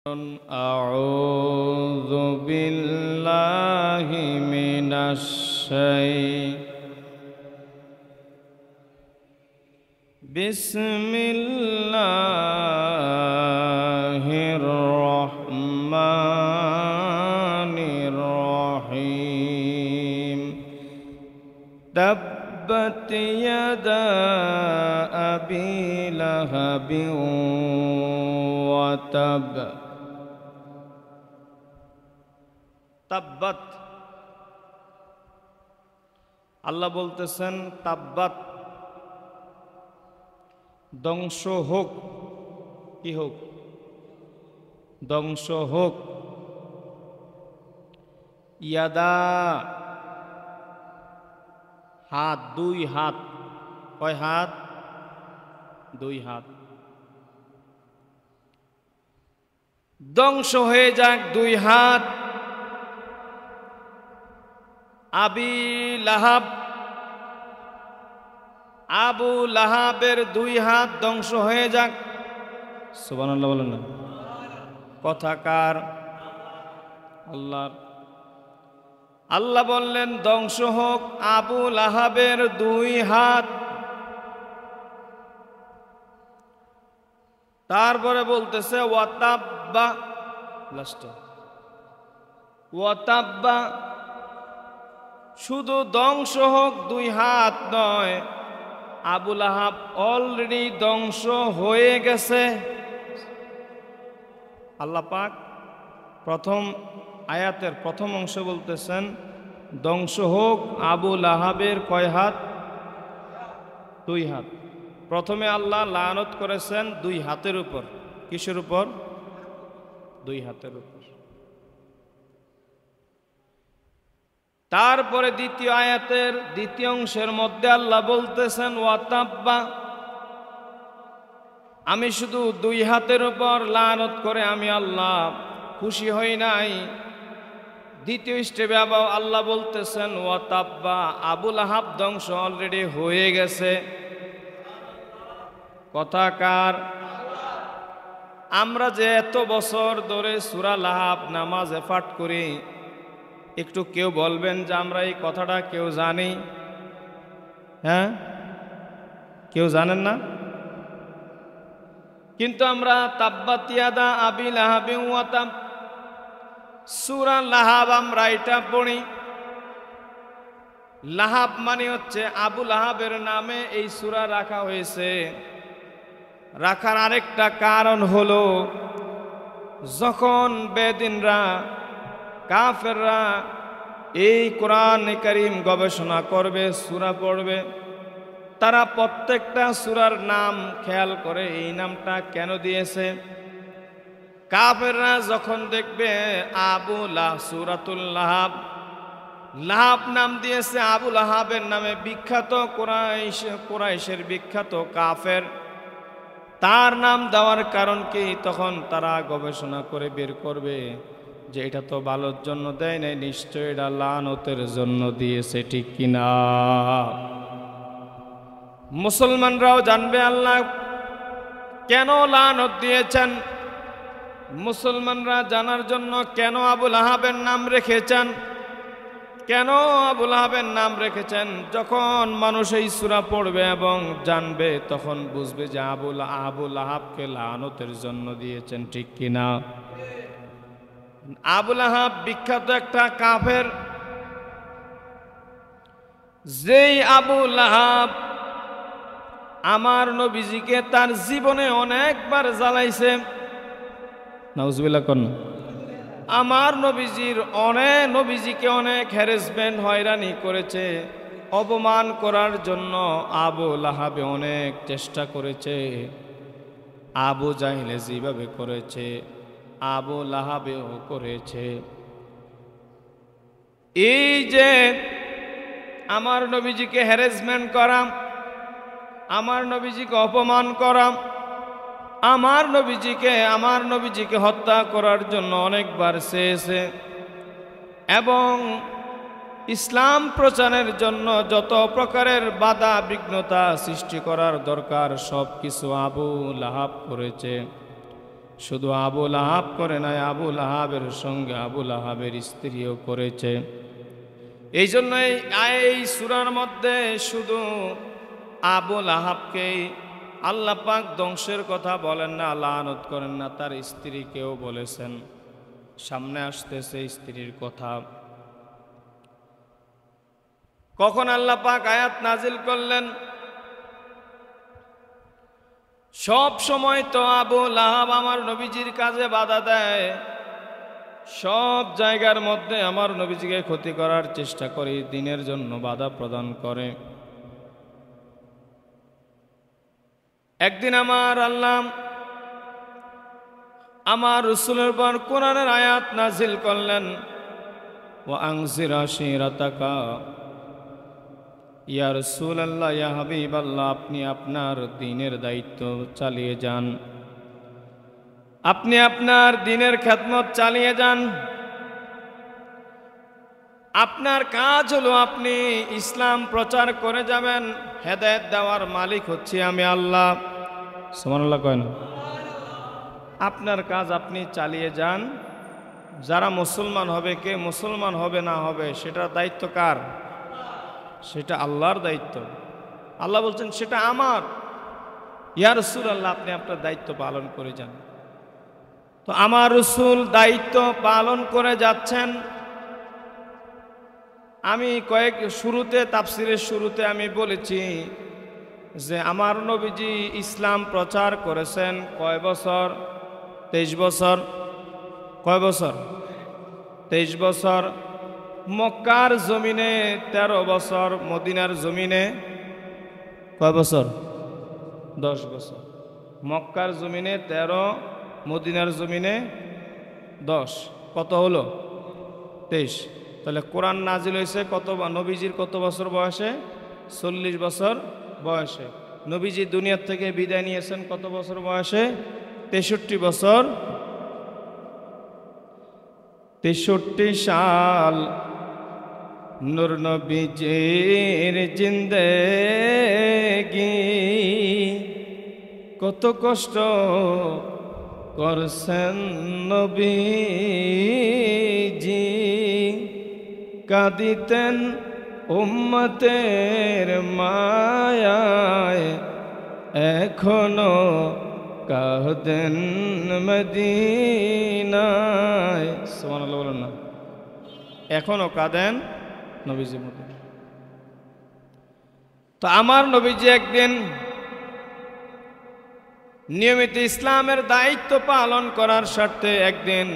أعوذ بالله من بسم الله الرحمن الرحيم تبت يدا أبي لهب وتب তাব্বাত আল্লাহ বলতেছেন তাব্বাত ধ্বংস হোক। কি হোক? ধ্বংস হোক। ইয়াদা হাত, দুই হাত। কয় হাত? দুই হাত। ধ্বংস হয়ে যাক দুই হাত। আবি লাহাব, আবু লাহাবের দুই হাত ধ্বংস হয়ে যাক। সুবহানাল্লাহ বলেন না। কথা কার? আল্লাহর। আল্লাহ বললেন ধ্বংস হোক আবু লাহাবের দুই হাত। তারপরে বলতেছে ওয়াতাব্বা, লাস্টে ওয়াতাব্বা, শুধু ধ্বংস হোক দুই হাত নয়, আবু লাহাব অলরেডি ধ্বংস হয়ে গেছে। আল্লাহ পাক প্রথম আয়াতের প্রথম অংশ বলতেছেন ধ্বংস হোক আবু লাহাবের কয় হাত? দুই হাত। প্রথমে আল্লাহ লানত করেছেন দুই হাতের উপর। কিসের উপর? দুই হাতের উপর। তারপরে দ্বিতীয় আয়াতের দ্বিতীয় অংশের মধ্যে আল্লাহ বলতেছেন ওয়াতাব্বা, আমি শুধু দুই হাতের উপর লানত করে আমি আল্লাহ খুশি হই নাই। দ্বিতীয় স্টেপে আবার আল্লাহ বলতেছেন ওয়াতাব্বা, আবু লাহাব ধ্বংস অলরেডি হয়ে গেছে। কথা কার? আমরা যে এত বছর ধরে সূরা লাহাব নামাজে পাঠ করি, একটু কেউ বলবেন যে আমরা এই কথাটা কেউ জানি? হ্যাঁ, কেউ জানেন না? কিন্তু আমরা তাব্বাত ইয়াদা আবি লাহাবি ওয়া তাব, সূরা লাহাব আমরা এটা পড়ি। লাহাব মানে হচ্ছে আবু লাহাবের নামে এই সূরা রাখা হয়েছে। রাখার আরেকটা কারণ হলো যখন বেদিনরা কাফেররা এই কোরআন কারীম গবেষণা করবে, সূরা পড়বে, তারা প্রত্যেকটা সূরার নাম খেয়াল করে এই নামটা কেন দিয়েছে। কাফেররা যখন দেখবে আবু লাহাব, সূরাতুল লাহাব, লাহাব নাম দিয়েছে আবু লাহাবের নামে বিখ্যাত কুরাইশের বিখ্যাত কাফের, তার নাম দেওয়ার কারণ কি? তখন তারা গবেষণা করে বের করবে যে এটা তো ভালোর জন্য দেয় নাই, নিশ্চয় এটা লানতের জন্য দিয়েছে। ঠিক কিনা? মুসলমানরাও জানবে আল্লাহ কেন লানত দিয়েছেন। মুসলমানরা জানার জন্য কেন আবু লাহাবের নাম রেখেছেন, কেন আবু লাহাবের নাম রেখেছেন। যখন মানুষ এই সূরা পড়বে এবং জানবে তখন বুঝবে যে আবু লাহাবকে লানতের জন্য দিয়েছেন। ঠিক কিনা? আবু লাহাব বিখ্যাত একটা কাফের। যেই আবু লাহাব আমার নবীজিকে তার জীবনে অনেকবার জ্বালাইছে। নাউজুবিল্লাহ কোন? আমার নবীজিকে অনেক হ্যারাসমেন্ট হয়রানি করেছে। অপমান করার জন্য আবু লাহাবে অনেক চেষ্টা করেছে। আবু জাহিলে যেভাবে করেছে আবু লাহাবেও করেছে। এই যে আমার নবীজিকে হ্যারাসমেন্ট করা, আমার নবীজিকে অপমান করা, আমার নবীজিকে হত্যা করার জন্য অনেকবার চেয়েছে এবং ইসলাম প্রচারের জন্য যত প্রকারের বাধা বিঘ্নতা সৃষ্টি করার দরকার সব কিছু আবু লাহাব করেছে। শুধু আবুল আহাব করে নাই, আবুল আহাবের সঙ্গে আবুল আহাবের স্ত্রীও করেছে। এই জন্যই এই সূরার মধ্যে শুধু আবুল আহাবকেই আল্লাহ পাক ধ্বংসের কথা বলেন না, লানত করেন না, তার স্ত্রীকেও বলেছেন। সামনে আসতেছে স্ত্রীর কথা। কখন আল্লাহ পাক আয়াত নাজিল করলেন? সব সময় তো আবুল আহাব আমার নবীজির কাজে বাধা দেয়, সব জায়গার মধ্যে আমার নবীজিকে ক্ষতি করার চেষ্টা করে, দ্বীনের জন্য বাধা প্রদান করে। একদিন আমার আল্লাহ আমার রাসূলের উপর কোরআনের আয়াত নাজিল করলেন, ওয়া আনজির আশিরাতাকা, ইয়া রাসূলুল্লাহ, ইয়া হাবিবাল্লাহ, আপনি আপনার দ্বীনের দায়িত্ব চালিয়ে যান, আপনি আপনার দ্বীনের খেদমত চালিয়ে যান। আপনার কাজ হলো আপনি ইসলাম প্রচার করে যাবেন, হেদায়েত দেওয়ার মালিক হচ্ছি আমি আল্লাহ। সুবহানাল্লাহ কয় না? আপনার কাজ আপনি চালিয়ে যান। যারা মুসলমান হবে, কে মুসলমান হবে না হবে, সেটার দায়িত্ব কার? সেটা আল্লাহর দায়িত্ব। আল্লাহ বলছেন সেটা আমার। ইয়া রাসূলুল্লাহ, আপনি আপনার দায়িত্ব পালন করে যান। তো আমার রাসূল দায়িত্ব পালন করে যাচ্ছেন। আমি শুরুতে তাফসিরের শুরুতে আমি বলেছি যে আমার নবীজি ইসলাম প্রচার করেছেন কয় বছর? 23 বছর। কয় বছর? 23 বছর। মক্কার জমিনে 13 বছর, মদিনার জমিনে কয় বছর? 10 বছর। মক্কার জমিনে 13, মদিনার জমিনে 10, কত হলো? 23। তাহলে কোরআন নাজিল হয়েছে কত? নবীজির কত বছর বয়সে? 40 বছর বয়সে। নবীজি দুনিয়ার থেকে বিদায় নিয়েছেন কত বছর বয়সে? 63 বছর। 63 সাল নূর নবীজির জিন্দেগি, কত কষ্ট করছেন নবীজি, কাঁদিতেন উম্মতের মায়ায়, এখনো কাঁদেন মদিনায়। সুবহানাল্লাহ বলেন না? এখনো কাঁদেন নবীজির মতো। তো আমার নবীজি একদিন নিয়মিত ইসলামের দায়িত্ব পালন করার স্বার্থে একদিন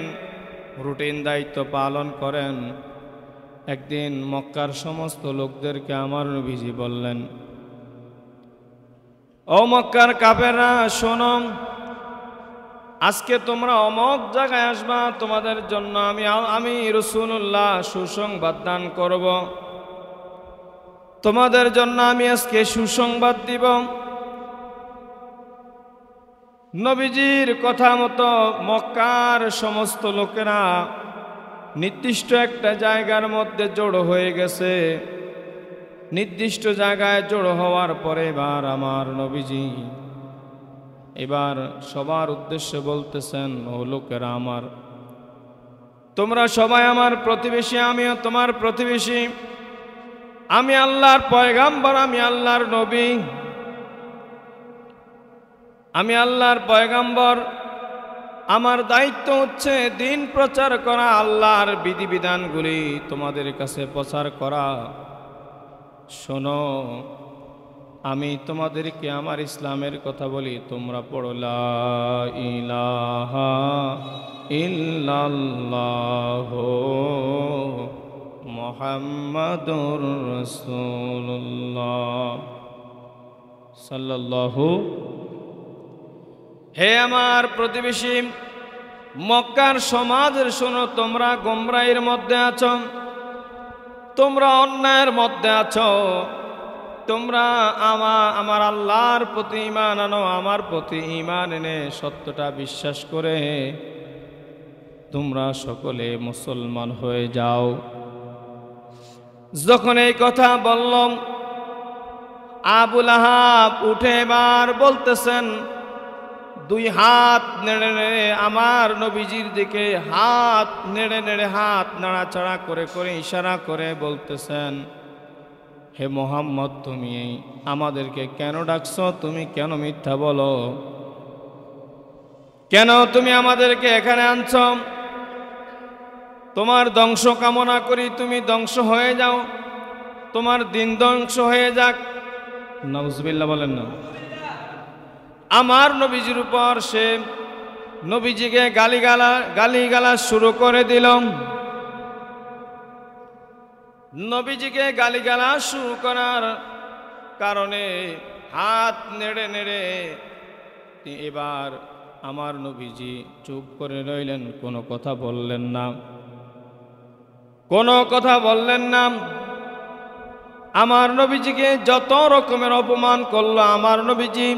রুটিন দায়িত্ব পালন করেন। একদিন মক্কার সমস্ত লোকদেরকে আমার নবীজি বললেন, ও মক্কার কাফেররা, শোনো, আজকে তোমরা অমক জায়গায় আসবা, তোমাদের জন্য আমি রাসূলুল্লাহ সুসংবাদ দান করব। তোমাদের জন্য আমি আজকে সুসংবাদ দিব। নবীজির কথা মতো মক্কার সমস্ত লোকেরা নির্দিষ্ট একটা জায়গার মধ্যে জড়ো হয়ে গেছে। নির্দিষ্ট জায়গায় জড়ো হওয়ার পরে এবার আমার নবীজি এবার সবার উদ্দেশ্যে বলতেছেন, ও লোকেরা আমার, তোমরা সবাই আমার প্রতিবেশী, আমিও তোমার প্রতিবেশী। আমি আল্লাহর পয়গাম্বর, আমি আল্লাহর নবী, আমি আল্লাহর পয়গাম্বর। আমার দায়িত্ব হচ্ছে দিন প্রচার করা, আল্লাহর বিধিবিধানগুলি তোমাদের কাছে প্রচার করা। শোনো, আমি তোমাদেরকে আমার ইসলামের কথা বলি, তোমরা পড়ো লা ইলাহা ইল্লাল্লাহ মুহাম্মাদুর রাসূলুল্লাহ সাল্লাল্লাহু। হে আমার প্রতিবেশী মক্কার সমাজের, শোনো, তোমরা গোমরাহির মধ্যে আছো, তোমরা অন্যায়ের মধ্যে আছো। তোমরা আমার আল্লাহর প্রতি ঈমান আনো, আমার প্রতি ঈমান এনে সত্যটা বিশ্বাস করে তোমরা সকলে মুসলমান হয়ে যাও। যখন এই কথা বললাম, আবুল আহাব উঠে এবার বলতেছেন, দুই হাত নেড়ে নেড়ে আমার নবীজির দিকে হাত নেড়ে নেড়ে হাত নাড়াচাড়া করে করে ইশারা করে বলতেছেন, হে মোহাম্মদ, তুমি আমাদেরকে কেন ডাকছো? তুমি কেন মিথ্যা বলো? কেন তুমি আমাদেরকে এখানে আনছ? তোমার ধ্বংস কামনা করি, তুমি ধ্বংস হয়ে যাও, তোমার দিন ধ্বংস হয়ে যাক। নাউজুবিল্লাহ বলেন না। আমার নবীজির উপর সে নবীজিকে গালিগালাজ শুরু করে দিল। নবীজিকে গালিগালাজ শুরু করার কারণে হাত নেড়ে নেড়ে এবার আমার নবীজি চুপ করে রইলেন, কোনো কথা বললেন না, কোনো কথা বললেন না। আমার নবীজিকে যত রকমের অপমান করলো আমার নবীজি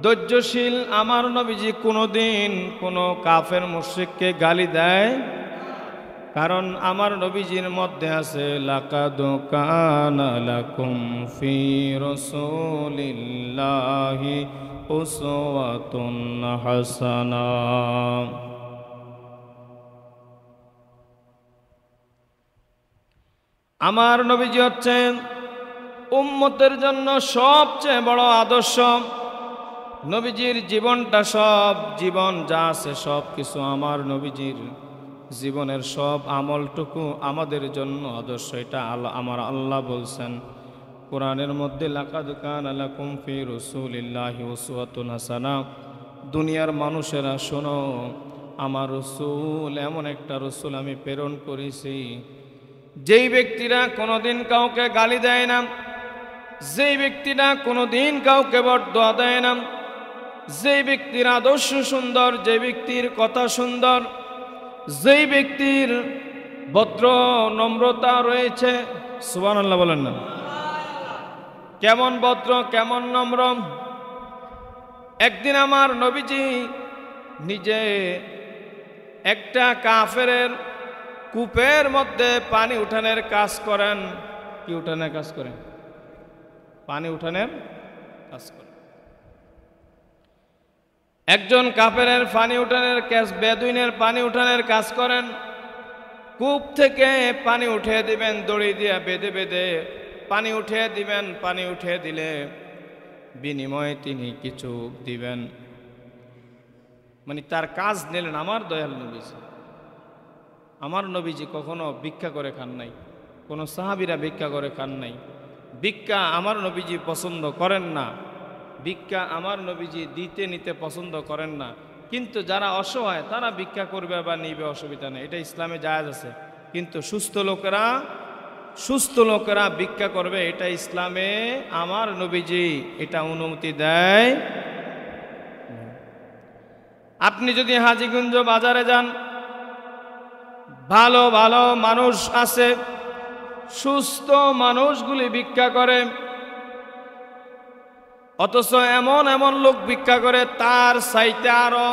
ধৈর্যশীল। আমার নবীজি কোনোদিন কোনো কাফের মুশরিককে গালি দেয়, কারণ আমার নবীজির মধ্যে আছে লাকাদ কানা লাকুম ফি রাসূলিল্লাহি উসওয়াতুন হাসানা। আমার নবীজি হচ্ছেন উম্মতের জন্য সবচেয়ে বড় আদর্শ। নবীজির জীবনটা, সব জীবন যা আছে সব কিছু আমার নবীজির জীবনের সব আমলটুকু আমাদের জন্য আদর্শ। এটা আমার আল্লাহ বলছেন কোরআনের মধ্যে, লাকাদ কানা লাকুম ফি রাসূলিল্লাহি উসওয়াতুন হাসানা। দুনিয়ার মানুষেরা শোনো, আমার রাসূল এমন একটা রাসূল আমি প্রেরণ করেছি, যেই ব্যক্তিরা কোনোদিন কাউকে গালি দেয় না, যেই ব্যক্তিরা কোনোদিন কাউকে বরদোয়া দেয় না, যেই ব্যক্তির আদর্শ সুন্দর, যে ব্যক্তির কথা সুন্দর, যেই ব্যক্তির ভদ্র নম্রতা রয়েছে। সুবহানাল্লাহ বলেন না। কেমন ভদ্র, কেমন নম্র। একদিন আমার নবীজি নিজে একটা কাফেরের কূপের মধ্যে পানি উঠানের কাজ করেন। কি উঠানের কাজ করেন? পানি উঠানের কাজ করেন। একজন কাফেরের পানি উঠানের কাজ, বেদুইনের পানি উঠানের কাজ করেন। কূপ থেকে পানি উঠিয়ে দিবেন, দড়ি দিয়ে বেঁধে বেঁধে পানি উঠিয়ে দিবেন। পানি উঠিয়ে দিলে বিনিময়ে তিনি কিছু দিবেন, মানে তার কাজ নিলেন। আমার দয়াল নবীজি, আমার নবীজি কখনো ভিক্ষা করে খান নাই, কোনো সাহাবীরা ভিক্ষা করে খান নাই। ভিক্ষা আমার নবীজি পছন্দ করেন না, ভিক্ষা আমার নবীজি দিতে নিতে পছন্দ করেন না। কিন্তু যারা অসহায় তারা ভিক্ষা করবে বা নিবে, অসুবিধা নেই, এটা ইসলামে জায়েজ আছে। কিন্তু সুস্থ লোকেরা ভিক্ষা করবে, এটা ইসলামে আমার নবীজি এটা অনুমতি দেয়। আপনি যদি হাজীগঞ্জ বাজারে যান, ভালো ভালো মানুষ আছে, সুস্থ মানুষগুলি ভিক্ষা করে, অথচ এমন এমন লোক ভিক্ষা করে তার চাইতে আরো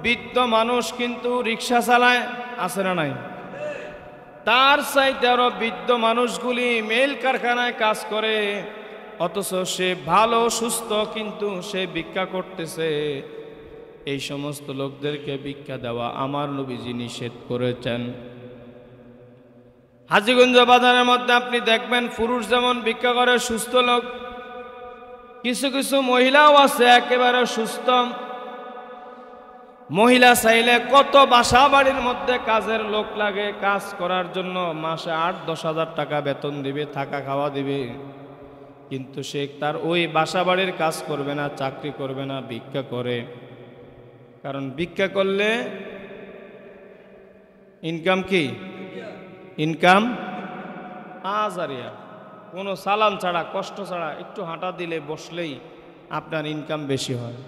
বৃদ্ধ মানুষ কিন্তু রিক্সা চালায়, আছে না নাই? তার চাইতে আরো বৃদ্ধ মানুষগুলি মেল কারখানায় কাজ করে, অথচ সে ভালো সুস্থ কিন্তু সে ভিক্ষা করতেছে। এই সমস্ত লোকদেরকে ভিক্ষা দেওয়া আমার নবীজি নিষেধ করেছেন। হাজীগঞ্জ বাজারের মধ্যে আপনি দেখবেন পুরুষ যেমন ভিক্ষা করে, সুস্থ লোক, কিছু কিছু মহিলাও আছে একেবারে সুস্থ। মহিলা চাইলে কত বাসা বাড়ির মধ্যে কাজের লোক লাগে, কাজ করার জন্য মাসে 8-10 হাজার টাকা বেতন দিবে, থাকা খাওয়া দিবে, কিন্তু সে তার ওই বাসা বাড়ির কাজ করবে না, চাকরি করবে না, ভিক্ষা করে। কারণ ভিক্ষা করলে ইনকাম কি? ইনকাম আজারিয়া, কোনো সালান ছাড়া, কষ্ট ছাড়া, একটু হাঁটা দিলে বসলেই আপনার ইনকাম বেশি হয়।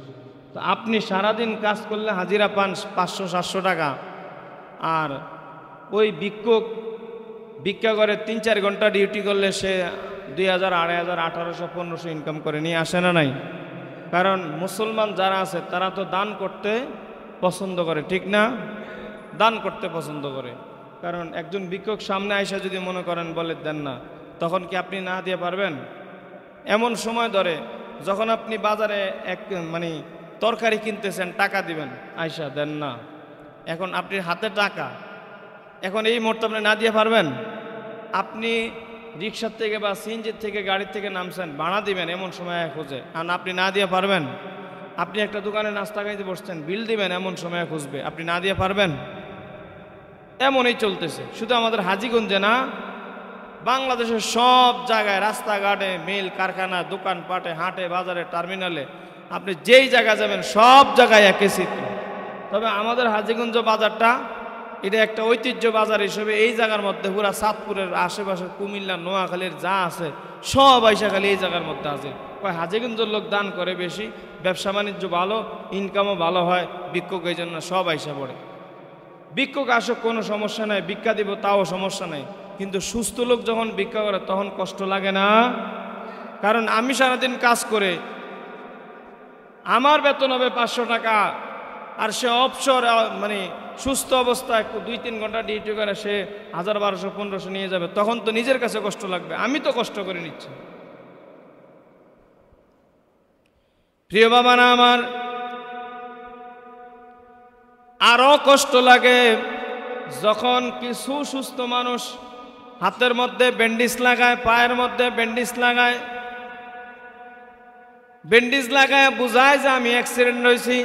তো আপনি সারাদিন কাজ করলে হাজিরা পান 500-700 টাকা, আর ওই ভিক্ষা করে 3-4 ঘন্টা ডিউটি করলে সে 2000, 2500, 1800, 1500 ইনকাম করে নিয়ে আসে না নাই? কারণ মুসলমান যারা আছে তারা তো দান করতে পছন্দ করে, ঠিক না? দান করতে পছন্দ করে। কারণ একজন ভিক্ষুক সামনে আইসা যদি মনে করেন বলে দেন না, তখন কি আপনি না দিয়ে পারবেন? এমন সময় ধরে যখন আপনি বাজারে এক মানে তরকারি কিনতেছেন টাকা দিবেন, আয়সা দেন না, এখন আপনি হাতে টাকা, এখন এই মুহূর্তে আপনি না দিয়ে পারবেন? আপনি রিক্সার থেকে বা সিএনজির থেকে গাড়ির থেকে নামছেন, ভাড়া দিবেন এমন সময় খোঁজে, আর আপনি না দিয়ে পারবেন? আপনি একটা দোকানে নাস্তা খাইতে বসছেন, বিল দিবেন এমন সময় খুঁজবে, আপনি না দিয়ে পারবেন? এমনই চলতেছে। শুধু আমাদের হাজীগঞ্জে না, বাংলাদেশের সব জায়গায়, রাস্তাঘাটে, মিল কারখানা, দোকানপাটে, হাটে বাজারে, টার্মিনালে, আপনি যেই জায়গায় যাবেন সব জায়গায় একই চিত্র। তবে আমাদের হাজীগঞ্জ বাজারটা এটা একটা ঐতিহ্য বাজার হিসেবে এই জায়গার মধ্যে পুরা চাঁদপুরের আশেপাশে, কুমিল্লা, নোয়াখালীর যা আছে সব আইসা খালি এই জায়গার মধ্যে আছে। কয় হাজীগঞ্জের লোক দান করে বেশি, ব্যবসা বাণিজ্য ভালো, ইনকামও ভালো হয়, ভিক্ষুক এই জন্য সব আইসা পড়ে। ভিক্ষুক আসুক কোনো সমস্যা নাই, ভিক্ষা দিব তাও সমস্যা নাই, কিন্তু সুস্থ লোক যখন ভিক্ষা করে তখন কষ্ট লাগে না? কারণ আমি সারাদিন কাজ করে আমার বেতন হবে 500 টাকা, আর সে অবসর মানে সুস্থ অবস্থায় 2-3 ঘন্টা ডিউটি করে সে 1000, 1200, 1500 নিয়ে যাবে, তখন তো নিজের কাছে কষ্ট লাগবে, আমি তো কষ্ট করে নিচ্ছি। প্রিয় বাবা না আমার, আরো কষ্ট লাগে যখন কিছু সুস্থ মানুষ হাতের মধ্যে ব্যান্ডেজ লাগায়, পায়ের মধ্যে ব্যান্ডেজ লাগায়, ব্যান্ডেজ লাগায় বুঝায় যে আমি অ্যাক্সিডেন্ট হয়েছি,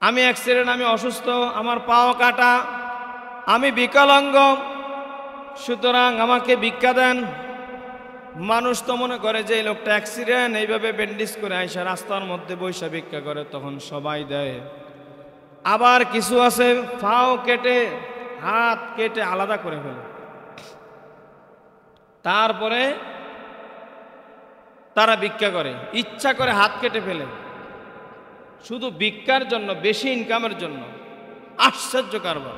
আমি অ্যাক্সিডেন্ট, আমি অসুস্থ, আমার পাও কাটা, আমি বিকলাঙ্গ, সুতরাং আমাকে ভিক্ষা দেন। মানুষ তো মনে করে যে এই লোকটা অ্যাক্সিডেন্ট, এইভাবে ব্যান্ডেজ করে আইসা রাস্তার মধ্যে বৈশা ভিক্ষা করে, তখন সবাই দেয়। আবার কিছু আছে পাও কেটে, হাত কেটে আলাদা করে ফেলে, তারপরে তারা ভিক্ষা করে, ইচ্ছা করে হাত কেটে ফেলে শুধু ভিক্ষার জন্য, বেশি ইনকামের জন্য। আশ্চর্য কারবার।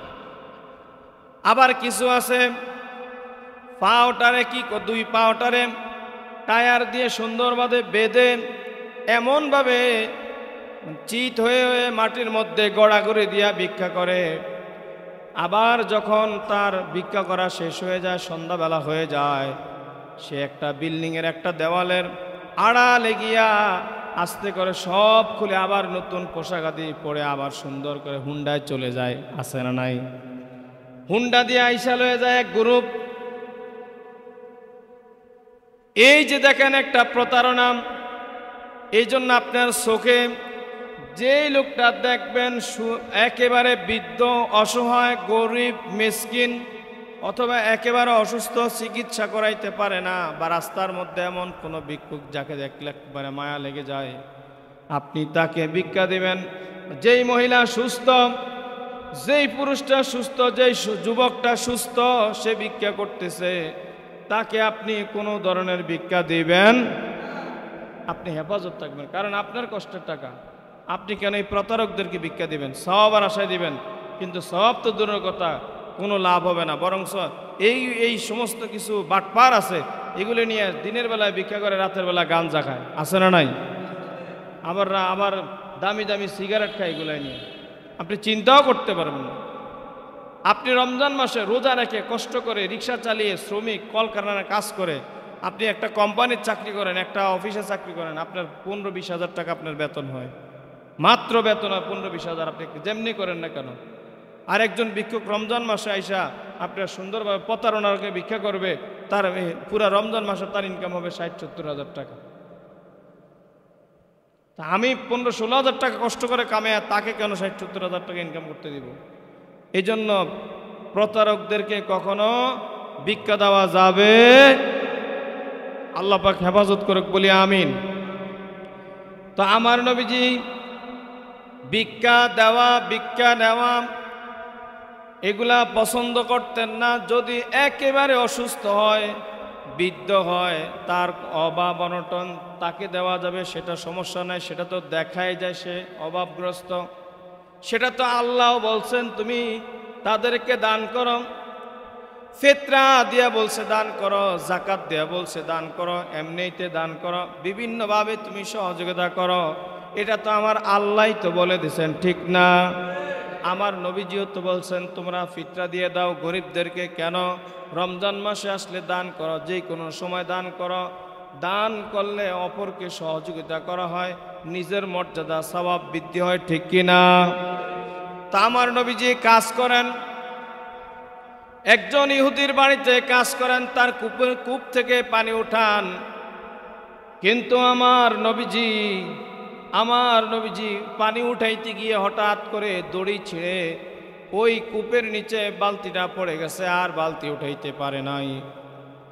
আবার কিছু আছে পাওটারে কি 2 পাওটারে টায়ার দিয়ে সুন্দরভাবে বেঁধে এমনভাবে চিত হয়ে হয়ে মাটির মধ্যে গড়াগড়ি দিয়া ভিক্ষা করে। আবার যখন তার ভিক্ষা করা শেষ হয়ে যায়, সন্ধ্যাবেলা হয়ে যায়, সে একটা বিল্ডিংয়ের একটা দেওয়ালের আড়ালে গিয়া আস্তে করে সব খুলে আবার নতুন পোশাক আদি পরে আবার সুন্দর করে হুন্ডায় চলে যায়। আছে না নাই? হুন্ডা দিয়ে আইসা লয়ে যায় এক গ্রুপ। এই যে দেখেন একটা প্রতারণা। এই জন্য আপনার চোখে যেই লোকটা দেখবেন একেবারে বৃদ্ধ, অসহায়, গরিব, মিসকিন, অথবা একেবারে অসুস্থ, চিকিৎসা করাইতে পারে না, বা রাস্তার মধ্যে এমন কোনো ভিক্ষুক যাকে দেখলে একবারে মায়া লেগে যায়, আপনি তাকে ভিক্ষা দিবেন। যেই মহিলা সুস্থ, যেই পুরুষটা সুস্থ, যেই যুবকটা সুস্থ, সে ভিক্ষা করতেছে, তাকে আপনি কোনো ধরনের ভিক্ষা দিবেন, আপনি হেফাজত থাকবেন, কারণ আপনার কষ্টের টাকা। আপনি কেন এই প্রতারকদেরকে ভিক্ষা দিবেন? সবার আশায় দিবেন, কিন্তু সব তো দূরের কথা, কোনো লাভ হবে না। বরং এই সমস্ত কিছু বাটপার আছে, এগুলো নিয়ে দিনের বেলায় ভিক্ষা করে, রাতের বেলা গাঞ্জা খায়। আছে না নাই? আবার দামি দামি সিগারেট খায়, এগুলো নিয়ে আপনি চিন্তাও করতে পারবেন না। আপনি রমজান মাসে রোজা রেখে কষ্ট করে রিক্সা চালিয়ে, শ্রমিক, কলকারখানায় কাজ করে, আপনি একটা কোম্পানির চাকরি করেন, একটা অফিসে চাকরি করেন, আপনার 15-20 হাজার টাকা আপনার বেতন হয়, মাত্র বেতন হয় 15-20 হাজার, আপনি যেমনি করেন না কেন। আর একজন ভিক্ষুক রমজান মাসে আইসা আপনার সুন্দরভাবে প্রতারণাকে ভিক্ষা করবে, তার পুরা রমজান মাসে তার ইনকাম হবে 60-70 হাজার টাকা। তা আমি 15-16 হাজার টাকা কষ্ট করে কামাই, তাকে কেন 60-70 হাজার টাকা ইনকাম করতে দিব? এই জন্য প্রতারকদেরকে কখনো ভিক্ষা দেওয়া যাবে, আল্লাহ পাক হেফাজত করুক, বলি আমিন। তো আমার নবীজি ভিক্ষা নেওয়া এগুলা পছন্দ করতেন না। যদি একেবারে অসুস্থ হয়, বৃদ্ধ হয়, তার অভাব অনটন, তাকে দেওয়া যাবে, সেটা সমস্যা নাই, সেটা তো দেখাই যায় সে অভাবগ্রস্ত, সেটা তো আল্লাহ বলছেন তুমি তাদেরকে দান করো। ফিতরা দিয়া বলছে দান করো, জাকাত দিয়া বলছে দান করো, এমনিতে দান করো, বিভিন্নভাবে তুমি সহযোগিতা করো, এটা তো আমার আল্লাহই তো বলে দিয়েছেন, ঠিক না? আমার নবীজিও তো বলছেন তোমরা ফিতরা দিয়ে দাও গরিবদেরকে। কেন? রমজান মাসে আসলে দান করো, যে কোনো সময় দান করো। দান করলে অপরকে সহযোগিতা করা হয়, নিজের মর্যাদা সওয়াব বৃদ্ধি হয়, ঠিক কিনা? তা আমার নবীজি কাজ করেন, একজন ইহুদির বাড়িতে কাজ করেন, তার কূপ থেকে পানি উঠান। কিন্তু আমার নবীজি পানি উঠাইতে গিয়ে হঠাৎ করে দড়ি ছিঁড়ে ওই কূপের নিচে বালতিটা পড়ে গেছে, আর বালতি উঠাইতে পারে নাই।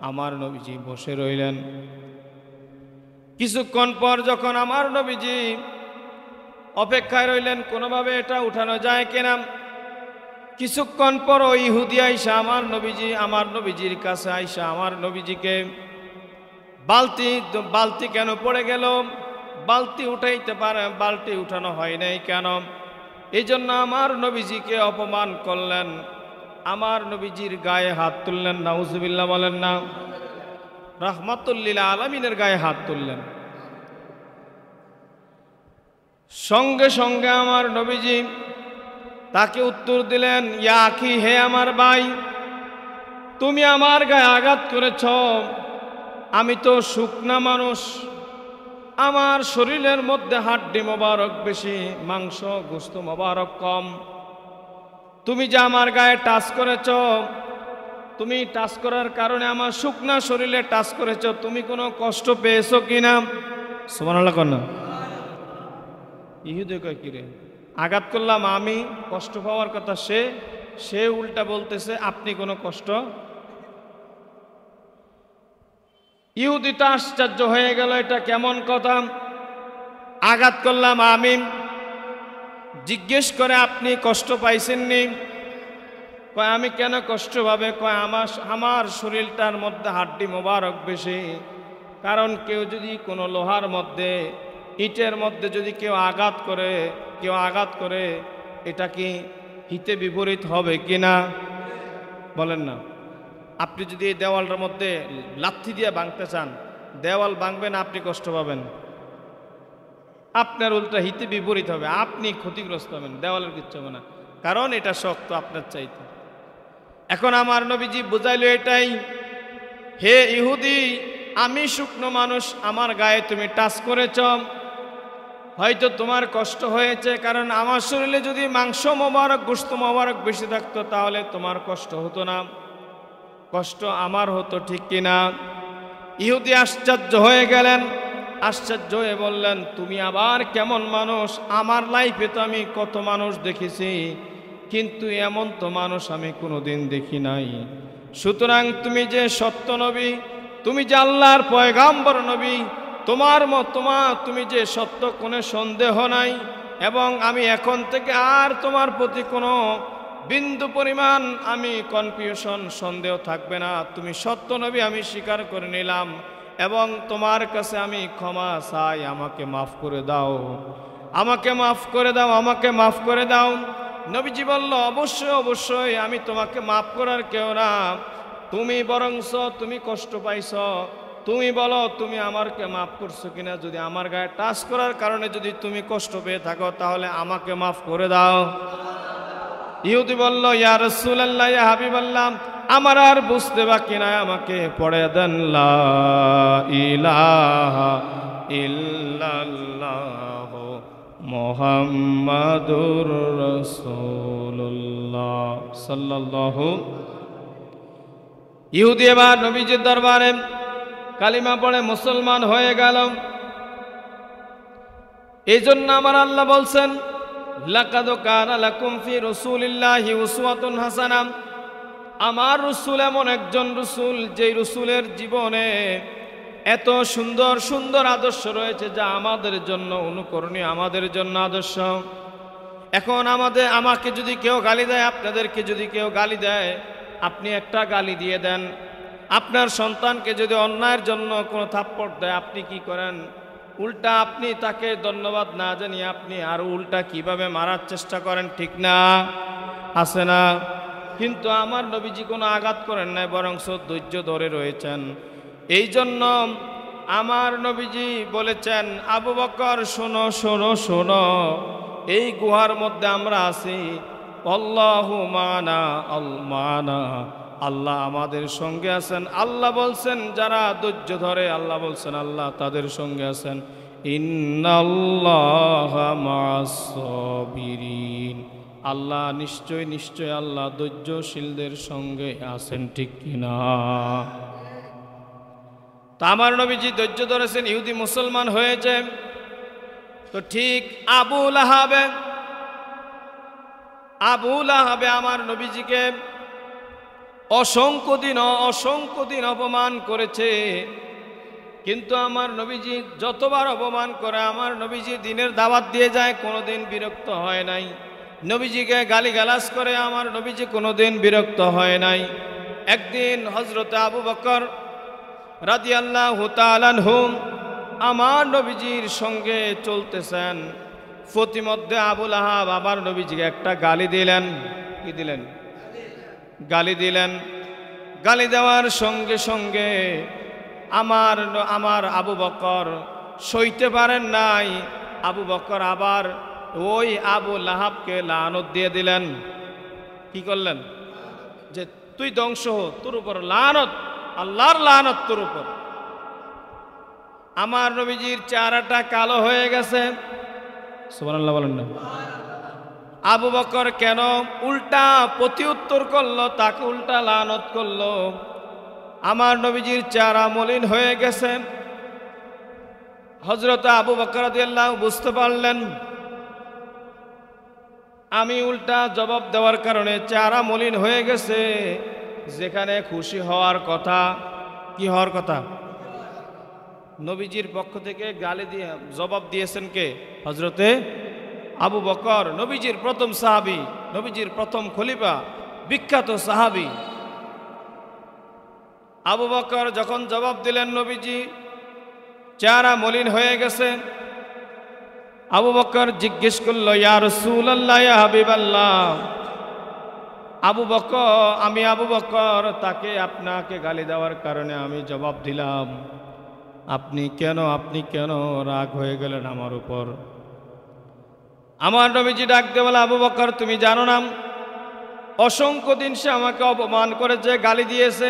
আমার নবীজি বসে রইলেন। কিছুক্ষণ পর যখন আমার নবীজি অপেক্ষায় রইলেন কোনোভাবে এটা উঠানো যায় কিনা, কিছুক্ষণ পর ওই ইহুদি আইসা আমার নবীজির কাছে আইসা আমার নবীজিকে বালতি কেন পড়ে গেল, বালতি উঠাইতে পারে, বালতি উঠানো হয় নাই কেন? এই জন্য আমার নবীজিকে অপমান করলেন, আমার নবীজির গায়ে হাত তুললেন। নাউজুবিল্লাহ বলেন না। রাহমাতুল্লিল আলামিনের গায়ে হাত তুললেন। সঙ্গে সঙ্গে আমার নবীজি তাকে উত্তর দিলেন, ইয়া আখি, হে আমার ভাই, তুমি আমার গায়ে আঘাত করেছ। আমি তো শুকনা মানুষ, আমার শরীরের মধ্যে হাড্ডি মোবারক বেশি, মাংস গোশত মোবারক কম। তুমি যে আমার গায়ে টাচ করেছ, তুমি টাচ করার কারণে আমার শুকনা শরীরে টাচ করেছ, তুমি কোনো কষ্ট পেয়েছো কিনা? সুবহানাল্লাহ কর না। ইহুদি কয় কি রে, আঘাত করলাম আমি, কষ্ট পাওয়ার কথা সে উল্টা বলতেছে আপনি কোনো কষ্ট। ইহুদিটা আশ্চর্য হয়ে গেল, এটা কেমন কথা? আঘাত করলাম আমি, জিজ্ঞেস করে আপনি কষ্ট পাইছেননি? কয় আমি কেন কষ্ট পাবে? কয় আমার শরীরটার মধ্যে হাড্ডি মোবারক বেশি। কারণ কেউ যদি কোনো লোহার মধ্যে, ইটের মধ্যে যদি কেউ আঘাত করে এটা কি হিতে বিপরীত হবে কিনা? বলেন না। আপনি যদি এই দেওয়ালটার মধ্যে লাথি দিয়ে ভাঙতে চান, দেওয়াল ভাঙবেন, আপনি কষ্ট পাবেন, আপনার উল্টা হিতে বিপরীত হবে, আপনি ক্ষতিগ্রস্ত হবেন, দেওয়ালের কিচ্ছু হবে না, কারণ এটা শক্ত আপনার চাইতে। এখন আমার নবীজি বুঝাইল এটাই, হে ইহুদি, আমি শুকনো মানুষ, আমার গায়ে তুমি টাচ করেছ, হয়তো তোমার কষ্ট হয়েছে, কারণ আমার শরীরে যদি মাংস মোবারক গোশত মোবারক বেশি থাকতো তাহলে তোমার কষ্ট হতো না, কষ্ট আমার হতো, ঠিক কিনা? ইহুদি আশ্চর্য হয়ে গেলেন, আশ্চর্য হয়ে বললেন, তুমি আবার কেমন মানুষ? আমার লাইফে তো আমি কত মানুষ দেখেছি, কিন্তু এমন তো মানুষ আমি কোনোদিন দেখি নাই। সুতরাং তুমি যে সত্য নবী, তুমি যে আল্লাহর পয়গাম্বর নবী, তুমি যে সত্য, কোনো সন্দেহ নাই, এবং আমি এখন থেকে আর তোমার প্রতি কোনো বিন্দু পরিমাণ আমি কনফিউশন, সন্দেহ থাকবে না। তুমি সত্য নবী আমি স্বীকার করে নিলাম, এবং তোমার কাছে আমি ক্ষমা চাই, আমাকে মাফ করে দাও, আমাকে মাফ করে দাও, আমাকে মাফ করে দাও। নবীজি বলল, অবশ্যই অবশ্যই, আমি তোমাকে মাফ করার কেউ না, তুমি বরংস তুমি কষ্ট পাইছ, তুমি বলো তুমি আমাকে মাফ করছো কিনা। যদি আমার গায়ে টাচ করার কারণে যদি তুমি কষ্ট পেয়ে থাকো তাহলে আমাকে মাফ করে দাও। ইহুদি বলল, ইয়া রাসূলুল্লাহ, ইয়া হাবিবাল্লাহ, আমার আর বুঝতে বাকি নাই, আমাকে পড়ে দেন লা ইলাহা ইল্লাল্লাহ মুহাম্মাদুর রাসূলুল্লাহ সাল্লাল্লাহু। ইহুদি এবার নবীজির দরবারে কালিমা পড়ে মুসলমান হয়ে গেল। এই জন্য আমার আল্লাহ বলছেন, লাকাদ কানা লাকুম ফি রাসূলিল্লাহি উসওয়াতুন হাসানাহ। আমার রসুল এমন একজন রসুল, যেই রসুলের জীবনে এত সুন্দর সুন্দর আদর্শ রয়েছে যা আমাদের জন্য অনুকরণীয়, আমাদের জন্য আদর্শ। এখন আমাকে যদি কেউ গালি দেয়, আপনাদেরকে যদি কেউ গালি দেয়, আপনি একটা গালি দিয়ে দেন। আপনার সন্তানকে যদি অন্যায়ের জন্য কোনো থাপ্পড় দেয়, আপনি কি করেন? উল্টা আপনি তাকে ধন্যবাদ না জানিয়ে আপনি আরো উল্টা কিভাবে মারার চেষ্টা করেন, ঠিক না? আছে না? কিন্তু আমার নবীজি কোনো আঘাত করেন নাই, বরং ধৈর্য ধরে রয়েছেন। এই জন্য আমার নবীজি বলেছেন, আবু বকর শোনো শোনো শোনো, এই গুহার মধ্যে আমরা আছি, আল্লাহু মানা মানা, আল্লাহ আমাদের সঙ্গে আছেন। আল্লাহ বলছেন যারা ধৈর্য ধরে, আল্লাহ বলছেন আল্লাহ তাদের সঙ্গে আছেন। ইন্নাল্লাহা মা'আস সাবিরিন, আল্লাহ নিশ্চয় নিশ্চয় আল্লাহ ধৈর্যশীলদের সঙ্গে আছেন, ঠিক কিনা? তা আমার নবীজি ধৈর্য ধরেছেন, ইহুদি মুসলমান হয়েছে। তো ঠিক আবু লাহাবে আমার নবীজিকে অসংখ্য দিন অপমান করেছে। কিন্তু আমার নবীজি যতবার অপমান করে আমার নবীজি দিনের দাওয়াত দিয়ে যায়, কোনোদিন বিরক্ত হয় নাই। নবীজিকে গালিগালাজ করে আমার নবীজি কোনোদিন বিরক্ত হয় নাই। একদিন হযরত আবু বকর রাদিয়াল্লাহু তাআলা আনহু আমার নবীজির সঙ্গে চলতেছেন, প্রতিমধ্যে আবু লাহাব আমার নবীজিকে একটা গালি দিলেন। কি দিলেন? গালি দিলেন। গালি দেওয়ার সঙ্গে সঙ্গে আমার আবু বকর সইতে পারেন নাই। আবু বকর আবার ওই আবু লাহাবকে লানত দিয়ে দিলেন। কি করলেন? যে তুই ধ্বংস হো, তোর উপর লানত, আল্লাহর লানত তোর উপর। আমার নবীজির চেহারাটা কালো হয়ে গেছে। সুবহানাল্লাহ বলেন না। আবু বকর কেন উল্টা প্রতি উত্তর করলো, তাকে উল্টা লানত করলো। আমার নবীজির চেহারা মলিন হয়ে গেছে। হযরত আবু বকর রাদিয়াল্লাহু বুঝতে পারলেন আমি উল্টা জবাব দেওয়ার কারণে চেহারা মলিন হয়ে গেছে। যেখানে খুশি হওয়ার কথা, কি হওয়ার কথা? নবীজির পক্ষ থেকে গালি দিয়ে জবাব দিয়েছেন কে? হযরতে আবু বকর, নবীজির প্রথম সাহাবী, নবীজির প্রথম খলিফা, বিখ্যাত সাহাবী। আবু বকর যখন জবাব দিলেন, নবীজি চেহারা মলিন হয়ে গেছে। আবু বকর জিজ্ঞেস করলো, ইয়া রাসূলুল্লাহ, ইয়া হাবিবাল্লাহ, আবু বকর তাকে আপনাকে গালি দেওয়ার কারণে আমি জবাব দিলাম, আপনি কেন রাগ হয়ে গেলেন আমার উপর? আমার নবীজি ডাক দিয়ে বলে, আবু বকর তুমি জানো না, অসংখ্য দিন সে আমাকে অপমান করেছে, গালি দিয়েছে।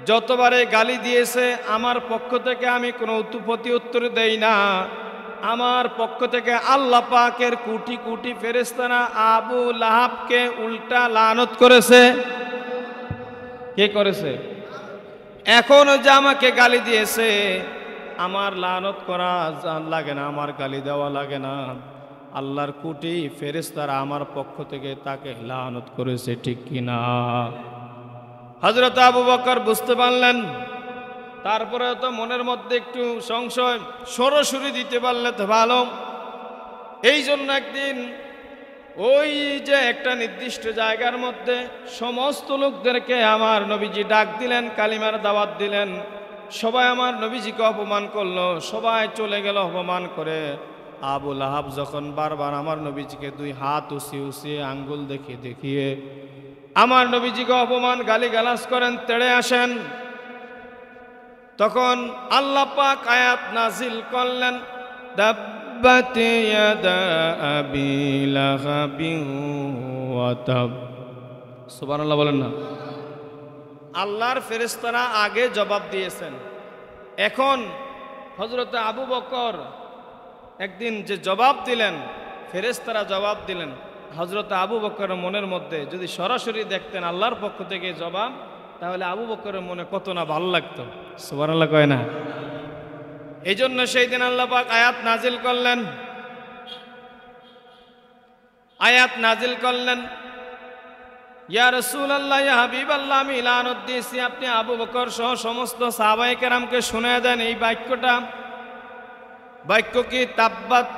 যতবারে গালি দিয়েছে আমার পক্ষ থেকে আমি কোনো প্রতি উত্তর দেই না। আমার পক্ষ থেকে আল্লাহ পাকের কোটি কোটি ফেরেশতারা আবু লাহাবকে উল্টা লানত করেছে। কে করেছে? এখন যে আমাকে গালি দিয়েছে, আমার লানত করা লাগে না, আমার গালি দেওয়া লাগে না। আল্লাহর কোটি ফেরেশতারা আমার পক্ষ থেকে তাকে লানত করেছে, ঠিক কিনা? হযরত আবু বকর বুঝতে পারলেন। তারপরে তো মনের মধ্যে একটু সংশয়, সরাসরি দিতে পারলে তো ভালো। এই জন্য একদিন ওই যে একটা নির্দিষ্ট জায়গার মধ্যে সমস্ত লোকদেরকে আমার নবীজি ডাক দিলেন, কালিমার দাওয়াত দিলেন। সবাই আমার নবীজিকে অপমান করলো, সবাই চলে গেল অপমান করে। আবু লাহাব যখন বারবার আমার নবীজিকে দুই হাত উঁচিয়ে আঙ্গুল দেখিয়ে আমার নবীজিকে অপমান গালিগালাজ করেন, তেড়ে আসেন, তখন আল্লাহ পাক আয়াত নাজিল করলেন, তাব্বাত ইয়াদা আবি লাহাবিন ওয়া তাব। সুবহানাল্লাহ বলেন না। আল্লাহর ফেরেশতারা আগে জবাব দিয়েছেন। এখন হযরত আবু বকর একদিন যে জবাব দিলেন, ফেরেশতারা জবাব দিলেন, হযরত আবু বকরের মনের মধ্যে যদি সরাসরি দেখতেন আল্লাহর পক্ষ থেকে জবাব, তাহলে আবু বকরের মনে কত না ভালো লাগতো। সুবহানাল্লাহ কয় না? এই জন্য সেই দিন আল্লাহ পাক আয়াত নাজিল করলেন, ইয়া রাসূলুল্লাহ, ইয়া হাবিবাল্লাহ, আমি লানত দিয়েছি, আপনি আবু বকর সহ সমস্ত সাহাবায়ে কেরামকে শুনিয়ে দেন এই বাক্যটা। বাক্য কি? তাব্বাত,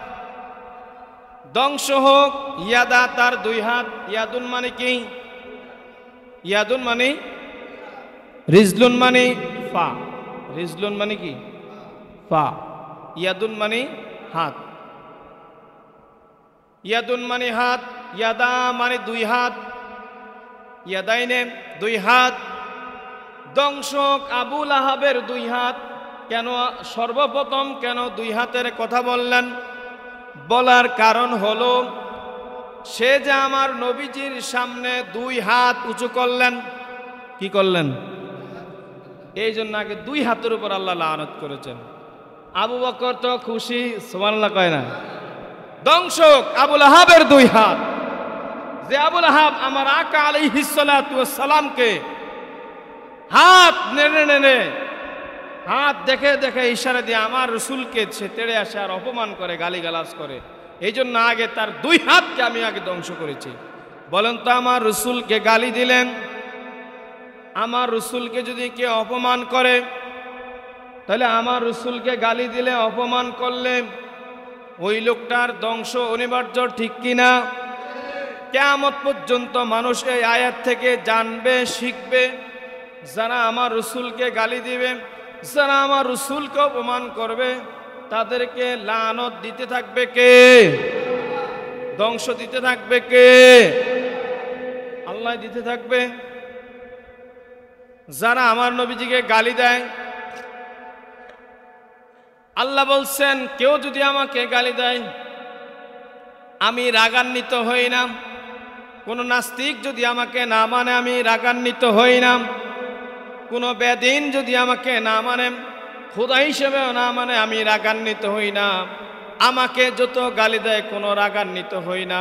ধ্বংস হোক, ইয়াদা তার দুই হাত, ইয়াদুন মানে কি? ইয়াদুন মানে রিজলুন মানে ফা, রিজলুন মানে কি? ফা। ইয়াদুন মানে হাত, ইয়াদুন মানে হাত, ইয়াদা মানে দুই হাত, ইয়াদাইনে দুই হাত। ধ্বংস হোক আবু লাহাবের দুই হাত। কেন সর্বপ্রথম কেন দুই হাতের কথা বললেন? বলার কারণ হলো সে যে আমার নবীজির সামনে 2 হাত উঁচু করলেন, কি করলেন? এই জন্য আগে 2 হাতের উপর আল্লাহ লানত করেছেন। আবু বকর তো খুশি, সুবহানাল্লাহ কয় না? দংশক আবুল আহাবের 2 হাত, যে আবুল আহাব আমার আকা আলাইহিস সালাতু ওয়াস সালামকে হাত নেড়ে নেড়ে, হাত দেখে দেখে ইশারা দিয়ে আমার রসুলকে সে তেড়ে আসে আর অপমান করে, গালিগালাজ করে। এই জন্য আগে তার 2 হাতকে আমি আগে ধ্বংস করেছি। বলেন তো, আমার রসুলকে গালি দিলেন, আমার রসুলকে যদি কেউ অপমান করে, তাহলে আমার রসুলকে গালি দিলে, অপমান করলে ওই লোকটার ধ্বংস অনিবার্য, ঠিক কিনা? কিয়ামত পর্যন্ত মানুষ এই আয়াত থেকে জানবে, শিখবে, যারা আমার রসুলকে গালি দিবে, যারা আমার রসুলকে অপমান করবে, তাদেরকে লানত দিতে থাকবে কে? ধ্বংস দিতে থাকবে কে? আল্লাহ দিতে থাকবে। যারা আমার নবীজিকে গালি দেয়, আল্লাহ বলছেন, কেউ যদি আমাকে গালি দেয় আমি রাগান্বিত হই না। কোন নাস্তিক যদি আমাকে না মানে আমি রাগান্বিত হই না। কোন বেদিন যদি আমাকে না মানে, খোদা হিসেবেও না মানে, আমি রাগান্বিত হই না। আমাকে যত গালি দেয় কোনো রাগান্বিত হই না।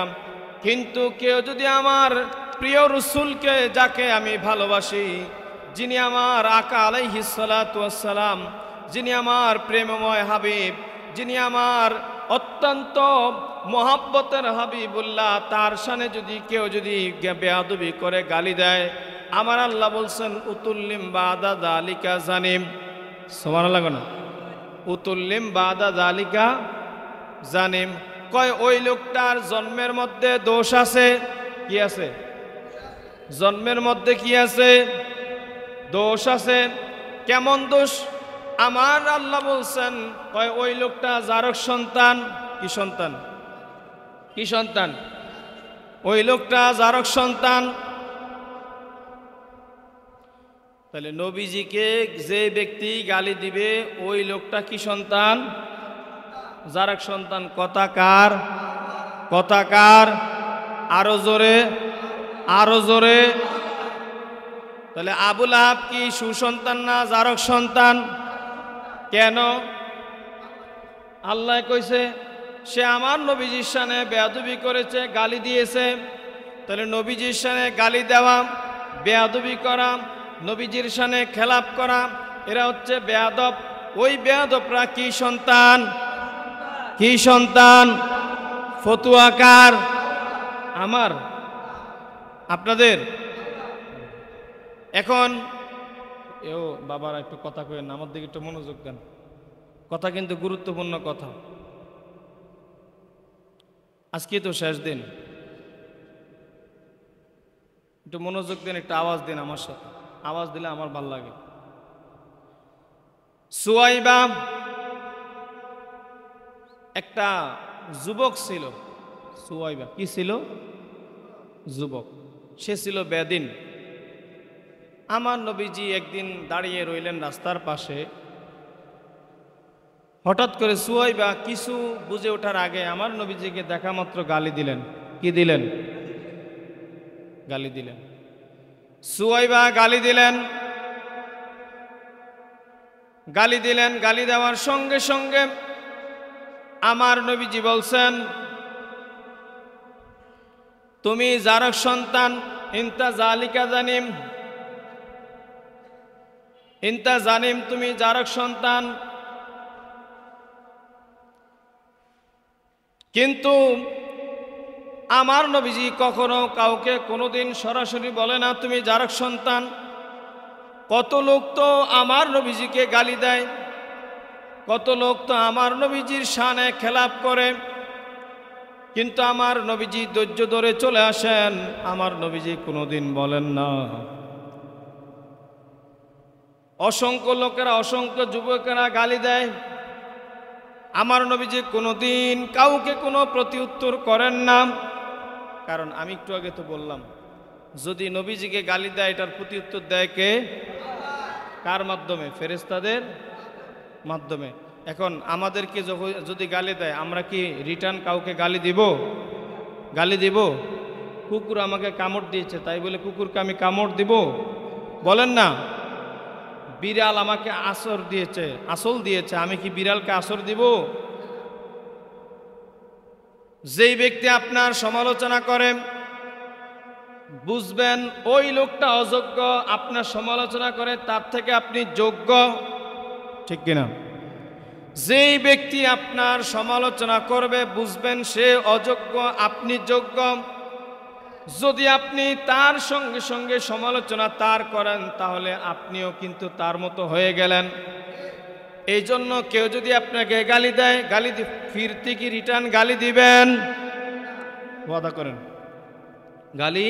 কিন্তু কেউ যদি আমার প্রিয় রসুলকে, যাকে আমি ভালোবাসি, যিনি আমার আকা আলাইহিস সালাতু ওয়াস সালাম, যিনি আমার প্রেমময় হাবিব, যিনি আমার অত্যন্ত মহব্বতের হাবিবুল্লাহ, তার শানে যদি কেউ যদি বেয়াদবি করে গালি দেয়, আমার আল্লাহ বলছেন উতুল্লিম বাদা যালিকা জানিম। সুবহানাল্লাহ না? উতুল্লিম বাদা যালিকা জানিম। কয় ওই লোকটার জন্মের মধ্যে দোষ আছে। কি আছে? জন্মের মধ্যে কি আছে? দোষ আছে। কেমন দোষ? আমার আল্লাহ বলছেন, কয় ওই লোকটা জারক সন্তান। কি সন্তান? কি সন্তান? ওই লোকটা জারক সন্তান। তাহলে নবীজিকে যে ব্যক্তি গালি দিবে, ওই লোকটা কি সন্তান? জারক সন্তান। কথাকার? কথাকার? আরো জোরে, আরো জোরে। তাহলে আবুল আহাব কি সুসন্তান না জারক সন্তান? কেন? আল্লাহ কইছে সে আমার নবীজির শানে বেয়াদবি করেছে, গালি দিয়েছে। তাহলে নবীজির শানে গালি দেওয়া, বেয়াদবি করা, নবীজির শানে খেলাপ করা, এরা হচ্ছে বেয়াদব। ওই বেয়াদবরা কি সন্তান? কি সন্তান? ফতুয়াকার? আমার? আপনাদের? এখন এও বাবারা একটু কথা কইেন, আমার দিকে একটু মনোযোগ দেন। কথা কিন্তু গুরুত্বপূর্ণ কথা। আজকে তো শেষ দিন, একটু মনোযোগ দেন, একটু আওয়াজ দিন আমার সাথে। আওয়াজ দিলে আমার ভাল লাগে। সুয়াইবা একটা যুবক ছিল। সুয়াইবা কি ছিল? যুবক। সে ছিল বেদিন। আমার নবীজি একদিন দাঁড়িয়ে রইলেন রাস্তার পাশে। হঠাৎ করে সুয়াইবা কিছু বুঝে ওঠার আগে আমার নবীজিকে দেখা মাত্র গালি দিলেন। কি দিলেন? গালি দিলেন। সুয়াইবা গালি দিলেন। গালি দিলেন। গালি দেওয়ার সঙ্গে সঙ্গে আমার নবীজি বলছেন, তুমি জারক সন্তান, ইনতা জালিকা জানিম, ইনতা জানিম, তুমি জারক সন্তান। কিন্তু আমার নবীজি কখনো কাউকে কোনোদিন সরাসরি বলে না তুমি জারক সন্তান। কত লোক তো আমার নবীজিকে গালি দেয়, কত লোক তো আমার নবীজির শানে খেলাপ করে, কিন্তু আমার নবীজি ধৈর্য ধরে চলে আসেন। আমার নবীজি কোনোদিন বলেন না। অসংখ্য লোকেরা, অসংখ্য যুবকেরা গালি দেয়, আমার নবীজি কোনোদিন কাউকে কোনো প্রতি উত্তর করেন না। কারণ আমি একটু আগে তো বললাম, যদি নবীজিকে গালি দেয় এটার প্রতি উত্তর দেয় কে? কার মাধ্যমে? ফেরেশতাদের মাধ্যমে। এখন আমাদেরকে যদি গালি দেয়, আমরা কি রিটার্ন কাউকে গালি দিব? গালি দিব? কুকুর আমাকে কামড় দিয়েছে তাই বলে কুকুরকে আমি কামড় দিব? বলেন না। বিড়াল আমাকে আসর দিয়েছে, আমি কি বিড়ালকে আসর দিব? যেই ব্যক্তি আপনার সমালোচনা করে বুঝবেন ওই লোকটা অযোগ্য, আপনার সমালোচনা করে তার থেকে আপনি যোগ্য, ঠিক কিনা? যেই ব্যক্তি আপনার সমালোচনা করবে বুঝবেন সে অযোগ্য, আপনি যোগ্য। যদি আপনি তার সঙ্গে সঙ্গে সমালোচনা তার করেন তাহলে আপনিও কিন্তু তার মতো হয়ে গেলেন। এই জন্য কেউ যদি আপনাকে গালি দেয়, ফিরতে কি রিটার্ন গালি দিবেন? ওয়াদা করেন গালি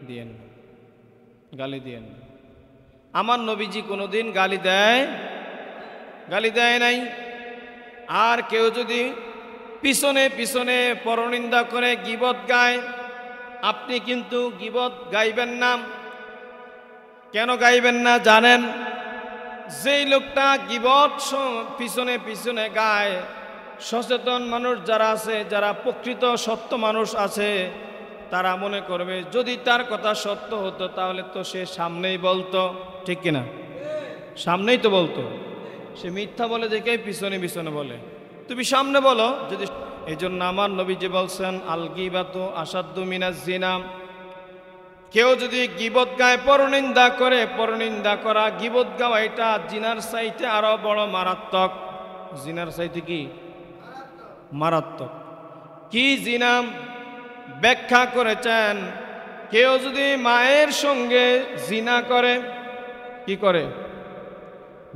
দিয়েন, গালি দিয়েন। আমার নবীজি কোনোদিন গালি দেয় নাই। আর কেউ যদি পিছনে পিছনে পরনিন্দা করে গীবত গায়, আপনি কিন্তু গীবত গাইবেন না। কেন গাইবেন না জানেন? যেই লোকটা গীবত পিছনে পিছনে গায়, সচেতন মানুষ যারা আছে, যারা প্রকৃত সত্য মানুষ আছে, তারা মনে করবে যদি তার কথা সত্য হতো তাহলে তো সে সামনেই বলতো, ঠিক কিনা? সামনেই তো বলতো। সে মিথ্যা বলে দেখে পিছনে পিছনে বলে, তুমি সামনে বলো। যদি এই জন্য আমার নবীজি বলছেন আল গীবাতু আসাদ্দু মিনাজ জিনা। কেউ যদি গীবত গায়, পরনিন্দা করে, পরনিন্দা করা গীবত গাওয়া এটা জিনার চাইতে আরো বড় মারাত্মক। জিনার চাইতে কি মারাত্মক? কি জিনা ব্যাখ্যা করেছেন, কেউ যদি মায়ের সঙ্গে জিনা করে, কি করে?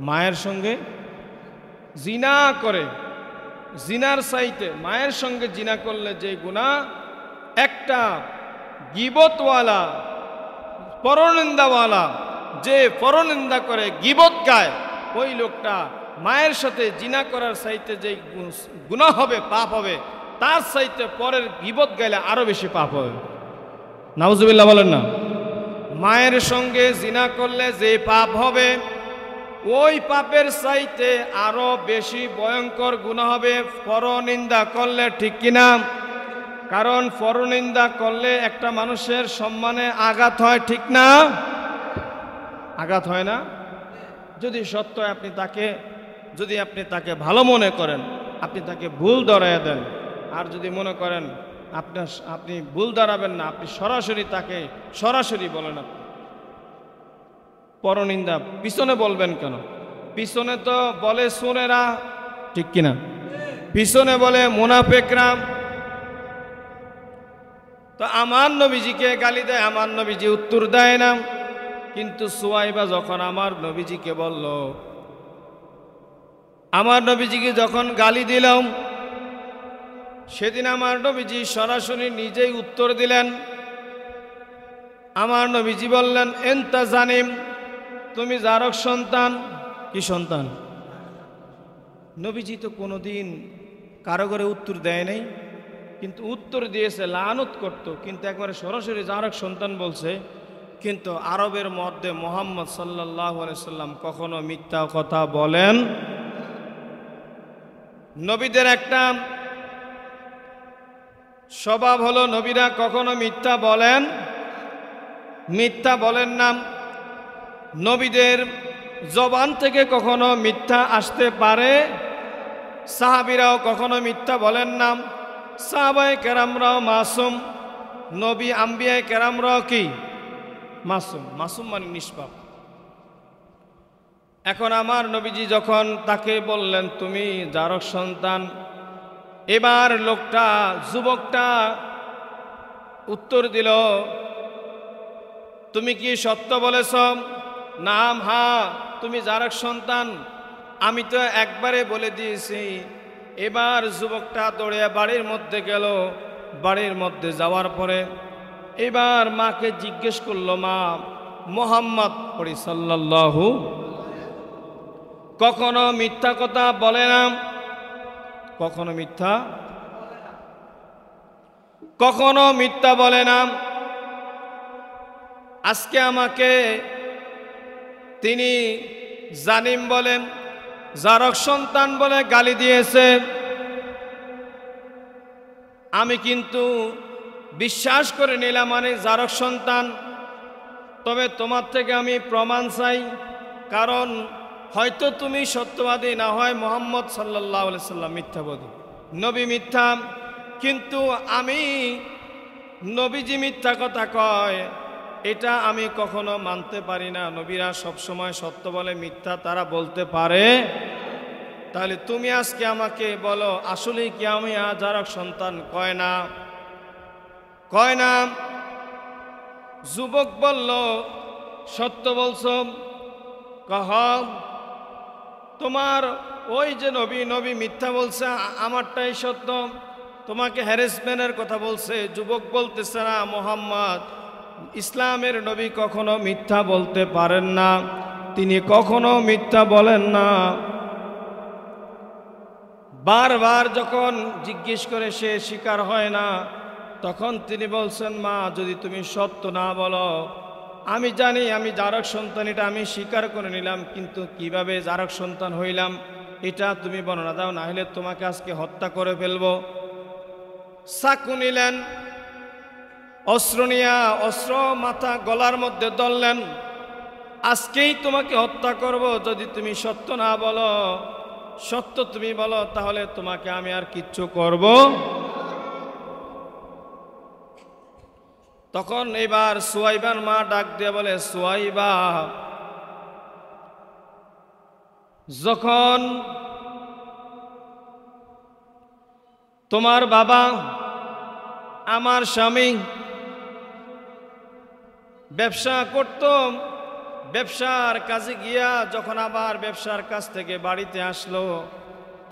মায়ের সঙ্গে জিনা করে, জিনার চাইতে মায়ের সঙ্গে জিনা করলে যে গুনাহ, একটা গীবতওয়ালা পরনিন্দাওয়ালা যে পরনিন্দা করে গীবত গায়, ওই লোকটা মায়ের সাথে জিনা করার চাইতে যে গুনাহ হবে, পাপ হবে, তার চাইতে পরের গীবত গাইলে আরো বেশি পাপ হবে। নাউজুবিল্লাহ বলেন না। মায়ের সঙ্গে জিনা করলে যে পাপ হবে, ওই পাপের চাইতে আরো বেশি ভয়ঙ্কর গুনাহ হবে পরনিন্দা করলে, ঠিক কিনা? কারণ পরনিন্দা করলে একটা মানুষের সম্মানে আঘাত হয়, ঠিক না? আঘাত হয় না? যদি সত্য যদি আপনি তাকে ভালো মনে করেন, আপনি তাকে ভুল ধরাইয়া দেন। আর যদি মনে করেন আপনি ভুল দাঁড়াবেন না, আপনি সরাসরি বলেন। পরনিন্দা পিছনে বলবেন কেন? পিছনে তো বলে সুনেরা, ঠিক কিনা? পিছনে বলে মুনাফিকরা। তো আমার নবীজিকে গালি দেয়, আমার নবীজি উত্তর দেয় না। কিন্তু সুয়াইবা যখন আমার নবীজিকে বলল, আমার নবীজিকে যখন গালি দিলাম, সেদিন আমার নবীজি সরাসরি নিজেই উত্তর দিলেন। আমার নবীজি বললেন, এন্তা জানিম, তুমি জারক সন্তান। কি সন্তান? নবীজি তো কোনোদিন কারো ঘরে উত্তর দেয় নাই, কিন্তু উত্তর দিয়েছে, লানত করত, কিন্তু একবারে সরাসরি জারক সন্তান বলছে। কিন্তু আরবের মধ্যে মুহাম্মদ সাল্লাল্লাহু আলাইহি সাল্লাম কখনো মিথ্যা কথা বলেন। নবীদের একটা স্বভাব হলো নবীরা কখনো মিথ্যা বলেন না। নবীদের জবান থেকে কখনো মিথ্যা আসতে পারে। সাহাবীরাও কখনো মিথ্যা বলেন না। সাহাবায়ে কেরামরাও মাসুম, নবী আম্বিয়ায়ে কেরামরাও কি মাসুম? মাসুম মানে নিষ্পাপ। এখন আমার নবীজি যখন তাকে বললেন তুমি জারক সন্তান, এবার যুবকটা উত্তর দিল, তুমি কি সত্য বলেছ? নাম, হ্যাঁ, তুমি জারক সন্তান, আমি তো একবারে বলে দিয়েছি। এবার যুবকটা দৌড়ে বাড়ির মধ্যে গেল। বাড়ির মধ্যে যাওয়ার পরে এবার মাকে জিজ্ঞেস করলো, মা, মুহাম্মদ সাল্লাল্লাহু কখনো মিথ্যা কথা বলে না, কখনো মিথ্যা বলে না। আজকে আমাকে তিনি জানিম বলেন, জারক সন্তান বলে গালি দিয়েছে। আমি কিন্তু বিশ্বাস করে নিলাম মানে জারক সন্তান, তবে তোমার থেকে আমি প্রমাণ চাই, কারণ হয়তো তুমি সত্যবাদী, না হয় মুহাম্মদ সাল্লাল্লাহু আলাইহি সাল্লাম মিথ্যাবাদী, নবী মিথ্যা। কিন্তু আমি নবীজি মিথ্যা কথা কয় এটা আমি কখনো মানতে পারি না। নবীরা সবসময় সত্য বলে, মিথ্যা তারা বলতে পারে। তাহলে তুমি আজকে আমাকে বলো, আসলে কি আমি জারক সন্তান? কয় না, কয় না। যুবক বলল, সত্য বলছো? কহ, তোমার ওই যে নবী মিথ্যা বলছে, আমারটাই সত্য। তোমাকে হ্যারাসমেন্টের কথা বলছে। যুবক বলতেছে না, মুহাম্মদ ইসলামের নবী কখনো মিথ্যা বলতে পারেন না, তিনি কখনো মিথ্যা বলেন না। বারবার যখন জিজ্ঞেস করে সে স্বীকার হয় না, তখন তিনি বলছেন, মা যদি তুমি সত্য না বলো, আমি জানি আমি জারক সন্তান, এটা আমি স্বীকার করে নিলাম, কিন্তু কিভাবে জারক সন্তান হইলাম এটা তুমি বর্ণনা দাও, না হলে তোমাকে আজকে হত্যা করে ফেলবো। চাকু নিলেন, অস্ত্র নিয়া অস্ত্র মাথা গলার মধ্যে ধরলেন, আজকেই তোমাকে হত্যা করব যদি তুমি সত্য না বলো। সত্য তুমি বলো, তাহলে তোমাকে আমি আর কিচ্ছু করব। তখন এবার সুয়াইবার মা ডাক দিয়ে বলে, সুয়াইবা, যখন তোমার বাবা আমার স্বামী ব্যবসা করত, ব্যবসার কাজে গিয়া যখন আবার ব্যবসার কাজ থেকে বাড়িতে আসলো,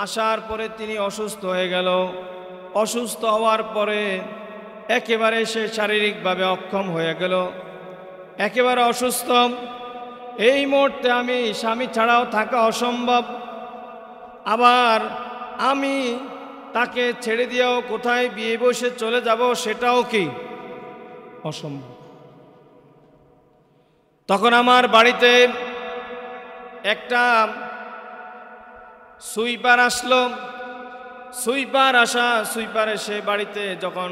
আসার পরে তিনি অসুস্থ হয়ে গেল। অসুস্থ হওয়ার পরে একেবারে সে শারীরিকভাবে অক্ষম হয়ে গেল, একেবারে অসুস্থ। এই মুহূর্তে আমি স্বামী ছাড়াও থাকা অসম্ভব, আবার আমি তাকে ছেড়ে দিয়েও কোথায় বিয়ে বসে চলে যাব সেটাও কি অসম্ভব। তখন আমার বাড়িতে একটা সুইপার আসলো। সুইপার এসে বাড়িতে যখন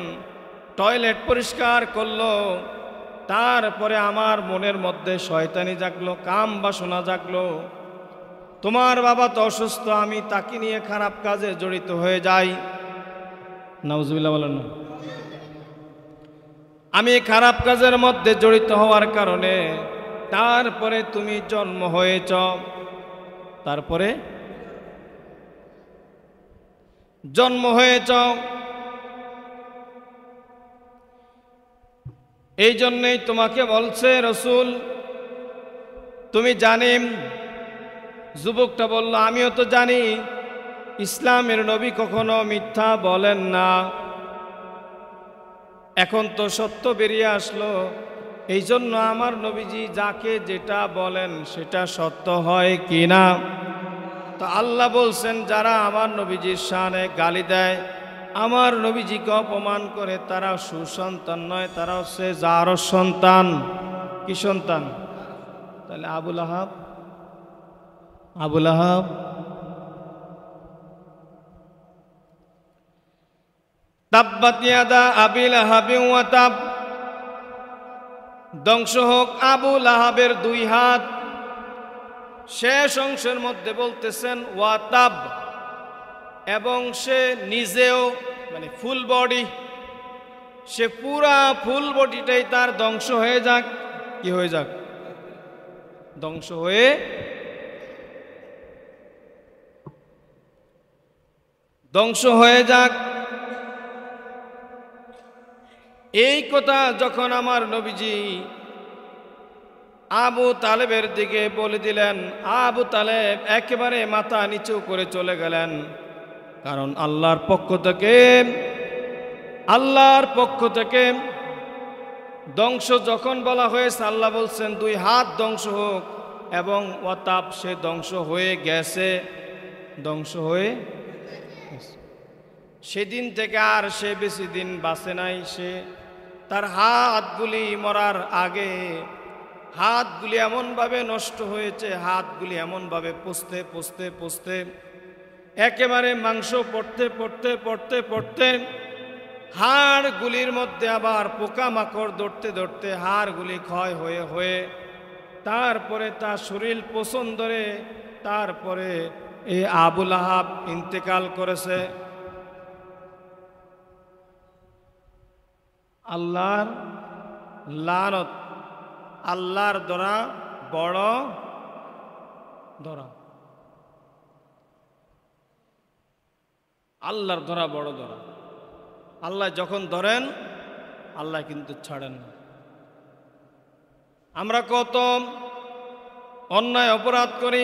টয়লেট পরিষ্কার করলো, তারপরে আমার মনের মধ্যে শয়তানি জাগলো, কাম বাসনা জাগলো। তোমার বাবা তো অসুস্থ, আমি তাকে নিয়ে খারাপ কাজে জড়িত হয়ে যাই। নাউজুবিল্লাহ বলেন না। আমি খারাপ কাজের মধ্যে জড়িত হওয়ার কারণে তারপরে তুমি জন্ম হয়েছ, তারপরে জন্ম হয়েছ। এই জন্যই তোমাকে বলছে রসুল, তুমি জানি। যুবকটা বলল, আমিও তো জানি ইসলামের নবী কখনো মিথ্যা বলেন না। এখন তো সত্য বেরিয়ে আসলো, এই জন্য আমার নবীজি যাকে যেটা বলেন সেটা সত্য হয় কি না। তো আল্লাহ বলছেন, যারা আমার নবীজির শানে গালি দেয়, আমার নবীজিকে অপমান করে, তারা সুসন্তান নয়, তারা হচ্ছে জারজ সন্তান। কি সন্তান? তাহলে আবুল আহাব তাব্বাত ইয়াদা আবি লাহাবিন ওয়া তাব, ধ্বংস হোক আবু লাহাবের দুই হাত। শেষ অংশের মধ্যে বলতেছেন ওয়া তাব, এবং সে নিজেও, মানে ফুল বডি, সে পুরা ফুল বডিটাই তার ধ্বংস হয়ে যাক। কি হয়ে যাক? ধ্বংস হয়ে যাক। এই কথা যখন আমার নবীজি আবু তালেবের দিকে বলে দিলেন, আবু তালেব একেবারে মাথা নিচু করে চলে গেলেন। কারণ আল্লাহর পক্ষ থেকে ধ্বংস যখন বলা হয়েছে, আল্লাহ বলছেন দুই হাত ধ্বংস হোক, এবং ওয়াতাব, সে ধ্বংস হয়ে গেছে। সেদিন থেকে আর সে বেশি দিন বাঁচে নাই। সে তার হাতগুলি মরার আগে হাতগুলি এমনভাবে নষ্ট হয়েছে, হাতগুলি এমনভাবে পচতে একেবারে মাংস পড়তে হাড়গুলির মধ্যে আবার পোকামাকড় ধরতে ধরতে হাড়গুলি ক্ষয় হয়ে হয়ে তারপরে তার শরীর পোষণ ধরে তারপরে এই আবুল আহাব ইন্তেকাল করেছে। আল্লাহর লানত, আল্লাহর ধরা বড় ধরা, আল্লাহর ধরা বড় ধরা। আল্লাহ যখন ধরেন আল্লাহ কিন্তু ছাড়েন না। আমরা কত অন্যায় অপরাধ করি,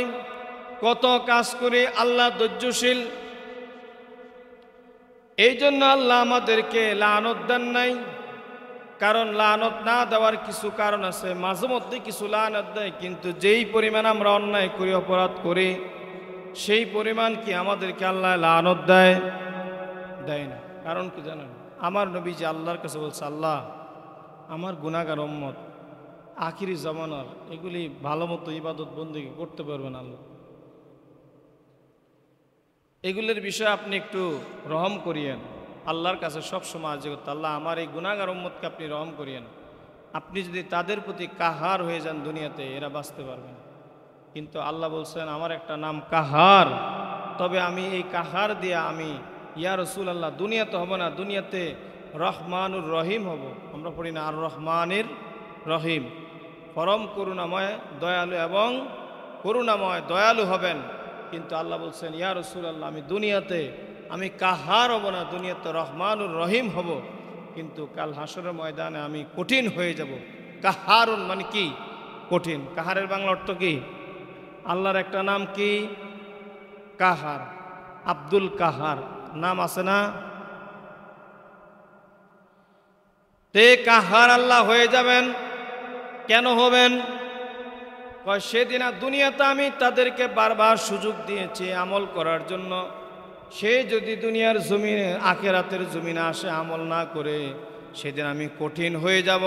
কত কাজ করি, আল্লাহ ধৈর্যশীল। এই জন্য আল্লাহ আমাদেরকে লানত দেন নাই। কারণ লানত না দেওয়ার কিছু কারণ আছে, মাঝে মধ্যে কিছু লানত দেয়, কিন্তু যেই পরিমাণ আমরা অন্যায় করি, অপরাধ করি, সেই পরিমাণ কি আমাদেরকে আল্লাহ লানত দেয়? দেয় না। কারণ কি জানেন? আমার নবী যে আল্লাহর কাছে বলছে, আল্লাহ আমার গুনাহগার উম্মত আখিরি জামানার এগুলি ভালো মতো ইবাদত বন্দেগী করতে পারবেন আল্লাহ, এগুলির বিষয়ে আপনি একটু রহম করিয়েন। আল্লাহর কাছে সবসময় আর্জি করতে, আল্লাহ আমার এই গুনাহগার উম্মতকে আপনি রহম করিয়েন। আপনি যদি তাদের প্রতি কাহার হয়ে যান দুনিয়াতে, এরা বাঁচতে পারবেন। কিন্তু আল্লাহ বলছেন আমার একটা নাম কাহার, তবে আমি এই কাহার দিয়ে আমি ইয়া রসুল আল্লাহ দুনিয়াতে হব না, দুনিয়াতে রহমানুর রহিম হব। আমরা পড়ি না আর রহমানির রহিম, পরম করুণাময় দয়ালু এবং করুণাময় দয়ালু হবেন। কিন্তু আল্লাহ বলছেন ইয়া রসুল আল্লাহ আমি দুনিয়াতে আমি কাহার হব না, দুনিয়াতে রহমানুর রহিম হব, কিন্তু কাল হাসরের ময়দানে আমি কঠিন হয়ে যাব। কাহারুন মানে কি? কঠিন। কাহারের বাংলা অর্থ কি? আল্লাহর একটা নাম কি? কাহার। আব্দুল কাহার নাম আছে না? তে কাহার আল্লাহ হয়ে যাবেন। কেন হবেন? সেদিন দুনিয়াতে আমি তাদেরকে বারবার সুযোগ দিয়েছি আমল করার জন্য। সে যদি দুনিয়ার জমিনে আখিরাতের জমিনে আসে আমল না করে, সেদিন আমি কঠিন হয়ে যাব।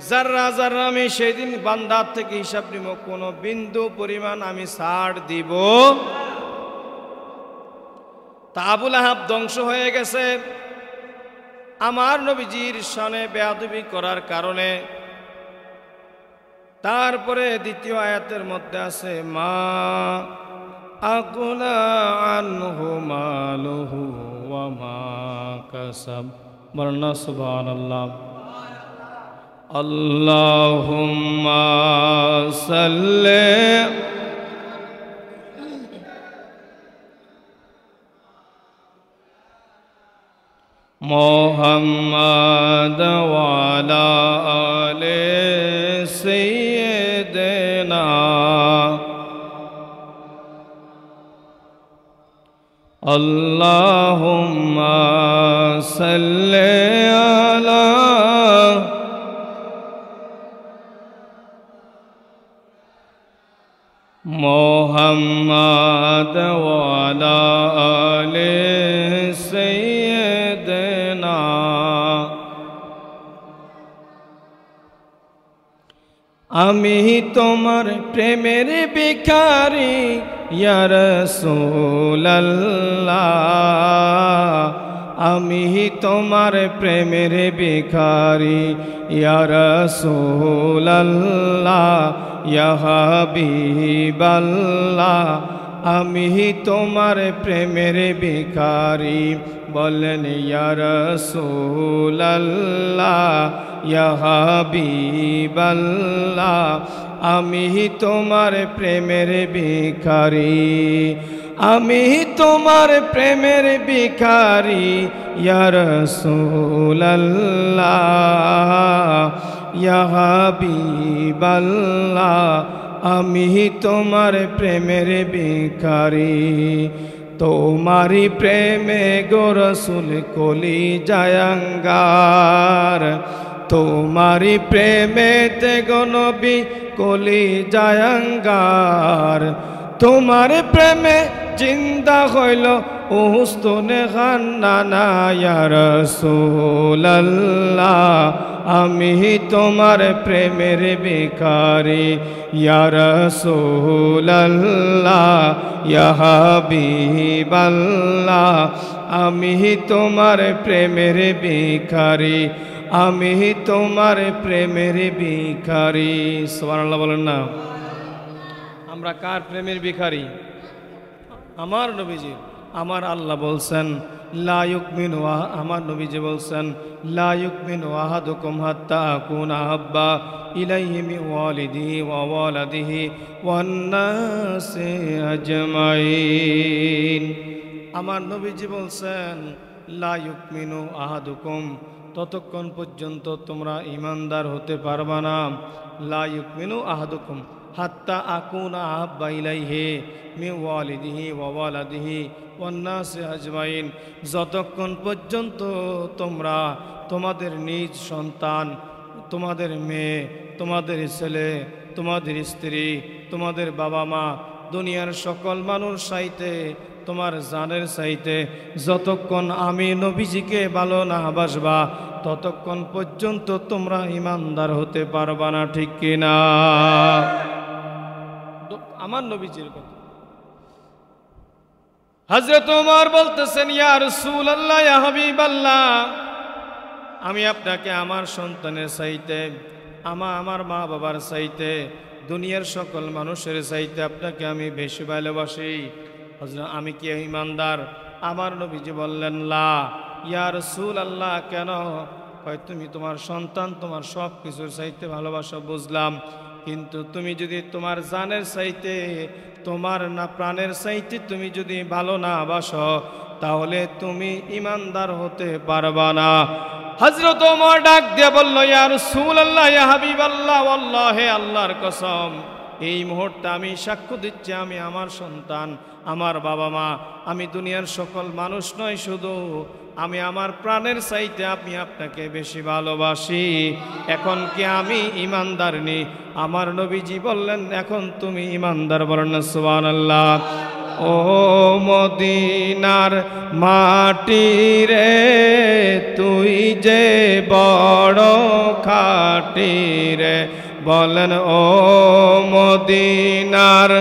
যাররা যাররা আমি সেদিন বান্দার থেকে হিসাব নিব, কোনো বিন্দু পরিমাণ আমি ছাড় দিব। তা আবুল আহাব ধ্বংস হয়ে গেছে আমার নবীজির শানে বেয়াদবি করার কারণে। তারপরে দ্বিতীয় আয়াতের মধ্যে আছে মা আকুলা আনহু মালুহু ওয়া মা কাসাব। বলনা সুবহানাল্লাহ। আল্লাহুম্মা সাল্লি মুহাম্মাদ ওয়া আলা আলি সাইয়্যিদিনা আল্লাহুম্মা সাল্লি আলা মুহাম্মাদ ওয়া আলা আলি সাইয়্যিদিনা। আমি তোমার প্রেমের ভিখারি ইয়া রাসূলুল্লাহ, আমি তোমার প্রেমের ভিখারি ইয়া রাসূলুল্লাহ ইয়া হাবিবাল্লাহ, আমি তোমার প্রেমের ভিখারি। বলেন ইয়া রাসূলুল্লাহ ইয়া হাবিবাল্লাহ, আমি তোমার প্রেমের ভিখারি, আমি তোমার প্রেমের ভিখারি ইয়া রাসূলুল্লাহ ইয়া হাবিবাল্লাহ, আমি তোমার প্রেমের ভিখারি। তোমারি প্রেমে গো রাসূল কলি জায়াঙ্গার, তোমারি প্রেমেতে গো নবী কলি জায়াঙ্গার, তোমার প্রেমে জিন্দা হইল উহুস্তনে খান্নানা ইয়া রাসূলুল্লাহ, আমি তোমার প্রেমের ভিখারি ইয়া রাসূলুল্লাহ ইয়া হাবিবাল্লাহ, আমি তোমার প্রেমের ভিখারি, আমি তোমার প্রেমের ভিখারি। সুবহানাল্লাহ বলেন না। আমরা কার প্রেমের ভিখারি? আমার নবীজি। আমার আল্লাহ বলছেন লা ইউমিনু, আমার নবীজি বলছেন লা ইউমিনু আহাদুকুম হাত্তা আকুনা আহাব্বা ইলাইহি মিন ওয়ালিদিহি ওয়া ওয়ালাদিহি ওয়ান নাসি আজমাইন। আমার নবীজি বলছেন লা ইউমিনু আহাদুকুম, ততক্ষণ পর্যন্ত তোমরা ঈমানদার হতে পারবা না। লা ইউমিনু আহাদুকুম হাত্তা আকুনা আহাব্বা ইলাইহি মিন ওয়ালিদিহি ওয়া ওয়ালাদিহি ওয়ান নাসি আজমাইন, যতক্ষণ পর্যন্ত তোমরা তোমাদের নিজ সন্তান, তোমাদের মেয়ে, তোমাদের ছেলে, তোমাদের স্ত্রী, তোমাদের বাবা মা, দুনিয়ার সকল মানুষ চাইতে, তোমার জানের চাইতে যতক্ষণ আমি নবীজিকে ভালো না বাসবা, ততক্ষণ পর্যন্ত তোমরা ঈমানদার হতে পারবা না, ঠিক কিনা? আমার নবীজির কথা। হযরত ওমর বলতেছেন ইয়া রাসূলুল্লাহ, ইয়া হাবিবাল্লাহ, আমি আপনাকে আমার সন্তানের চাইতে, আমার মা বাবার চাইতে, দুনিয়ার সকল মানুষের চাইতে আপনাকে আমি বেশি ভালোবাসি। হযরত আমি কি ঈমানদার? আমার নবীজি বললেন লা। ইয়া রাসূলুল্লাহ, কেন? কয় তুমি তোমার সন্তান, তোমার সব কিছুর চাইতে ভালোবাসা বুঝলাম, কিন্তু তুমি যদি তোমার জানের চাইতে, তোমার না প্রাণের চাইতে তুমি যদি ভালো না বাসো, তাহলে তুমি ঈমানদার হতে পারবা না। হযরত ওমর ডাক দিয়ে বলল ইয়া রাসূলুল্লাহ, ইয়া হাবিবাল্লাহ, ওয়াল্লাহি আল্লাহর কসম, এই মুহূর্তে আমি সাক্ষ্য দিচ্ছি, আমি আমার সন্তান, আমার বাবা মা, আমি দুনিয়ার সকল মানুষ নয়, শুধু আমি আমার প্রাণের চাইতে আমি আপনাকে বেশি ভালোবাসি। এখন কি আমি ঈমানদার নি? আমার নবীজি বললেন এখন তুমি ঈমানদার। বলেন না সুবহানাল্লাহ। ও মদিনার মাটি রে, তুই যে বড় খাঁটি রে। বলেন ও মদিনার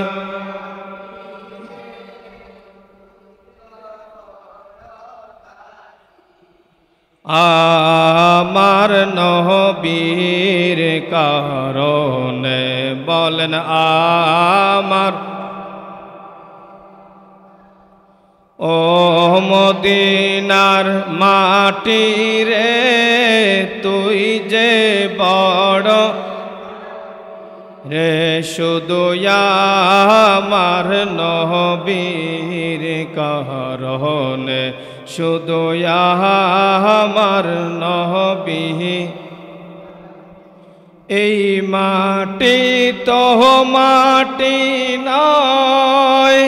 আমার নবীর কারণে। বলেন আমার ও মদিনার মাটি রে, তুই যে বড় রে, শুধু আমার নবীর কারণে, শুধু আমার নবী। এই মাটি তো মাটি নয়,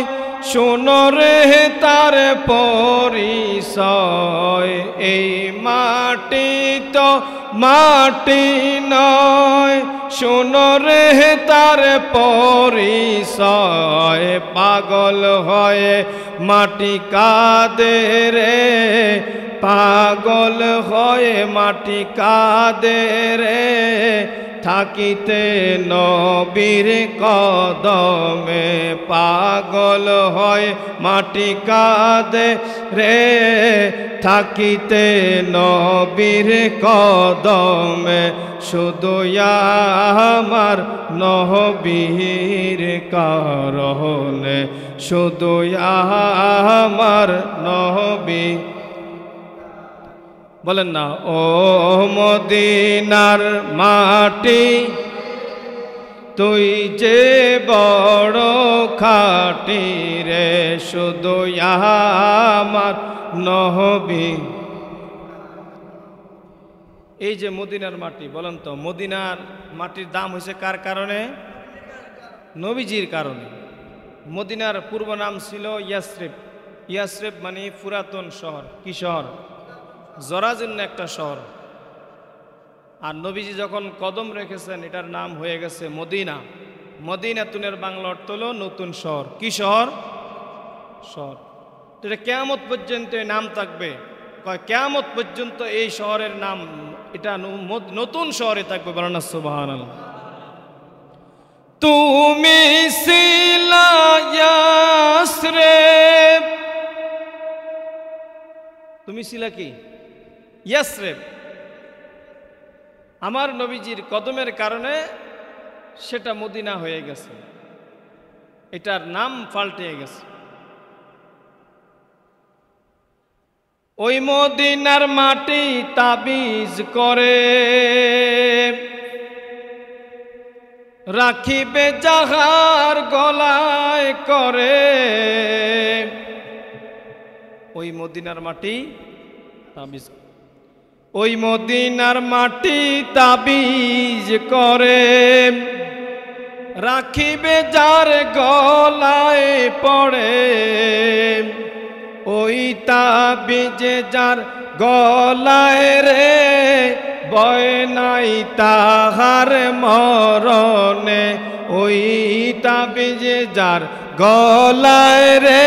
শোনো রে তার পরিচয়। এই মাটি তো মাটি নয়, শোনো রে তার পরিচয়। পাগল হয়ে মাটি কাঁদে রে, পাগল হয়ে মাটি কাঁদে রে, থাকিতে নবীর কদমে। পাগল হয় মাটি কাঁদে রে, থাকিতে নবীর কদমে। শুধু আমার নবীর কারণে, শুধু আমার নবী। বলেন না ও মদিনার মাটি, তুই যে বড় খাঁটি রে, শুধু আমার নবী। এই যে মদিনার মাটি, বলেন তো মদিনার মাটির দাম হয়েছে কার কারণে? নবীজির কারণে। মদিনার পূর্ব নাম ছিল ইয়াসরিব। ইয়াসরিব মানে পুরাতন শহর। কি শহর? জরাজীর্ণ একটা শহর। আর নবীজি যখন কদম রেখেছেন এটার নাম হয়ে গেছে মদিনা। মদিনাতুনের বাংলা অর্থ হলো নতুন শহর। কি শহর? শহর। তো এটা কিয়ামত পর্যন্ত এই নাম থাকবে। কয় কিয়ামত পর্যন্ত এই শহরের নাম এটা নতুন শহরে থাকবে। বলেন না সুবহানাল্লাহ। তুমি ছিলা ইয়াসরিব, তুমি ছিলা কি? ইয়াসরিব। আমার নবীজির কদমের কারণে সেটা মদিনা হয়ে গেছে, এটার নাম পাল্টে গেছে। ওই মদিনার মাটি তাবিজ করে রাখিবে যাহার গলায় করে। ওই মদিনার মাটি তাবিজ, ওই মদিনার মাটি তাবিজ করে রাখিবে যার গলায় পড়ে। ওই তাবিজে যার গলায় রে ভয় নাই তাহার মরণে। ওই তাবিজে যার গলায় রে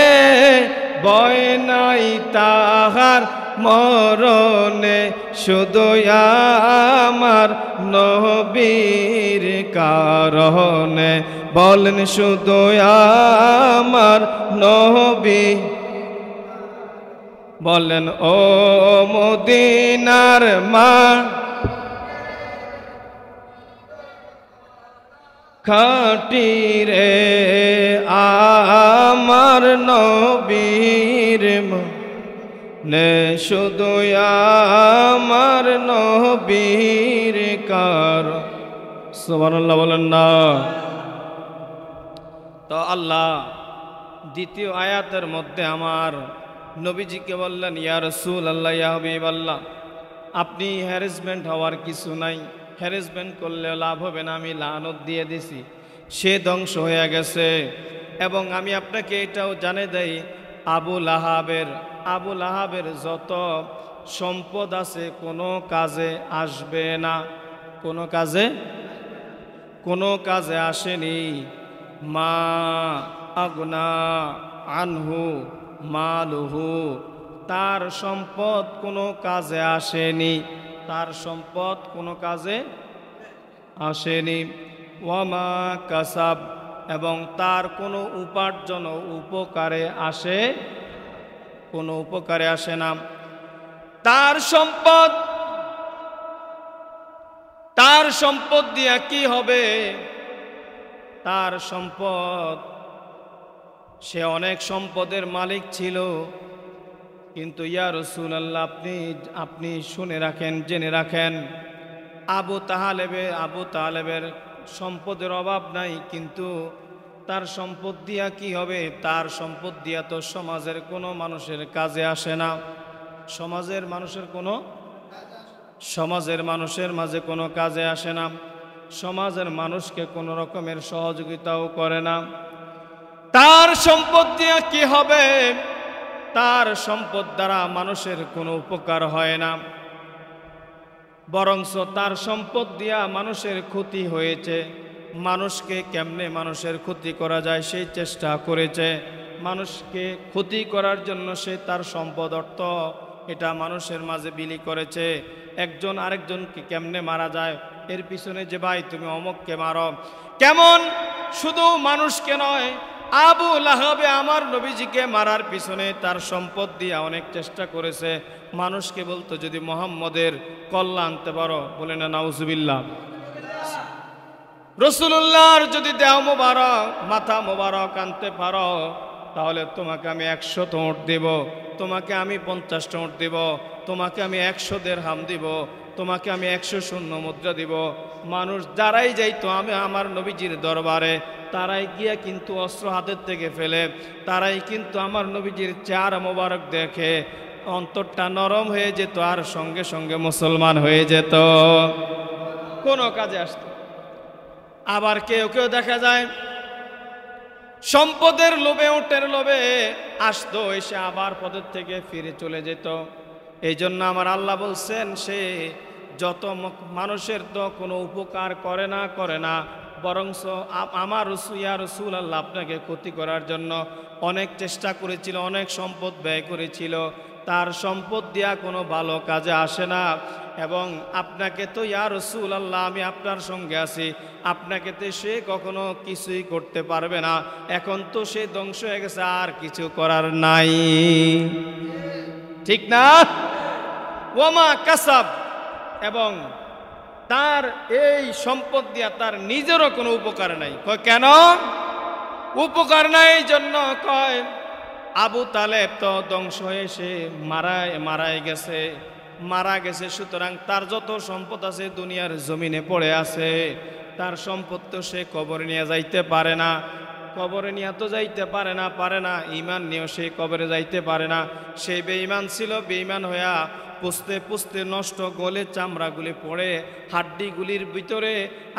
ভয় নাই তাহার মরণে। শুধু আমার নবীর কারণে, বলেন শুধু আমার নবী। বলেন ও মদিনার মা খাটি রে আমার নবীর নে, শুধু আমার নবীর কার। সুবহানাল্লাহ বলেন না। তো আল্লাহ দ্বিতীয় আয়াতের মধ্যে আমার নবীজিকে বললেন, ইয়া রাসূলুল্লাহ, ইয়া হাবিবাল্লাহ, আপনি হ্যারাসমেন্ট হওয়ার কিছু নাই, হ্যারাসমেন্ট করলে লাভ হবে না, আমি লানত দিয়ে দিছি, সে ধ্বংস হয়ে গেছে। এবং আমি আপনাকে এটাও জানিয়ে দেই, আবু লাহাবের যত সম্পদ আছে কোনো কাজে আসবে না, কোনো কাজে আসেনি। মা আগনা আনহু মালুহু, তার সম্পদ কোনো কাজে আসেনি, তার সম্পদ কোনো কাজে আসেনি। ওয়ামা কাসাব, এবং তার কোনো উপার্জন উপকারে আসে, কোনো উপকারে আসে না। তার সম্পদ দিয়া কি হবে? তার সম্পদ, সে অনেক সম্পদের মালিক ছিল, কিন্তু ইয়া রাসূলুল্লাহ আপনি শুনে রাখেন, জেনে রাখেন, আবু তালেবের সম্পদের অভাব নাই, কিন্তু তার সম্পদ দিয়া কি হবে? তার সম্পদ দিয়া তো সমাজের কোনো মানুষের কাজে আসে না, সমাজের মানুষের মাঝে কোনো কাজে আসে না, সমাজের মানুষকে কোনো রকমের সহযোগিতাও করে না। তার সম্পদ দিয়া কি হবে? তার সম্পদ দ্বারা মানুষের কোনো উপকার হয় না, বরঞ্চ তার সম্পদ দিয়া মানুষের ক্ষতি হয়েছে। মানুষকে কেমনে মানুষের ক্ষতি করা যায় সেই চেষ্টা করেছে, মানুষকে ক্ষতি করার জন্য সে তার সম্পদ অর্থ এটা মানুষের মাঝে বিলি করেছে। একজন আরেকজনকে কেমনে মারা যায় এর পিছনে, যে ভাই তুমি অমুককে মারো, কেমন শুধু মানুষকে নয়, আবু লাহাবে আমার নবীজিকে মারার পিছনে তার সম্পদ দিয়ে অনেক চেষ্টা করেছে। মানুষকে বলতো যদি মুহাম্মদের কল্লা আনতে পারো, বলে না নাউজুবিল্লাহ, রাসূলুল্লাহর যদি দেহ মোবারক, মাথা মোবারক আনতে পারো, তাহলে তোমাকে আমি 100 উট দেব, তোমাকে আমি 50 উট দেব, তোমাকে আমি 100 দিরহাম দিব, তোমাকে আমি 100 স্বর্ণ মুদ্রা দিব। মানুষ যারাই যাইতো আমার নবীজির দরবারে, তারাই গিয়া কিন্তু অস্ত্র হাতের থেকে ফেলে, তারাই কিন্তু আমার নবীজির চেহারা মোবারক দেখে অন্তরটা নরম হয়ে যেত, আর সঙ্গে সঙ্গে মুসলমান হয়ে যেত, কোনো কাজে আসতো। আবার কেউ কেউ দেখা যায় সম্পদের লোভে, উটের লোভে আসতো, এসে আবার পদের থেকে ফিরে চলে যেত। এই জন্য আমার আল্লাহ বলছেন, সে যত মানুষের তো কোনো উপকার করে না, বরঞ্চ আমার রাসূলুল্লাহ আপনাকে ক্ষতি করার জন্য অনেক চেষ্টা করেছিল, অনেক সম্পদ ব্যয় করেছিল, তার সম্পদ দিয়া কোনো ভালো কাজে আসে না। এবং আপনাকে তো ইয়া রাসূলুল্লাহ আমি আপনার সঙ্গে আছি, আপনাকে তো সে কখনো কিছুই করতে পারবে না, এখন তো সে ধ্বংস হয়ে গেছে, আর কিছু করার নাই। ঠিক না? ওয়ামা কাসাব, এবং তার এই সম্পদ দিয়া তার নিজেরও কোনো উপকার নাই। কয় কেন উপকার নাই? জন্য কয় আবু তালেব তো ধ্বংস হয়ে সে মারা গেছে, সুতরাং তার যত সম্পদ আছে দুনিয়ার জমিনে পড়ে আছে, তার সম্পদ তো সে কবরে নিয়ে যাইতে পারে না, কবরে নিয়ে তো যাইতে পারে না, ইমান নিয়েও সে কবরে যাইতে পারে না। সেই বেঈমান ছিল, বেঈমান হইয়া পুষতে পুষতে নষ্ট, গলে চামড়াগুলি পড়ে হাড্ডিগুলির ভিতরে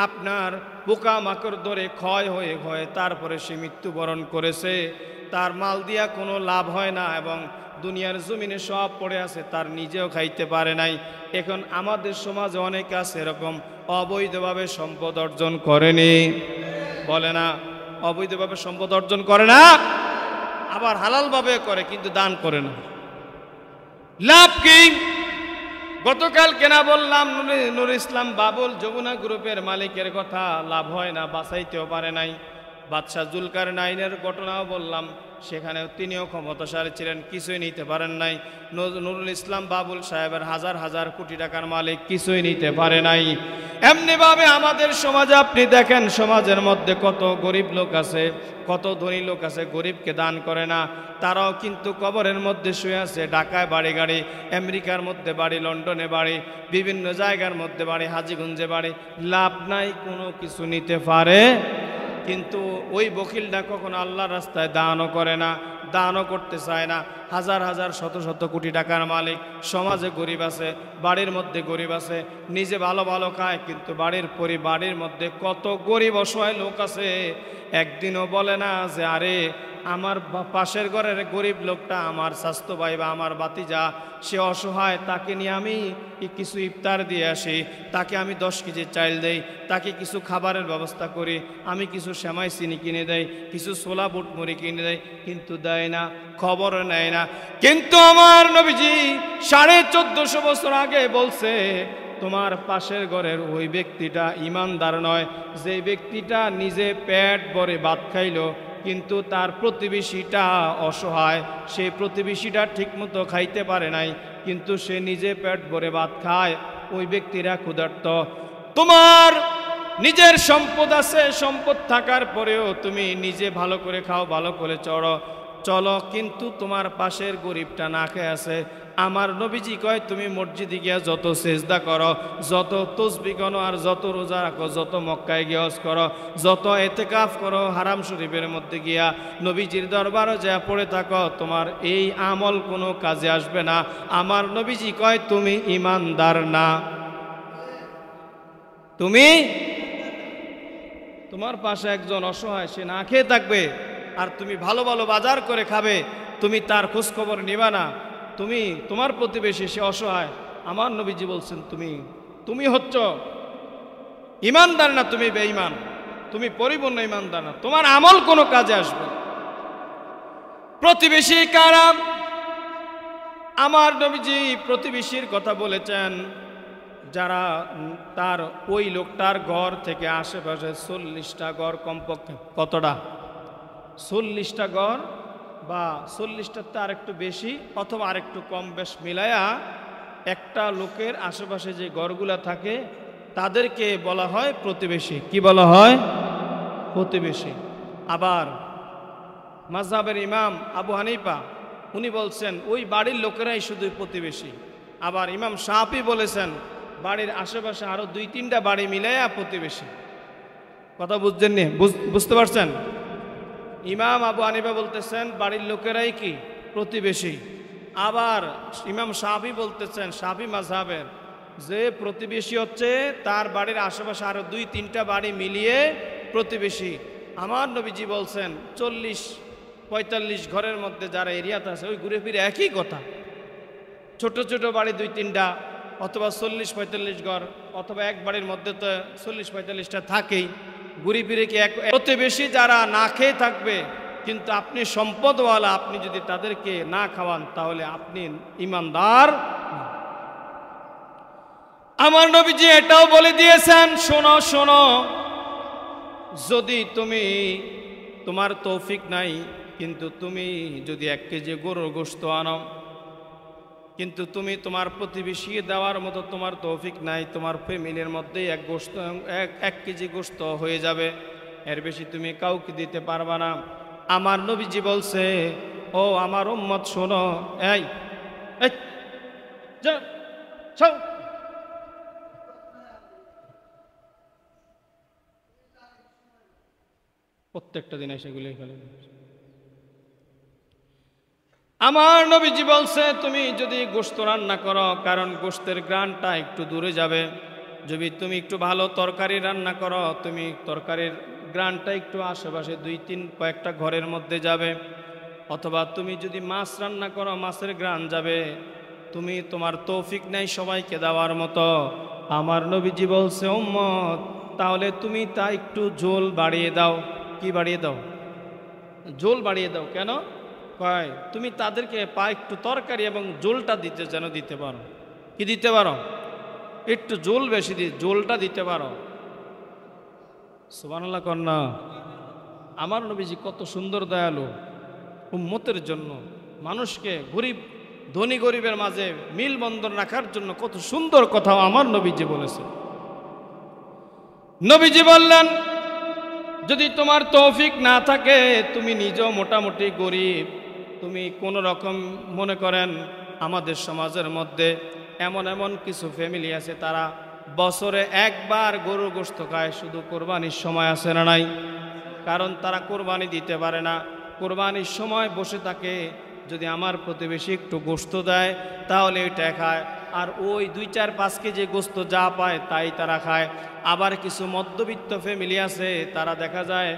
আপনার পোকামাকড় ধরে ক্ষয় হয়ে তারপরে সে মৃত্যুবরণ করেছে। তার মাল দিয়া কোনো লাভ হয় না এবং দুনিয়ার জমিনে সব পড়ে আছে, তার নিজেও খাইতে পারে নাই। এখন আমাদের সমাজে অনেক আছে এরকম অবৈধভাবে সম্পদ অর্জন করেনি, বলে না? অবৈধভাবে সম্পদ অর্জন করে না, আবার হালালভাবে করে কিন্তু দান করে না। লাভ কি? গতকাল কেনা বললাম নুর ইসলাম বাবুল যমুনা গ্রুপের মালিকের কথা, লাভ হয় না, বাঁচাইতেও পারে নাই। বাদশাহ জুলকারনাইনের ঘটনাও বললাম, সেখানেও তিনিও ক্ষমতাশালী ছিলেন, কিছুই নিতে পারেন নাই। নুরুল ইসলাম বাবুল সাহেবের হাজার হাজার কোটি টাকার মালিক, কিছুই নিতে পারে নাই। এমনিভাবে আমাদের সমাজে আপনি দেখেন, সমাজের মধ্যে কত গরিব লোক আছে, কত ধনী লোক আছে, গরিবকে দান করে না। তারাও কিন্তু কবরের মধ্যে শুয়ে আছে, ঢাকায় বাড়ি গাড়ি, আমেরিকার মধ্যে বাড়ি, লন্ডনে বাড়ি, বিভিন্ন জায়গার মধ্যে বাড়ি, হাজীগঞ্জে বাড়ি, লাভ নাই, কোনো কিছু নিতে পারে। কিন্তু ওই বকিলটা কখনো আল্লাহর রাস্তায় দানও করে না, দানও করতে চায় না। হাজার হাজার শত শত কোটি টাকার মালিক, সমাজে গরিব আছে, বাড়ির মধ্যে গরিব আছে, নিজে ভালো ভালো খায়, কিন্তু বাড়ির মধ্যে কত গরিব অসহায় লোক আছে, একদিনও বলে না যে আরে আমার পাশের ঘরের গরিব লোকটা, আমার স্বাস্থ্য ভাই বা আমার বাতিজা, সে অসহায়, তাকে নিয়ে আমি কিছু ইফতার দিয়ে আসি, তাকে আমি 10 কেজি চাল দেই, তাকে কিছু খাবারের ব্যবস্থা করি, আমি কিছু সেমাই চিনি কিনে দেই, কিছু ছোলা বুট মুড়ি কিনে দেয়, কিন্তু দেয় না, খবর নেয় না। কিন্তু আমার নবীজি 1450 বছর আগে বলছে, তোমার পাশের ঘরের ওই ব্যক্তিটা ইমানদার নয়, যে ব্যক্তিটা নিজে পেট ভরে ভাত খাইলো কিন্তু তার প্রতিবেশীটা অসহায়, সেই প্রতিবেশীটা ঠিকমতো খাইতে পারে নাই, কিন্তু সে নিজে পেট ভরে ভাত খায়, ওই ব্যক্তিরা ক্ষুধার্ত। তোমার নিজের সম্পদ আছে, সম্পদ থাকার পরেও তুমি নিজে ভালো করে খাও, ভালো করে চলো, কিন্তু তোমার পাশের গরিবটা না খেয়ে আছে। আমার নবীজি কয়, তুমি মসজিদে গিয়া যত সেজদা করো, যত তসবিহ গণো, আর যত রোজা রাখো, যত মক্কায় গিয়ে হজ করো, যত এতেকাফ করো হারাম শরীফের মধ্যে গিয়া, নবীজির দরবারও যা পড়ে থাকো, তোমার এই আমল কোনো কাজে আসবে না। আমার নবীজি কয়, তুমি ইমানদার না। তোমার পাশে একজন অসহায়, সে না খেয়ে থাকবে, আর তুমি ভালো ভালো বাজার করে খাবে, তুমি তার খোঁজখবর নিবা না। তোমার প্রতিবেশী সে অসহায়, আমার নবীজি বলছেন তুমি হচ্ছ ইমানদার না, তুমি বেঈমান, তুমি পরিপূর্ণ ইমানদার না, তোমার আমল কোনো কাজে আসবে। প্রতিবেশী কারা? আমার নবীজি প্রতিবেশীর কথা বলেছেন, যারা তার ওই লোকটার ঘর থেকে আশেপাশে 40টা ঘর কমপক্ষে, কতটা? 40টা ঘর বা 40টার তো আরেকটু বেশি অথবা আরেকটু কম বেশ মিলায়া একটা লোকের আশেপাশে যে ঘরগুলা থাকে তাদেরকে বলা হয় প্রতিবেশী। কি বলা হয়? প্রতিবেশী। আবার মাযহাবের ইমাম আবু হানিফা উনি বলছেন ওই বাড়ির লোকেরাই শুধু প্রতিবেশী। আবার ইমাম শাফি বলেছেন বাড়ির আশেপাশে আরো 2-3টা বাড়ি মিলাইয়া প্রতিবেশী। কথা বুঝছেন নি? বুঝতে পারছেন? ইমাম আবু হানিফা বলতেছেন বাড়ির লোকেরাই কি প্রতিবেশী। আবার ইমাম শাফি বলতেছেন, শাফি মাযহাবের, যে প্রতিবেশী হচ্ছে তার বাড়ির আশেপাশে আরো 2-3টা বাড়ি মিলিয়ে প্রতিবেশী। আমার নবীজি বলছেন 40-45 ঘরের মধ্যে যারা এরিয়াতে আছে ওই ঘুরে ফিরে একই কথা। ছোট ছোট বাড়ি 2-3টা অথবা 40-45 ঘর অথবা এক বাড়ির মধ্যে তো 40-45টা থাকেই। ঘুরে ফিরে কি এক প্রতিবেশী যারা না খেয়ে থাকবে, কিন্তু আপনি সম্পদওয়ালা, আপনি যদি তাদেরকে না খাওয়ান তাহলে আপনি ইমানদার। আমার নবীজি এটাও বলে দিয়েছেন, শোনো শোনো, যদি তোমার তৌফিক নাই কিন্তু তুমি যদি 1 কেজি গরুর গোশত আনো, কিন্তু তুমি তোমার প্রতিবেশী দেওয়ার মতো তোমার তৌফিক নাই, তোমার ফ্যামিলির মধ্যেই এক কেজি গোশত হয়ে যাবে, এর বেশি তুমি কাউকে দিতে পারবা না। আমার নবীজি বলছে, ও আমার উম্মত শোনো, এই যাও যাও, প্রত্যেকটা দিন সেগুলি খেলে। আমার নবীজি বলছে, তুমি যদি গোশত রান্না করো, কারণ গোশতের গ্রানটা একটু দূরে যাবে, যদি তুমি একটু ভালো তরকারি রান্না করো, তুমি তরকারির গ্রানটা একটু আশেপাশে কয়েকটা ঘরের মধ্যে যাবে, অথবা তুমি যদি মাছ রান্না করো, মাছের গ্রান যাবে। তুমি তোমার তৌফিক নাই সবাইকে দেওয়ার মতো। আমার নবীজি বলছে, উম্মত তাহলে তুমি তা একটু ঝোল বাড়িয়ে দাও। কি বাড়িয়ে দাও? ঝোল বাড়িয়ে দাও। কেন? কয় তুমি তাদেরকে একটু তরকারি এবং ঝোলটা যেন দিতে পারো। কি দিতে পারো? একটু ঝোল বেশি ঝোলটা দিতে পারো। সুবহানাল্লাহ কন্যা। আমার নবীজি কত সুন্দর দয়ালু, উম্মতের জন্য, মানুষকে ধনী গরিবের মাঝে মিল বন্ধন রাখার জন্য কত সুন্দর কথা আমার নবীজি বলেছে। নবীজি বললেন, যদি তোমার তৌফিক না থাকে, তুমি নিজেও মোটামুটি গরিব, তুমি কোনো রকম মনে করেন আমাদের সমাজের মধ্যে এমন কিছু ফ্যামিলি আছে, তারা বছরে একবার গরুর গোশত খায়, শুধু কোরবানির সময় আছে না নাই? কারণ তারা কোরবানি দিতে পারে না, কোরবানির সময় বসে থাকে, যদি আমার প্রতিবেশী একটু গোশত দেয় তাহলে এটা খায়, আর ওই 2-4-5 কেজি গোশত যা পায় তাই তারা খায়। আবার কিছু মধ্যবিত্ত ফ্যামিলি আছে, তারা দেখা যায়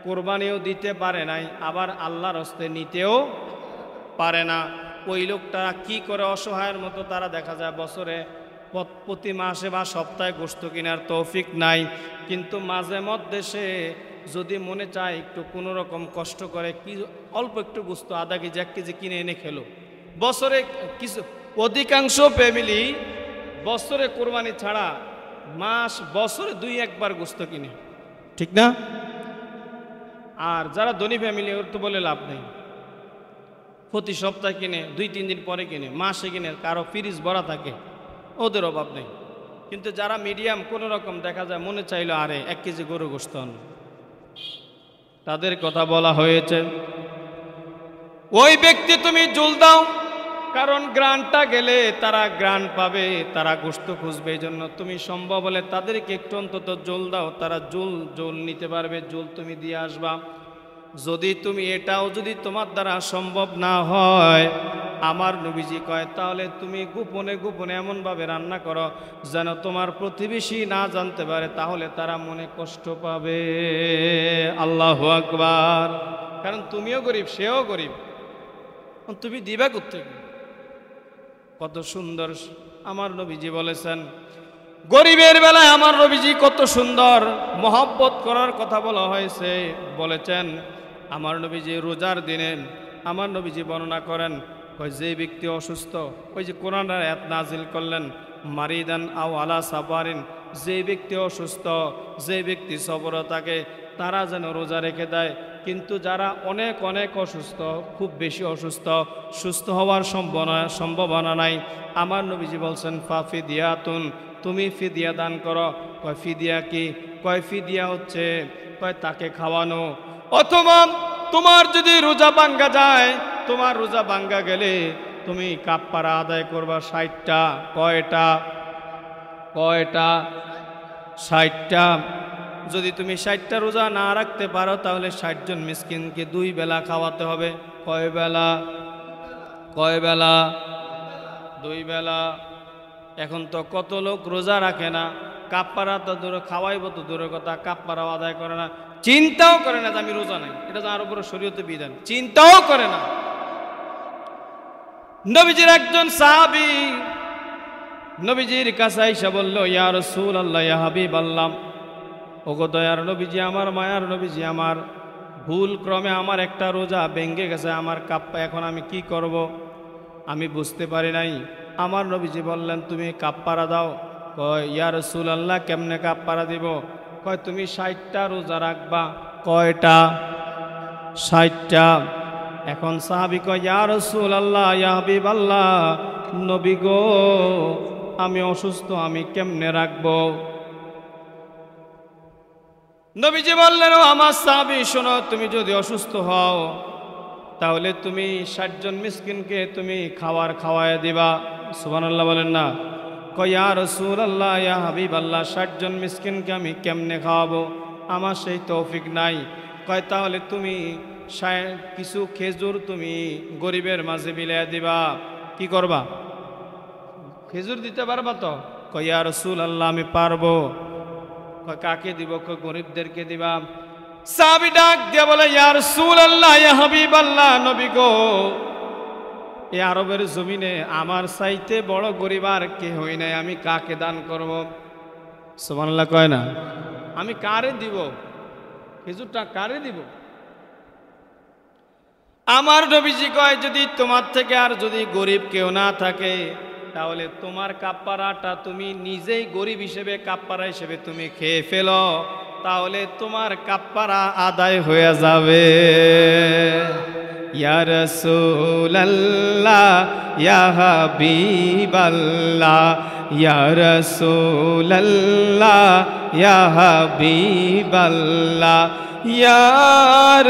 কোরবানিও দিতে পারে নাই, আবার আল্লাহর হস্তে নিতেও পারে না। ওই লোকটা কি করে? অসহায়ের মতো তারা দেখা যায় বছরে প্রতি মাসে বা সপ্তাহে গোশত কেনার তৌফিক নাই, কিন্তু মাঝে মধ্যে সে যদি মনে চায় একটু কোনো রকম কষ্ট করে কি অল্প একটু গোশত আধা কেজি 1 কেজি কিনে এনে খেলো। বছরে অধিকাংশ ফ্যামিলি বছরে কোরবানি ছাড়া বছরে 2-1 বার গোশত কিনে, ঠিক না? আর যারা ধনী ফ্যামিলি, ওর তো বলে লাভ নেই, প্রতি সপ্তাহে কিনে, 2-3 দিন পরে কিনে, মাসে কিনে, কারো ফ্রিজ ভরা থাকে, ওদের অভাব নেই। কিন্তু যারা মিডিয়াম, কোনো রকম দেখা যায় মনে চাইলো আরে 1 কেজি গরু গোশত আন, তাদের কথা বলা হয়েছে। ওই ব্যক্তি তুমি ঝোল দাও, কারণ গ্রানটা গেলে তারা গ্রান পাবে, তারা গোশত খুঁজবে, এই জন্য তুমি সম্ভব হলে তাদেরকে একটু অন্তত ঝোল দাও, তারা ঝোল নিতে পারবে, ঝোল তুমি দিয়ে আসবা। যদি তুমি এটাও যদি তোমার দ্বারা সম্ভব না হয়, আমার নবীজি কয় তাহলে তুমি গোপনে গোপনে এমনভাবে রান্না করো যেন তোমার প্রতিবেশী না জানতে পারে, তাহলে তারা মনে কষ্ট পাবে। আল্লাহু আকবার। কারণ তুমিও গরিব, সেও গরিব, তুমি দিবা কোত্থেকে? কত সুন্দর আমার নবীজি বলেছেন। গরিবের বেলায় আমার নবীজি কত সুন্দর মহব্বত করার কথা বলা হয়েছে। বলেছেন আমার নবীজি রোজার দিনে আমার নবীজি বর্ণনা করেন, ওই যে ব্যক্তি অসুস্থ, ওই যে কোরআনের আয়াত নাজিল করলেন, মারিদান আও আলা সাফারিন, যে ব্যক্তি অসুস্থ, যে ব্যক্তি সফরে থাকে, তারা যেন রোজা রেখে দেয়। কিন্তু যারা অনেক অসুস্থ, খুব বেশি অসুস্থ, সুস্থ হওয়ার সম্ভাবনা নাই, আমার নবীজি বলছেন ফাফিদিয়াতুন, তুমি ফিদিয়া দান করো। কয় ফিদিয়া কি? কয় ফিদিয়া হচ্ছে তাকে খাওয়ানো। অথবা তোমার যদি রোজা ভাঙ্গা যায়, তোমার রোজা ভাঙ্গা গেলে তুমি কাফারা আদায় করবা 60টা। কয়টা? 60টা। যদি তুমি 60টা রোজা না রাখতে পারো, তাহলে 60 জন মিসকিনকে 2 বেলা খাওয়াতে হবে। কয় বেলা? 2 বেলা। এখন তো কত লোক রোজা রাখে না, কাফারা তো দূরে, খাওয়াইব তো দূরের কথা, কাফারাও আদায় করে না, চিন্তাও করে না যে আমি রোজা নাই, এটা তো আরো বড় শরীয়তে বিধান, চিন্তাও করে না। নবীজির একজন সাহাবী নবীজির কাছে আইসা বলল, ইয়া রাসূলুল্লাহ, ইয়া হাবিবাল্লাহ, ওগো দয়ার নবীজি, আমার মায়ার নবীজি, আমার ভুল ক্রমে আমার একটা রোজা ভেঙে গেছে, আমার কাপ্পা, এখন আমি কি করব? আমি বুঝতে পারি নাই। আমার নবীজি বললেন, তুমি কাপ্পারা দাও। কয় ইয়া রাসূলুল্লাহ, কেমনে কাপ্পারা দিব? কয় তুমি 60টা রোজা রাখবা। কয়টা? 60টা। এখন সাহাবী কয়, ইয়া রাসূলুল্লাহ, ইয়া হাবিবাল্লাহ, নবী গো আমি অসুস্থ, আমি কেমনে রাখবো? নবীজি বললেন, ও আমার সাহাবী শোনো, তুমি যদি অসুস্থ হও তাহলে তুমি 60 জন মিসকিনকে তুমি খাওয়ায় দিবা। সুবহানাল্লাহ বলেন না? কয় ইয়া রাসূলুল্লাহ, ইয়া হাবিবাল্লাহ, 60 জন মিসকিনকে আমি কেমনে খাওয়াবো? আমার সেই তৌফিক নাই। কয় তাহলে তুমি কিছু খেজুর তুমি গরিবের মাঝে বিলাইয়া দিবা। কি করবা? খেজুর দিতে পারবা তো? কয় ইয়া রাসূলুল্লাহ আমি পারবো। কয় কাকে দিব? কয় গরিবদেরকে দিবা। সাহাবী ডাক দিয়ে বলে, ইয়া রাসূলুল্লাহ, ইয়া হাবিবাল্লাহ, নবী গো এই আরবের জমিনে আমার চাইতে বড় গরিব আর কে হই নাই, আমি কাকে দান করব? সুবহানাল্লাহ কয় না? আমি কারে দিব? খেজুরটা কারে দিব? আমার নবীজি কয় যদি তোমার থেকে আর যদি গরিব কেউ না থাকে তাহলে তোমার কাপ্পারাটা তুমি নিজেই গরিব হিসেবে কাপ্পারা হিসেবে তুমি খেয়ে ফেলো, তাহলে তোমার কাপ্পারা আদায় হয়ে যাবে। ইয়া রাসূলুল্লাহ, ইয়া হাবিবাল্লাহ, ইয়া রাসূলুল্লাহ, ইয়া হাবিবাল্লাহ, ইয়া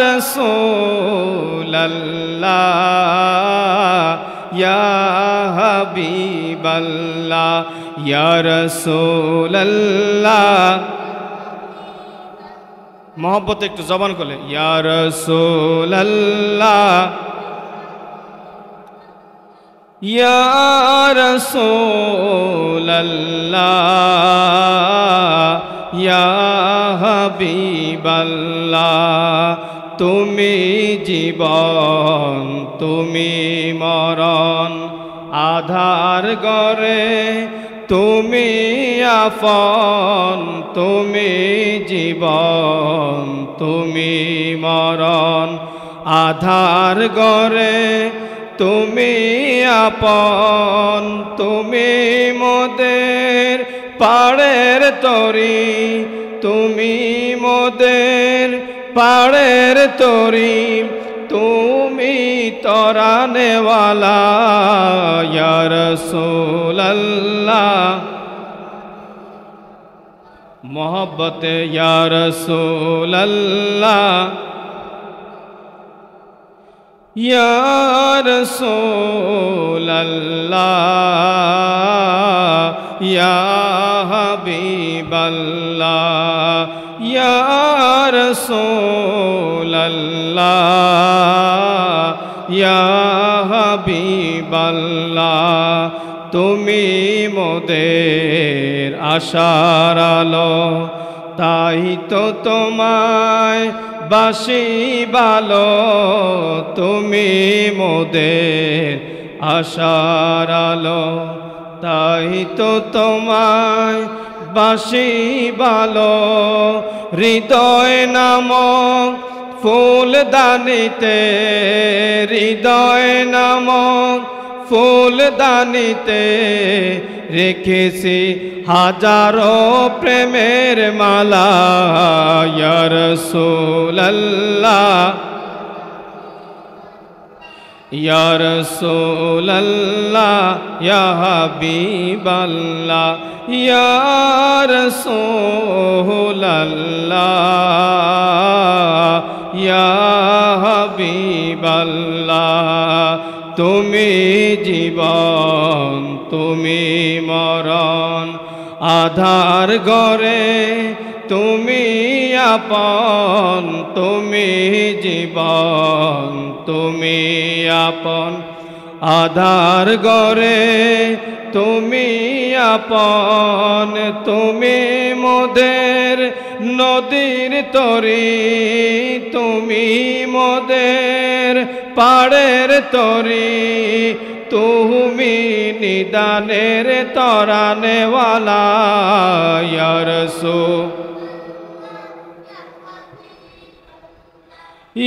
রাসূলুল্লাহ, ইয়া হাবিবাল্লাহ, ইয়া রাসূলুল্লাহ। মোহব্বতে একটু জবান করলে, ইয়া রাসূলুল্লাহ, ইয়া রাসূলুল্লাহ, ইয়া হাবিবাল্লাহ। তুমি জীবন তুমি মরণ, আধার গরে তুমি আপন, তুমি জীবন তুমি মরণ, আধার গরে তুমি আপন, তুমি মোদের পাড়ের তরি, তুমি মোদের পাড়ের তরি, তুমি তরানেওয়ালা ইয়া রাসূলুল্লাহ। মোহব্বতে ইয়া রাসূলুল্লাহ, ইয়া রাসূলুল্লাহ, ইয়া হাবিবাল্লাহ, ইয়া রাসূলুল্লাহ, ইয়া হাবিবাল্লাহ। তুমি মোদের আশার আলো, তাই তো তোমায় বাসি ভালো, তুমি মোদের আশার আলো, তাই তো তোমায় বাসি ভালো। হৃদয় নামক ফুলদানিতে, হৃদয় নামক ফুলদানিতে রেখেছি হাজারো প্রেমের মালা ইয়া রাসূলুল্লাহ, ইয়া রাসূলুল্লাহ, ইয়া হাবিবাল্লাহ, ইয়া রাসূলুল্লাহ, ইয়া হাবিবাল্লাহ। তুমি জীবন তুমি মরণ, আধার গরে তুমি আপন, তুমি জীবন তুমি আপন, আধার গরে তুমি আপন, তুমি মোদের নদীর তরি, তুমি মোদের পাড়ের তরি, তুমি নিদানের তরানেওয়ালা ইয়া রাসূল,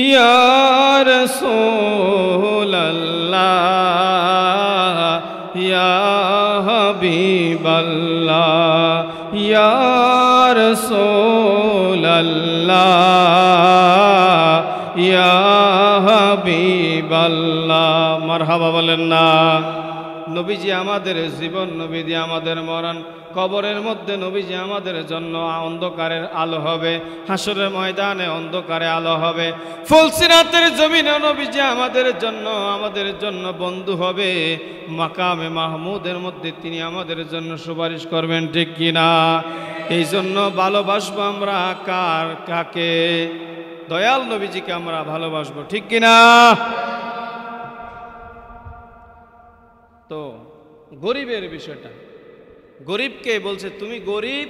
ইয়া রাসূলুল্লাহ, ইয়া হাবিবাল্লাহ, ইয়া রাসূলুল্লাহ, ইয়া হাবিবাল্লাহ। মারহাবা বলেন না? নবীজি আমাদের জীবন, নবীজি আমাদের মরণ, কবরের মধ্যে নবীজি আমাদের জন্য অন্ধকারের আলো হবে, হাসরের ময়দানে অন্ধকারে আলো হবে, ফুলসিরাতের জমিনে নবীজি আমাদের জন্য বন্ধু হবে, মাকামে মাহমুদের মধ্যে তিনি আমাদের জন্য সুপারিশ করবেন, ঠিক কিনা? এই জন্য ভালোবাসবো আমরা কাকে? দয়াল নবীজিকে আমরা ভালোবাসবো, ঠিক কিনা? তো গরিবের বিষয়টা, গরিবকে বলছে তুমি গরিব,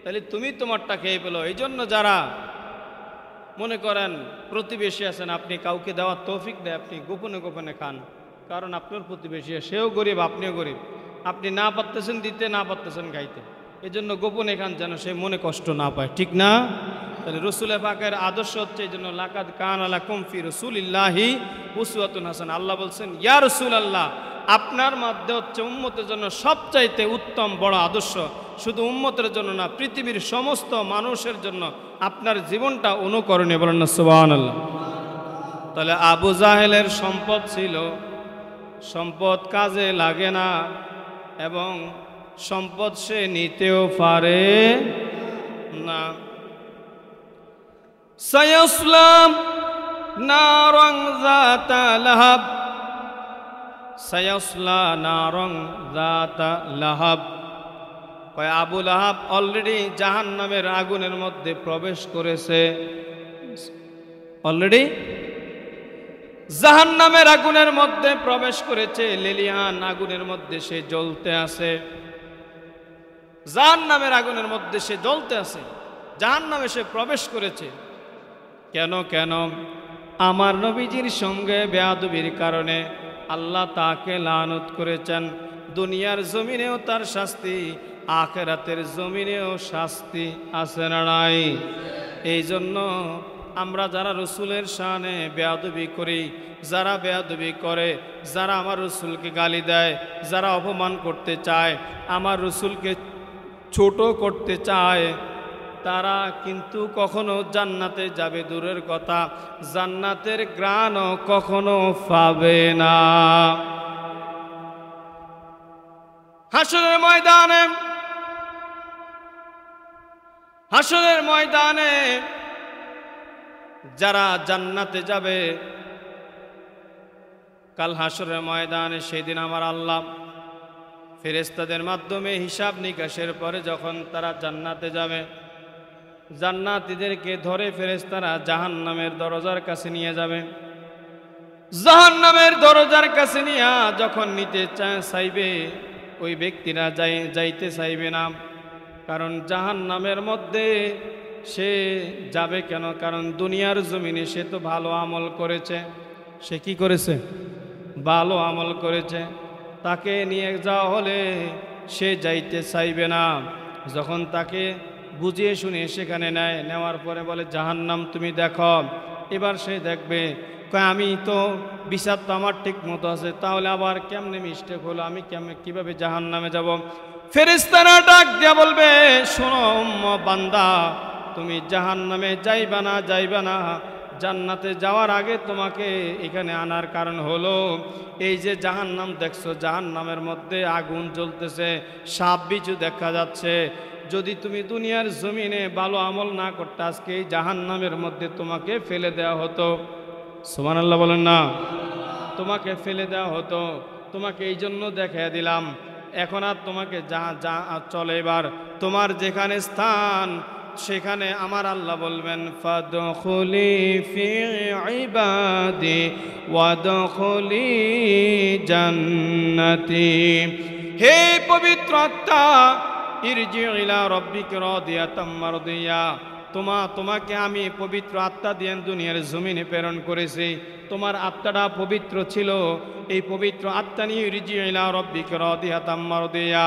তাহলে তুমি তোমারটা খেয়ে পেলো। এই জন্য যারা মনে করেন প্রতিবেশী আছেন, আপনি কাউকে দেওয়ার তৌফিক দেয়, আপনি গোপনে গোপনে খান, কারণ আপনার প্রতিবেশী সেও গরিব, আপনিও গরিব, আপনি না পারতেছেন দিতে, না পারতেছেন খাইতে, এই জন্য গোপনে খান যেন সে মনে কষ্ট না পায়, ঠিক না? তাহলে রসুল পাকের আদর্শ হচ্ছে এই জন্য লাকাদ কানা লাকুম ফি রাসূলিল্লাহি উসওয়াতুন হাসানাহ। আল্লাহ বলছেন ইয়া রাসূলুল্লাহ, আপনার মধ্যে হচ্ছে উম্মতের জন্য সবচাইতে উত্তম বড় আদর্শ, শুধু উম্মতের জন্য না, পৃথিবীর সমস্ত মানুষের জন্য আপনার জীবনটা অনুকরণীয়, বলেন না সুবহানাল্লাহ। তাহলে আবু জাহেলের সম্পদ ছিল, সম্পদ কাজে লাগে না এবং সম্পদ সে নিতেও পারে না। সায়াসলাম নারং যাতা লাহাব, সায়াসলা নারং যাতা লাহাব। কয় আবু লাহাব অলরেডি জাহান্নামের আগুনের মধ্যে প্রবেশ করেছে, অলরেডি জাহান্নামের আগুনের মধ্যে প্রবেশ করেছে, লেলিহান আগুনের মধ্যে সে জ্বলতে আছে, জাহান্নামের আগুনের মধ্যে সে জ্বলতে আছে, জাহান্নামে সে প্রবেশ করেছে। কেন? আমার নবীজির সঙ্গে বেয়াদবির কারণে আল্লাহ তাকে লানত করেছেন। দুনিয়ার জমিনেও তার শাস্তি, আখিরাতের জমিনেও শাস্তি আছে না নাই? এই জন্য আমরা যারা রসুলের শানে বেয়াদবি করি, যারা বেয়াদবি করে, যারা আমার রসুলকে গালি দেয়, যারা অপমান করতে চায়, আমার রসুলকে ছোট করতে চায়, তারা কিন্তু কখনো জান্নাতে যাবে দূরের কথা, জান্নাতের ঘ্রাণও কখনো পাবে না। হাসরের ময়দানে যারা জান্নাতে যাবে, কাল হাসরের ময়দানে সেদিন আমার আল্লাহ ফেরেশতাদের মাধ্যমে হিসাব নিকাশের পরে যখন তারা জান্নাতে যাবে, জান্নাতীদেরকে ধরে ফেরেশতারা জাহান্নামের দরজার কাছে নিয়ে যাবে। জাহান্নামের দরজার কাছে নিয়ে যখন নিতে চাইবে, ওই ব্যক্তিরা যাইতে চাইবে না, কারণ জাহান্নামের মধ্যে সে যাবে কেন? কারণ দুনিয়ার জমিনে সে তো ভালো আমল করেছে। সে কি করেছে? ভালো আমল করেছে। তাকে নিয়ে যাওয়া হলে সে যাইতে চাইবে না। যখন তাকে বুঝিয়ে শুনে সেখানে নেওয়ার পরে বলে জাহান্নাম তুমি দেখো, এবার সে দেখবে আমি তো বিচার তো আমার ঠিক মতো আছে, তাহলে আবার কেমনে মিস্টেক হলো, আমি কিভাবে জাহান্নামে যাব? ফেরেশতারা ডাক দিয়া বলবে শোনো বান্দা, তুমি জাহান্নামে যাইবা না, জান্নাতে যাওয়ার আগে তোমাকে এখানে আনার কারণ হলো এই যে জাহান্নাম দেখছো, জাহান্নামের মধ্যে আগুন জ্বলতেছে, সাপ বিছু দেখা যাচ্ছে। যদি তুমি দুনিয়ার জমিনে ভালো আমল না করতে, আজকে এই জাহান্নামের মধ্যে তোমাকে ফেলে দেওয়া হতো। সুবহানাল্লাহ বলেন না? তোমাকে ফেলে দেওয়া হতো, তোমাকে এই জন্য দেখাইয়া দিলাম। এখন আর তোমাকে চলে, এবার তোমার যেখানে স্থান সেখানে আমার আল্লাহ বলবেন ফাদখুলি ফি ইবাদি ওয়াদখুলি জান্নাতি। হে পবিত্র আত্মা, ইরজি ইলা রাব্বিকা রাদিয়াতাম মারদিয়া, তোমাকে আমি পবিত্র আত্মা দিয়ে দুনিয়ার জমিনে প্রেরণ করেছি। তোমার আত্মাটা পবিত্র ছিল, এই পবিত্র আত্মা নিয়ে ইরজি ইলা রাব্বিকা রাদিয়াতাম মারদিয়া।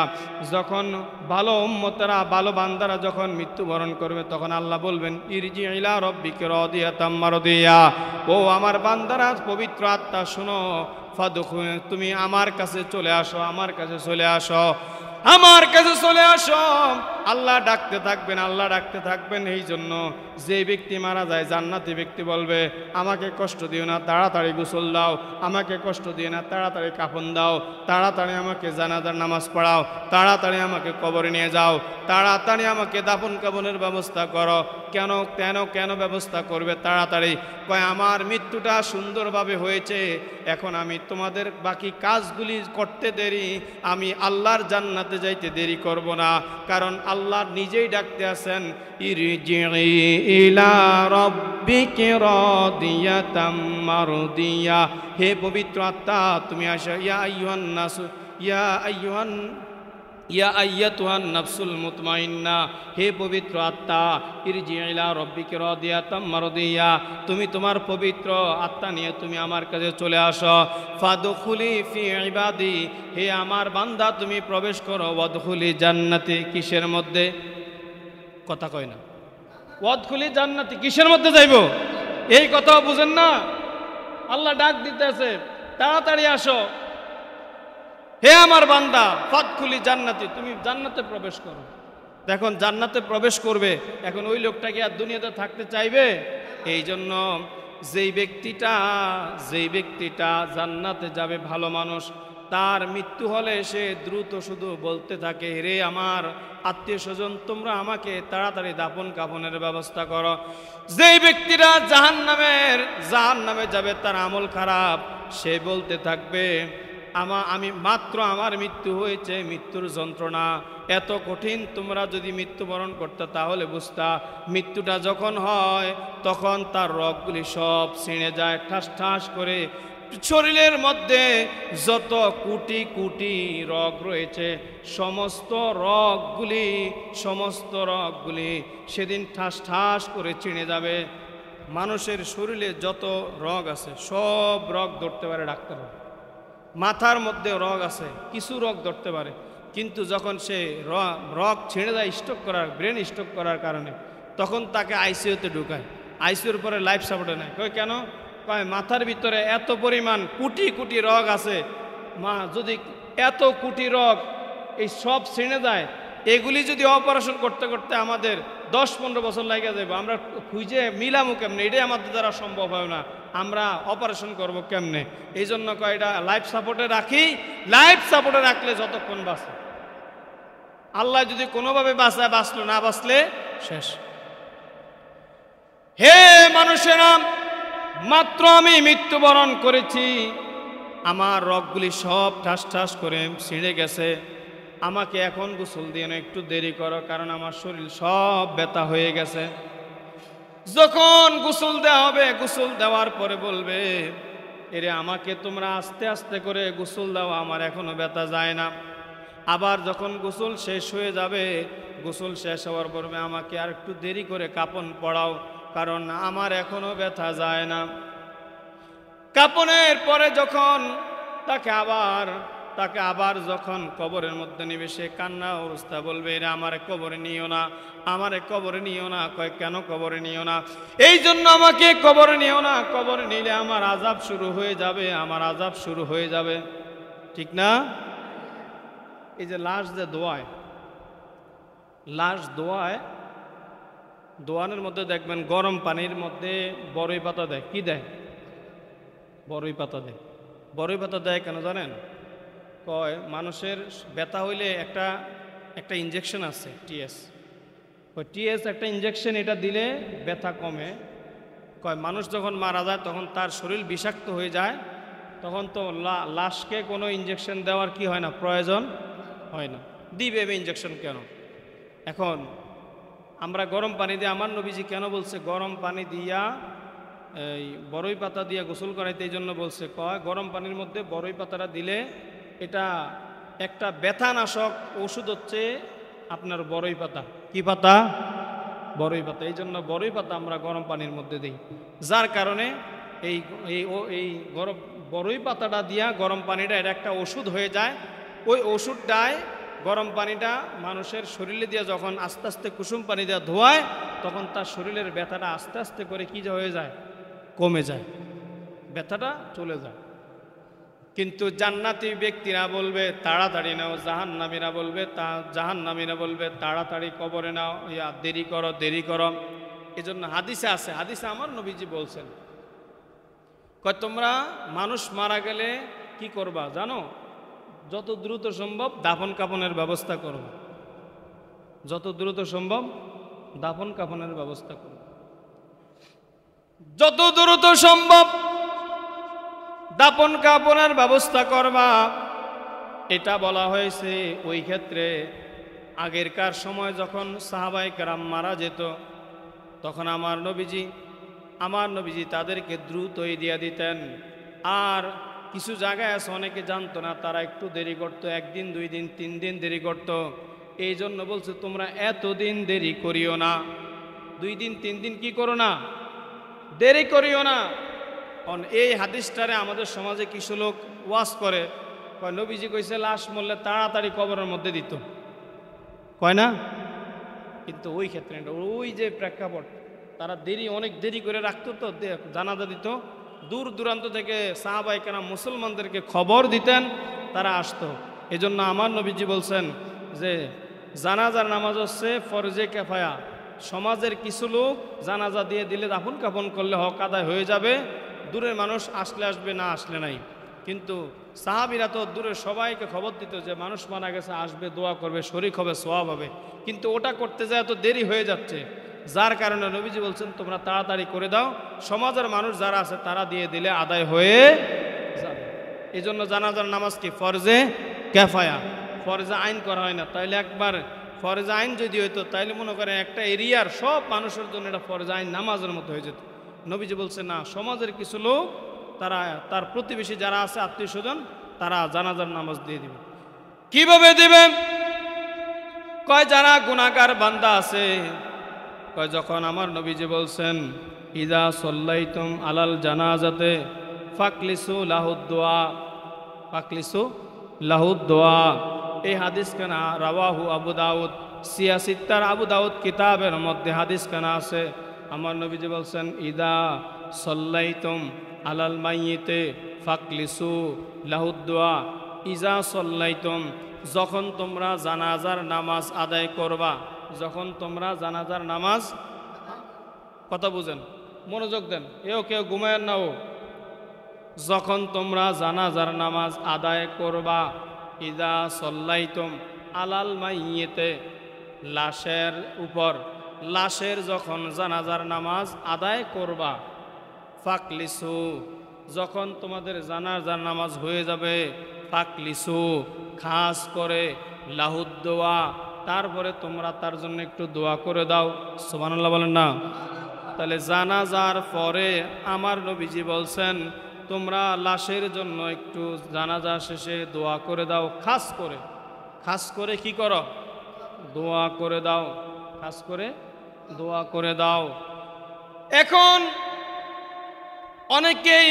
যখন ভালো উম্মতরা, ভালো বান্দারা যখন মৃত্যুবরণ করবে, তখন আল্লাহ বলবেন ইরজি ইলা রাব্বিকা রাদিয়াতাম মারদিয়া, ও আমার বান্দারা, পবিত্র আত্মা শোনো, ফাদখুল তুমি আমার কাছে চলে আসো, আমার কাছে চলে আসো। আমার কাছে চলে আসো। আল্লাহ ডাকতে থাকবেন, আল্লাহ ডাকতে থাকবেন। এই জন্য যে ব্যক্তি মারা যায় জান্নাতি ব্যক্তি বলবে, আমাকে কষ্ট দিও না, তাড়াতাড়ি গোসল দাও, আমাকে কষ্ট দিও না, তাড়াতাড়ি কাফন দাও, তাড়াতাড়ি আমাকে জানাজার নামাজ পড়াও, তাড়াতাড়ি আমাকে কবরে নিয়ে যাও, তাড়াতাড়ি আমাকে দাফন কাফনের ব্যবস্থা করো। কেন কেন কেন ব্যবস্থা করবে তাড়াতাড়ি? কয় আমার মৃত্যুটা সুন্দরভাবে হয়েছে, এখন আমি তোমাদের বাকি কাজগুলি করতে দেরি, আমি আল্লাহর জান্নাতে যাইতে দেরি করব না। কারণ আল্লাহ নিজেই ডাকতে আছেন, ইরজিই ইলা রাব্বিকি রাদিয়াতাম মারদিয়া, হে পবিত্র আত্মা তুমি আসো। ইয়া আইয়ুহান নাস, ইয়া আইয়াতুহান নাফসুল মুতমাইন্না, হে পবিত্র আত্মা, ইরজিই ইলা রাব্বিকি রাদিয়াতাম মারদিয়া, তুমি তোমার পবিত্র আত্মা নিয়ে তুমি আমার কাছে চলে আসো। ফাদখুলি ফি ইবাদি, হে আমার বান্দা তুমি প্রবেশ করো। ওয়াদখুলি জান্নাতি, কিসের মধ্যে? কথা কয় না। ওয়াদখুলি জান্নাতি, কিসের মধ্যে যাইব? এই কথাও বুঝেন না? আল্লাহ ডাক দিতেছে, তাড়াতাড়ি আসো হে আমার বান্দা, ফাদখুলি জান্নাতি, তুমি জান্নাতে প্রবেশ করো। এখন জান্নাতে প্রবেশ করবে, এখন ওই লোকটা কি আর দুনিয়াতে থাকতে চাইবে? এই জন্য যেই ব্যক্তিটা জান্নাতে যাবে, ভালো মানুষ, তার মৃত্যু হলে সে দ্রুত শুধু বলতে থাকে, রে আমার আত্মীয় স্বজন, তোমরা আমাকে তাড়াতাড়ি দাফন কাফনের ব্যবস্থা করো। যেই ব্যক্তিরা জাহান্নামে যাবে, তার আমল খারাপ, সে বলতে থাকবে, আমি মাত্র আমার মৃত্যু হয়েছে, মৃত্যুর যন্ত্রণা এত কঠিন, তোমরা যদি মৃত্যুবরণ করতে তাহলে বুঝতা। মৃত্যুটা যখন হয় তখন তার রগগুলি সব ছিঁড়ে যায়, ঠাস ঠাস করে। শরীরের মধ্যে যত কোটি কোটি রগ রয়েছে, সমস্ত রগগুলি সেদিন ঠাস ঠাস করে ছিঁড়ে যাবে। মানুষের শরীরে যত রগ আছে সব রগ ধরতে পারে ডাক্তার। মাথার মধ্যে রগ আছে, কিছু রগ ধরতে পারে, কিন্তু যখন সে রগ ছিঁড়ে যায় ব্রেন স্ট্রোক করার কারণে, তখন তাকে আইসিইউতে ঢুকায়। আইসিইউর পরে লাইফ সাপোর্টে নেয়। কই কেন? কয় মাথার ভিতরে এত পরিমাণ কোটি কোটি রগ আছে, যদি এত কোটি রগ এই সব ছিঁড়ে যায়, এগুলি যদি অপারেশন করতে করতে আমাদের 10-15 বছর লাগে যাবে, আমরা খুঁজে মিলামু কেমনে? এটাই আমাদের দ্বারা সম্ভব হয় না, আমরা অপারেশন করব কেমনে? এই জন্য কয় এটা লাইফ সাপোর্টে রাখি। লাইফ সাপোর্টে রাখলে যতক্ষণ বাঁচে, আল্লাহ যদি কোনোভাবে বাঁচায়, বাঁচলো, না বাঁচলে শেষ। হে মানুষেরা, মাত্র আমি মৃত্যুবরণ করেছি, আমার রগগুলি সব ঠাস ঠাস করে ছিঁড়ে গেছে, আমাকে এখন গোসল দিয়ে না, একটু দেরি করো, কারণ আমার শরীর সব ব্যথা হয়ে গেছে। যখন গোসল দেওয়া হবে, গোসল দেওয়ার পরে বলবে, এরে আমাকে তোমরা আস্তে আস্তে করে গোসল দাও, আমার এখনো ব্যথা যায় না। আবার যখন গোসল শেষ হয়ে যাবে, গোসল শেষ হওয়ার পরে আমাকে আর একটু দেরি করে কাপন পড়াও, কারণ আমার এখনো ব্যথা যায় না। কাপনের পরে যখন তাকে আবার যখন কবরের মধ্যে নেবে, সে কান্না অবস্থা বলবে, এরা আমারে কবরে নিও না, আমারে কবরে নিও না। কয় কেন কবরে নিও না? এই জন্য আমাকে কবরে নিও না, কবরে নিলে আমার আযাব শুরু হয়ে যাবে, আমার আযাব শুরু হয়ে যাবে। ঠিক না? এই যে লাশ যে দোয়ানের মধ্যে দেখবেন গরম পানির মধ্যে বড়ই পাতা দেয়। কি দেয়? বড়ই পাতা দেয়। বড়ই পাতা দেয় কেন জানেন? কয় মানুষের ব্যথা হইলে একটা ইনজেকশন আছে, টিএস একটা ইনজেকশন, এটা দিলে ব্যথা কমে। কয় মানুষ যখন মারা যায় তখন তার শরীর বিষাক্ত হয়ে যায়, তখন তো লাশকে কোনো ইনজেকশন দেওয়ার কি হয় না, প্রয়োজন হয় না। দিবে ইনজেকশন কেন? এখন আমরা গরম পানি দিয়ে, আমার নবীজি কেন বলছে গরম পানি দিয়া এই বড়ই পাতা দিয়ে গোসল করাইতে? এই জন্য বলছে, কয় গরম পানির মধ্যে বড়ই পাতাটা দিলে এটা একটা ব্যথানাশক ওষুধ হচ্ছে আপনার বড়ই পাতা। কি পাতা? বড়ই পাতা। এই জন্য বড়ই পাতা আমরা গরম পানির মধ্যে দিই, যার কারণে এই বড়ই পাতাটা দিয়া গরম পানিটা এটা একটা ওষুধ হয়ে যায়। ওই ওষুধটায় গরম পানিটা মানুষের শরীরে দিয়ে যখন আস্তে আস্তে কুসুম পানি দিয়ে ধোয়ায়, তখন তার শরীরের ব্যথাটা আস্তে আস্তে করে কি হয়ে যায়, কমে যায়, ব্যথাটা চলে যায়। কিন্তু জান্নাতি ব্যক্তিরা বলবে তাড়াতাড়ি নাও, জাহান্নামীরা বলবে জাহান্নামীরা বলবে তাড়াতাড়ি কবরে নাও, ইয়া দেরি করো দেরি করো। এজন্য হাদিসে আছে, হাদিসে আমার নবীজি বলছেন, কয় তোমরা মানুষ মারা গেলে কি করবা জানো? যত দ্রুত সম্ভব দাফন কাফনের ব্যবস্থা করো, যত দ্রুত সম্ভব দাফন কাফনের ব্যবস্থা করো, যত দ্রুত সম্ভব দাফন কাফনের ব্যবস্থা করবা। এটা বলা হয়েছে ওই ক্ষেত্রে আগেরকার সময় যখন সাহাবায়ে কেরাম মারা যেত, তখন আমার নবীজি তাদেরকে দ্রুতই দিয়ে দিতেন। আর কিছু জায়গায় আছে অনেকে জানতো না, তারা একটু দেরি করতো, 1 দিন 2 দিন 3 দিন দেরি করতো। এই জন্য বলছে তোমরা এতদিন দেরি করিও না, 2 দিন 3 দিন কি করো না, দেরি করিও না। এই হাদিসটারে আমাদের সমাজে কিছু লোক ওয়াজ করে, কয় নবীজি কইছে লাশ মরলে তাড়াতাড়ি কবরের মধ্যে দিত, কয় না? কিন্তু ওই ক্ষেত্রে ওই যে প্রেক্ষাপট, তারা অনেক দেরি করে রাখতো, তো জানাজা দিত, দূর দূরান্ত থেকে সাহাবায়ে কেরাম মুসলমানদেরকে খবর দিতেন, তারা আসতো। এজন্য আমার নবীজি বলছেন যে জানাজার নামাজ হচ্ছে ফরজে কিফায়া, সমাজের কিছু লোক জানাজা দিয়ে দিলে দাফন কাফন করলে হক আদায় হয়ে যাবে, দূরের মানুষ আসলে আসবে, না আসলে নাই। কিন্তু সাহাবীরা তো দূরের সবাইকে খবর দিত যে মানুষ মারা গেছে, আসবে, দোয়া করবে, শরীক হবে, সওয়াব হবে। কিন্তু ওটা করতে যায় তো দেরি হয়ে যাচ্ছে, যার কারণে নবীজি বলছেন তোমরা তাড়াতাড়ি করে দাও, সমাজের মানুষ যারা আছে তারা দিয়ে দিলে আদায় হয়ে যাবে। এই জন্য জানাজার নামাজ কি ফরজে কিফায়া, ফরজে আইন করা হয় না। তাইলে একবার ফরজে আইন যদি হইতো, তাইলে মনে করেন একটা এরিয়ার সব মানুষের জন্য এটা ফরজে আইন নামাজের মতো হয়ে যেত। নবীজি বলছে না, সমাজের কিছু লোক তারা তার প্রতিবেশী যারা আছে, আত্মীয় স্বজন, তারা জানাজার নামাজ দিয়ে দিবে। কিভাবে দিবেন? কয় যারা গুনাহগার বান্দা আছে, কয় যখন আমার নবীজি বলছেন ইদা সাল্লাইতুম আলাল জানাজাতে ফাকলিসু লাহুদ দোয়া, ফাকলিসু লাহুদ দোয়া। এই হাদিস কানা রাওয়াহু আবু দাউদ, সিয়াসিত্তার আবু দাউদ কিতাবের মধ্যে হাদিস কানা আছে। আমার নবীজি বলছেন ইদা সাল্লাইতুম আলাল মাইয়িতে ফাকলিসু লাহুদ দোয়া। ইজা সাল্লাইতুম, যখন তোমরা জানাজার নামাজ আদায় করবা, যখন তোমরা জানাজার নামাজ, কথা বুঝেন, মনোযোগ দেন, কেউ ঘুমায়েন না। যখন তোমরা জানাজার নামাজ আদায় করবা, ইদা সাল্লাইতুম আলাল মাইয়িতে, লাশের উপর, লাশের যখন জানাজার নামাজ আদায় করবা, ফাকলিসু, যখন তোমাদের জানাজার নামাজ হয়ে যাবে, ফাকলিসু, খাস করে লাহুদ দোয়া, তারপরে তোমরা তার জন্য একটু দোয়া করে দাও। সুবহানাল্লাহ বলেন না? তাহলে জানাজার পরে আমার নবীজি বলছেন তোমরা লাশের জন্য একটু জানাজা শেষে দোয়া করে দাও, খাস করে কি করো? দোয়া করে দাও, খাস করে দোয়া করে দাও। এখন অনেকেই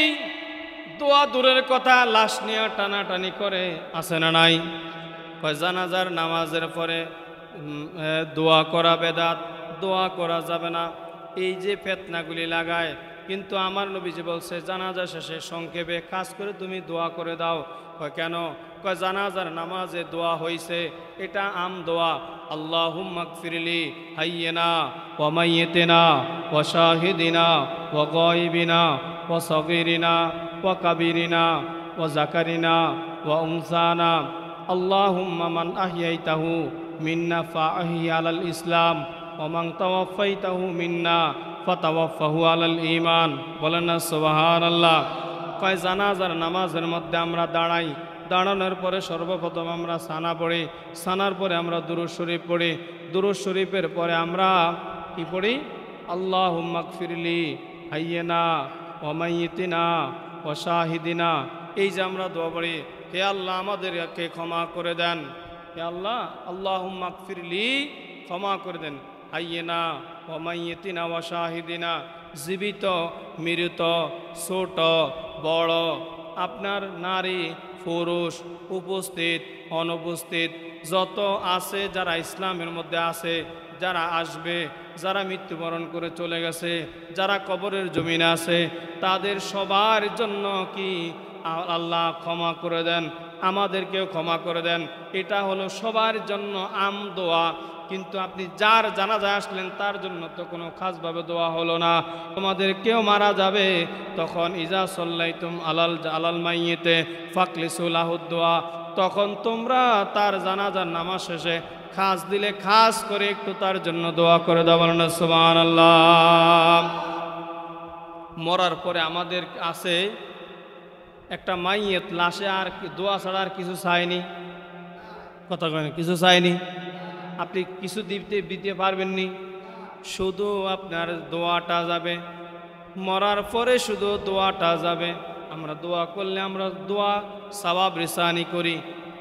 দোয়া দূরের কথা, লাশ নিয়ে টানাটানি করে, আছে না নাই? জানাজার নামাজের পরে দোয়া করা বেদাত, দোয়া করা যাবে না, এই যে ফিতনাগুলি লাগায়। কিন্তু আমার নবীজি বলছে জানাজা শেষে সংক্ষেপে খাস করে তুমি দোয়া করে দাও। কেন? জানাজার নামাজে দোয়া হইছে, এটা আম দোয়া, আল্লাহুম্মা গফিরলি হাইয়িনা ওয়া মাইয়িতিনা ওয়া শাহিদিনা ওয়া গায়বিনা ওয়া সগীরিনা ওয়া কাবীরিনা ওয়া যাকারিনা ওয়া উনসানা, আল্লাহুম্মা মান আহইয়াইতাহু মিন্না ফাআহি আলাল ইসলাম ওয়া মান তাওয়াফাইতাহু মিন্না ফাতাওয়াফাহু আলাল ঈমান। বলেন না সুবহানাল্লাহ। কয় জানাজার নামাজের মধ্যে আমরা দাঁড়াই, দাঁড়ানোর পরে সর্বপ্রথম আমরা সানা পড়ি, সানার পরে আমরা দুরূদ শরীফ পড়ি, দুরূদ শরীফের পরে আমরা কি পড়ি? আল্লাহুম্মা গফিরলি হাইয়িনা ওয়া মাইয়িতিনা ওয়া শাহিদিনা। এই যে আমরা দোয়া পড়ি, হে আল্লাহ আমাদেরকে ক্ষমা করে দেন, হে আল্লাহ, আল্লাহুম্মা গফিরলি, ক্ষমা করে দেন, হাইয়িনা ওয়া মাইয়িতিনা ওয়া শাহিদিনা, জীবিত মৃত ছোট বড়, আপনার নারী পুরুষ, উপস্থিত অনুপস্থিত যত আছে, যারা ইসলামের মধ্যে আছে, যারা আসবে, যারা মৃত্যুবরণ করে চলে গেছে, যারা কবরের জমিনে আছে, তাদের সবার জন্য কি আল্লাহ ক্ষমা করে দেন, আমাদেরকেও ক্ষমা করে দেন। এটা হলো সবার জন্য আম দোয়া। কিন্তু আপনি যার জানাজা আসলেন তার জন্য তো কোনো খাসভাবে দোয়া হলো না। তোমাদের কেউ মারা যাবে, তখন ইজা সাল্লাইতুম আলাল মাইয়িতে ফাকলিসু লাহুদ দোয়া, তখন তোমরা তার জানাজার নামাজ শেষে খাস দিলে খাস করে একটু তার জন্য দোয়া করে দাও, বলেন সুবহানাল্লাহ। মরার পরে আমাদের আছে একটা মাইয়িত, লাশে আর দোয়া ছাড়া আর কিছু চাইনি, কথা কেন কিছু চাইনি। আপনি কিছু দিতে পারবেননি, শুধু আপনার দোয়াটা যাবে। মরার পরে শুধু দোয়াটা যাবে। আমরা দোয়া করলে আমরা দোয়া সওয়াব রিসানি করি,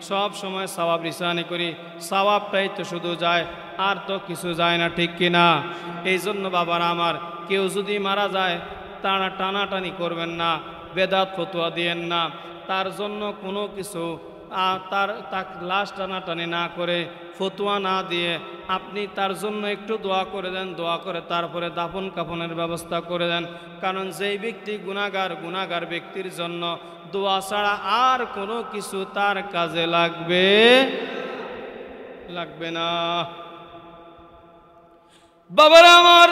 সব সময় সওয়াব রিসানি করি, সওয়াবটাই তো শুধু যায়, আর তো কিছু যায় না, ঠিক কিনা? এই জন্য বাবারা আমার, কেউ যদি মারা যায় টানাটানি করবেন না, বেদাত ফতোয়া দিয়েন না। তার জন্য কোনো কিছু তার লাশ টানাটানি না করে, ফতোয়া না দিয়ে আপনি তার জন্য একটু দোয়া করে দেন, দোয়া করে তারপরে দাফন কাফনের ব্যবস্থা করে দেন। কারণ যেই ব্যক্তি গুনাহগার ব্যক্তির জন্য দোয়া ছাড়া আর কোনো কিছু তার কাজে লাগবে না। বাবারা আমার,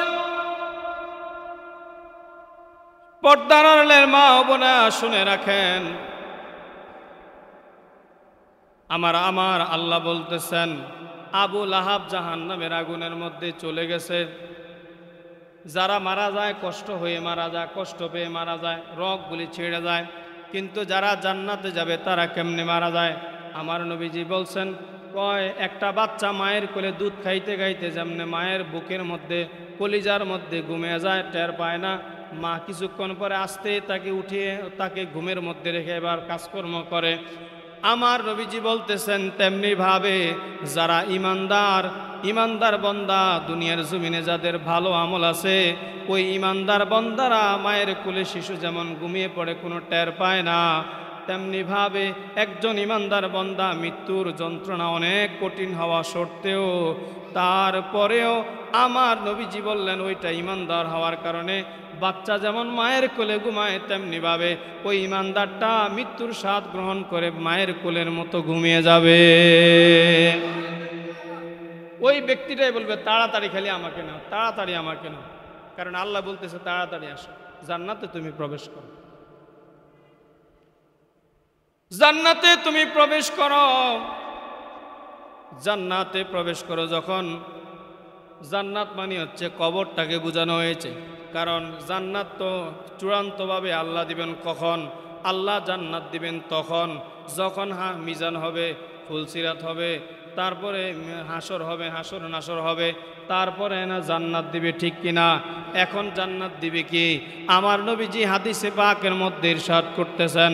পর্দার আড়ালের মা ও বোনা শুনে রাখেন, আমার আল্লাহ বলতেছেন, আবু লাহাব জাহান্নামের আগুনের মধ্যে চলে গেছে। যারা মারা যায় কষ্ট হয়ে মারা যায়, কষ্ট পেয়ে মারা যায়, রগগুলি ছেড়ে যায়। কিন্তু যারা জান্নাতে যাবে তারা কেমনে মারা যায়? আমার নবীজি বলছেন, একটা বাচ্চা মায়ের কোলে দুধ খাইতে খাইতে যেমনে মায়ের বুকের মধ্যে কলিজার মধ্যে ঘুমিয়ে যায়, টের পায় না। মা কিছুক্ষণ পরে আসতে তাকে উঠিয়ে তাকে ঘুমের মধ্যে রেখে এবার কাজকর্ম করে। আমার নবীজি বলতেছেন, তেমনি ভাবে যারা ইমানদার বান্দা, দুনিয়ার জমিনে যাদের ভালো আমল আছে, ওই ইমানদার বান্দারা মায়ের কোলে শিশু যেমন ঘুমিয়ে পড়ে কোনো টের পায় না, তেমনি ভাবে একজন ইমানদার বান্দা মৃত্যুর যন্ত্রণা অনেক কঠিন হওয়া সত্ত্বেও তারপরেও আমার নবীজি বললেন, ওইটা ইমানদার হওয়ার কারণে বাচ্চা যেমন মায়ের কোলে ঘুমায়, তেমনি ভাবে ওই ইমানদারটা মৃত্যুর স্বাদ গ্রহণ করে মায়ের কোলের মতো ঘুমিয়ে যাবে। ওই ব্যক্তিটাই বলবে, তাড়াতাড়ি খালি আমাকে নাও, তাড়াতাড়ি আমাকে নাও। কারণ আল্লাহ বলতেছে, তাড়াতাড়ি আসো, জান্নাতে তুমি প্রবেশ করো, জান্নাতে তুমি প্রবেশ করো, জান্নাতে প্রবেশ করো। যখন জান্নাত মানে হচ্ছে কবরটাকে বোঝানো হয়েছে, কারণ জান্নাত তো চূড়ান্তভাবে আল্লাহ দিবেন কখন? আল্লাহ জান্নাত দিবেন তখন যখন মিজান হবে, ফুলসিরাত হবে, তারপরে হাসর হবে, হাসর নাসর হবে, তারপরে না জান্নাত দিবে, ঠিক কিনা? এখন জান্নাত দিবে কি? আমার নবীজি হাদিসে পাকের মধ্যে ইরশাদ করতেছেন,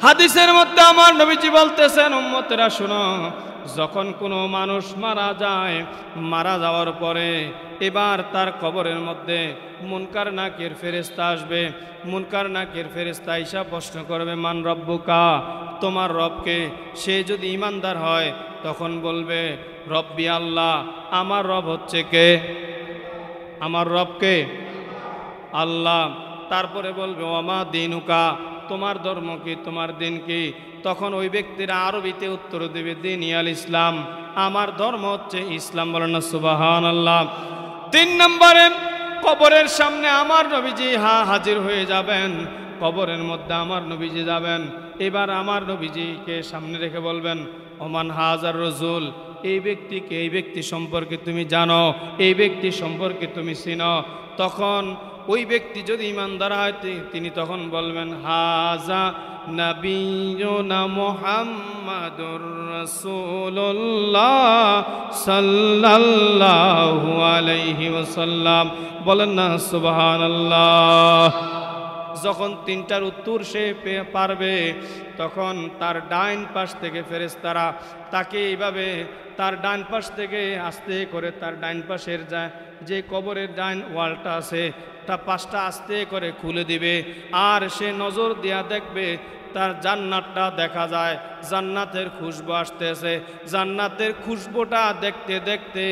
হাদিসের মধ্যে আমার নবীজি বলতেছেন, উম্মতেরা শুনো, যখন কোনো মানুষ মারা যায়, মারা যাওয়ার পরে এবার তার কবরের মধ্যে মুনকার নাকির ফেরেশতা আসবে। মুনকার নাকির ফেরেশতা আইসা প্রশ্ন করবে, মান রব্বুকা, তোমার রবকে? সে যদি ইমানদার হয় তখন বলবে, রব্বি আল্লাহ, আমার রব হচ্ছে কে? আমার রবকে আল্লাহ। তারপরে বলবে, ওমা দিনুকা, তোমার ধর্ম কি, তোমার দিন কি? তখন ওই ব্যক্তিরা আরবিতে উত্তর দেবে, দিনিয়াল ইসলাম, আমার ধর্ম হচ্ছে ইসলাম। বলেন না সুবহানাল্লাহ। 3 নম্বরে কবরের সামনে আমার নবীজি হাজির হয়ে যাবেন, কবরের মধ্যে আমার নবীজি যাবেন। এবার আমার নবীজিকে সামনে রেখে বলবেন, ওমান হাজার রসুল, এই ব্যক্তিকে, এই ব্যক্তি সম্পর্কে তুমি জানো, এই ব্যক্তি সম্পর্কে তুমি চিনো। তখন ওই ব্যক্তি যদি ইমানদার হয় তিনি তখন বলবেন, হাজা নবিয়ুনা মুহাম্মাদুর রাসূলুল্লাহ সাল্লাল্লাহু আলাইহি ওয়াসাল্লাম। বলেন না সুবহানাল্লাহ। যখন 3টার উত্তর সে পারবে, তখন তার ডাইন পাশ থেকে ফেরেশতারা তাকে এইভাবে তার ডান পাশ থেকে আস্তে করে তার ডাইন পাশের যে কবরের ডাইন ওয়ালটা আছে তা পাশটা আস্তে করে খুলে দিবে। আর সে নজর দিয়া দেখবে তার জান্নাতটা দেখা যায়, জান্নাতের খুশবু আসতেছে। জান্নাতের খুশবুটা দেখতে দেখতে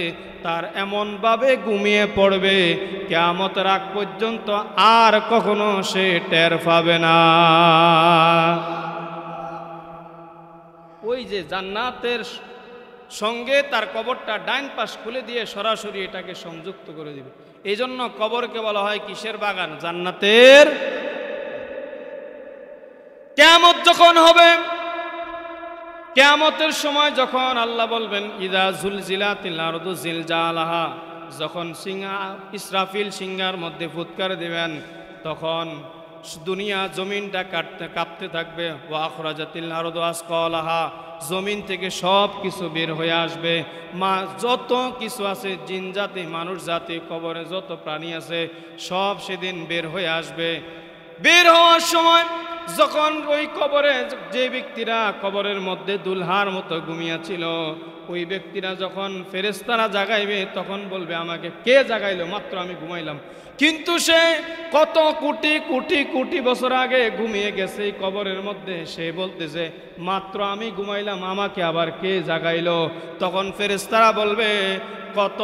তার এমনভাবে ঘুমিয়ে পড়বে, কিয়ামতের আগ পর্যন্ত আর কখনো সে টের পাবে না। ওই যে জান্নাতের সঙ্গে তার কবরটা ডাইন পাশ খুলে দিয়ে সরাসরি এটাকে সংযুক্ত করে দিবে। এই জন্য কবরকে বলা হয় কিসের বাগান? জান্নাতের। কিয়ামত যখন হবে, কিয়ামতের সময় যখন আল্লাহ বলবেন ইদা জুলজিলাতিল আরদু জিলজালাহা, যখন ইসরাফিল সিংহার মধ্যে ফুৎকার দিবেন, তখন দুনিয়া জমিনটা কাঁপতে থাকবে। ওয়া আখরাজাতিল আরদু আসকালাহা, জমিন থেকে সব কিছু বের হয়ে আসবে। যত কিছু আছে, জিন জাতি, মানুষ জাতি, কবরে যত প্রাণী আছে সব সেদিন বের হয়ে আসবে। বের হওয়ার সময় যখন ওই কবরে যে ব্যক্তিরা কবরের মধ্যে দুলহার মতো ঘুমিয়েছিল, ওই ব্যক্তিরা যখন ফেরেশতারা জাগাইবে তখন বলবে আমাকে কে জাগাইলো? মাত্র আমি ঘুমাইলাম। কিন্তু সে কত কোটি কোটি কোটি বছর আগে ঘুমিয়ে গেছে এই কবরের মধ্যে। সে বলতেছে মাত্র আমি ঘুমাইলাম, আমাকে আবার কে জাগাইলো? তখন ফেরেশতারা বলবে কত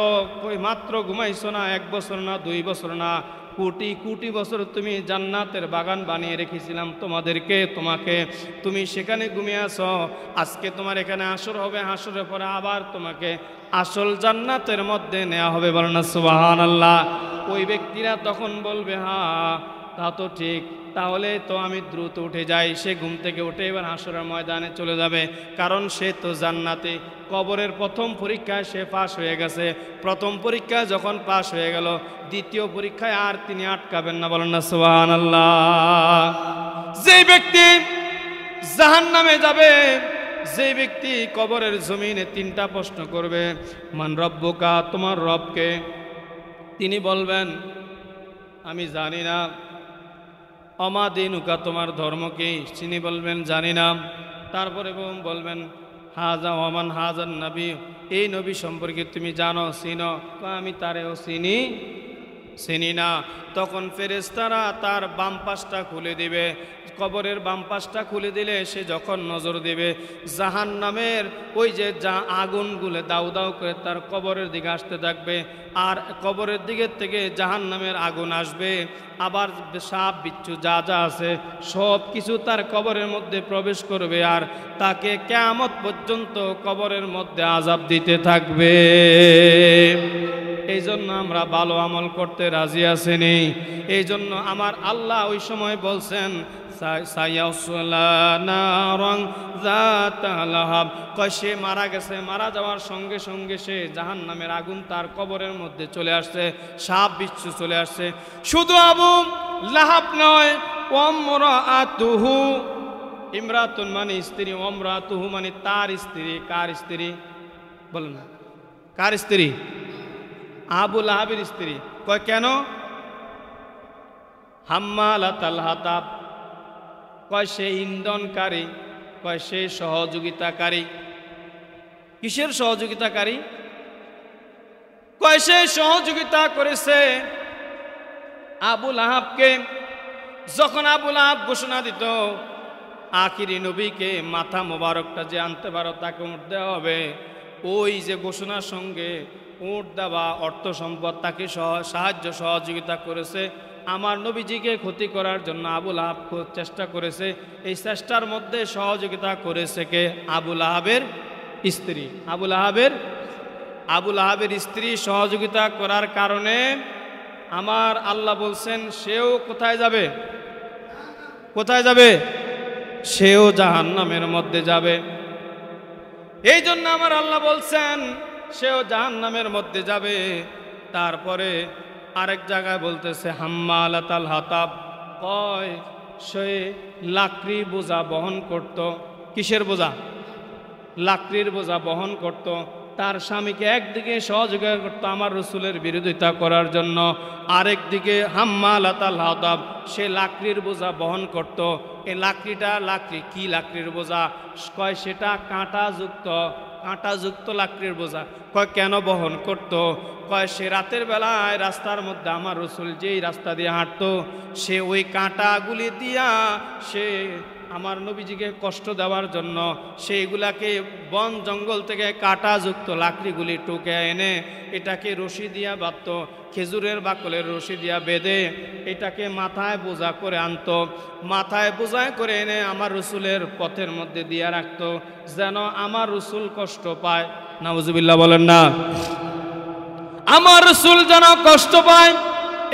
মাত্র ঘুমাইছো না, 1 বছর না, 2 বছর না, কোটি কোটি বছর তুমি জান্নাতের বাগান বানিয়ে রেখেছিলাম তোমাকে, তুমি সেখানে ঘুমিয়ে আছো। আজকে তোমার এখানে হাসর হবে, হাসরের পরে আবার তোমাকে আসল জান্নাতের মধ্যে নেওয়া হবে। বলেন না সুবহানাল্লাহ। ওই ব্যক্তিরা তখন বলবে হ্যাঁ তা তো ঠিক, তাহলে তো আমি দ্রুত উঠে যাই। সে ঘুম থেকে উঠে এবার হাসরের ময়দানে চলে যাবে, কারণ সে তো জান্নাতে। কবরের প্রথম পরীক্ষায় সে পাশ হয়ে গেছে। প্রথম পরীক্ষায় যখন পাশ হয়ে গেল, দ্বিতীয় পরীক্ষায় আর তিনি আটকাবেন না। বলেন না সুবহানাল্লাহ। যে ব্যক্তি জাহান্নামে যাবে, যে ব্যক্তি কবরের জমিনে 3টা প্রশ্ন করবে, মান রব্বুকা, তোমার রবকে? তিনি বলবেন আমি জানি না। অমা দিনুকা, তোমার ধর্ম কি? তিনি বলবেন জানি না। তারপরে বলবেন হাজা ওমান হাজান নবী, এই নবী সম্পর্কে তুমি জানো, চিনো? আমি তারেও চিনি না। তখন ফেরেশতারা তার বাম পাশটা খুলে দিবে। কবরের বাম পাশটা খুলে দিলে সে যখন নজর দেবে, জাহান্নামের ওই যে আগুনগুলো দাউ দাউ করে তার কবরের দিকে আসতে থাকবে। আর কবরের দিকের থেকে জাহান্নামের আগুন আসবে। আবার সাপ বিচ্ছু যা যা আছে সব কিছু তার কবরের মধ্যে প্রবেশ করবে, আর তাকে কিয়ামত পর্যন্ত কবরের মধ্যে আযাব দিতে থাকবে। এই জন্য আমরা ভালো আমল করতে রাজি আছেনি। এই জন্য আমার আল্লাহ ওই সময় বলছেন সে মারা গেছে, মারা যাওয়ার সঙ্গে সঙ্গে সে জাহান্নামের আগুন তার কবরের মধ্যে চলে আসছে, সাপ বিচ্ছু চলে আসছে। শুধু আবু লাহাব নয়, ওমরাতুহু, ইমরাতুন মানে স্ত্রী, ওমরাতুহু মানে তার স্ত্রী। কার স্ত্রী? বলেন না কার স্ত্রী? আবু লাহাবের স্ত্রী। কয় কেন? হাম্মালাতাল হাতাব, কয় সে ইন্ধনকারী, কয় সে সহযোগিতাকারী। কিসের সহযোগিতাকারী? কয় সে সহযোগিতা করেছে আবু লাহাবকে। যখন আবু লাহাব ঘোষণা দিত আখিরি নবীকে মাথা মোবারকটা যে আনতে পারো তাকে উঠ দেওয়া হবে, ওই যে ঘোষণার সঙ্গে উঠ দেওয়া অর্থ সম্পদ তাকে সাহায্য সহযোগিতা করেছে। আমার নবীজিকে ক্ষতি করার জন্য আবু লাহাব চেষ্টা করেছে। এই চেষ্টার মধ্যে সহযোগিতা করেছে কে? আবু লাহাবের স্ত্রী। আবু লাহাবের স্ত্রী সহযোগিতা করার কারণে আমার আল্লাহ বলছেন সেও কোথায় যাবে? কোথায় যাবে? সেও জাহান্নামের মধ্যে যাবে। এই জন্য আমার আল্লাহ বলছেন সেও জাহান্নামের মধ্যে যাবে। তারপরে আরেক জায়গায় বলতেছে হাম্মালাতাল হাতাব, কয় সে লাকড়ি বোঝা বহন করত। কিসের বোঝা? লাকড়ির বোঝা বহন করত। তার স্বামীকে একদিকে সহযোগিতা করত আমার রসুলের বিরোধিতা করার জন্য, আরেকদিকে হাম্মালাতাল হাতাব, সে লাকড়ির বোঝা বহন করত। এই লাকড়ি কি লাকড়ির বোঝা? কয় সেটা কাঁটাযুক্ত লাকড়ির বোঝা। কয় কেন বহন করত? কয় সে রাতের বেলায় রাস্তার মধ্যে আমার রসুল যেই রাস্তা দিয়ে হাঁটতো, সে ওই কাঁটাগুলি দিয়া সে আমার নবীজিকে কষ্ট দেওয়ার জন্য সেইগুলাকে বন জঙ্গল থেকে কাঁটাযুক্ত লাকড়িগুলি টুকে এনে এটাকে রশি দিয়া বাঁধত, খেজুরের বাকলের রশি দিয়া বেঁধে এটাকে মাথায় বোঝা করে আনতো, মাথায় বোঝায় করে এনে আমার রসুলের পথের মধ্যে দিয়া রাখতো যেন আমার রসুল কষ্ট পায়। নাউজুবিল্লাহ বলেন না, আমার রসুল যেন কষ্ট পায়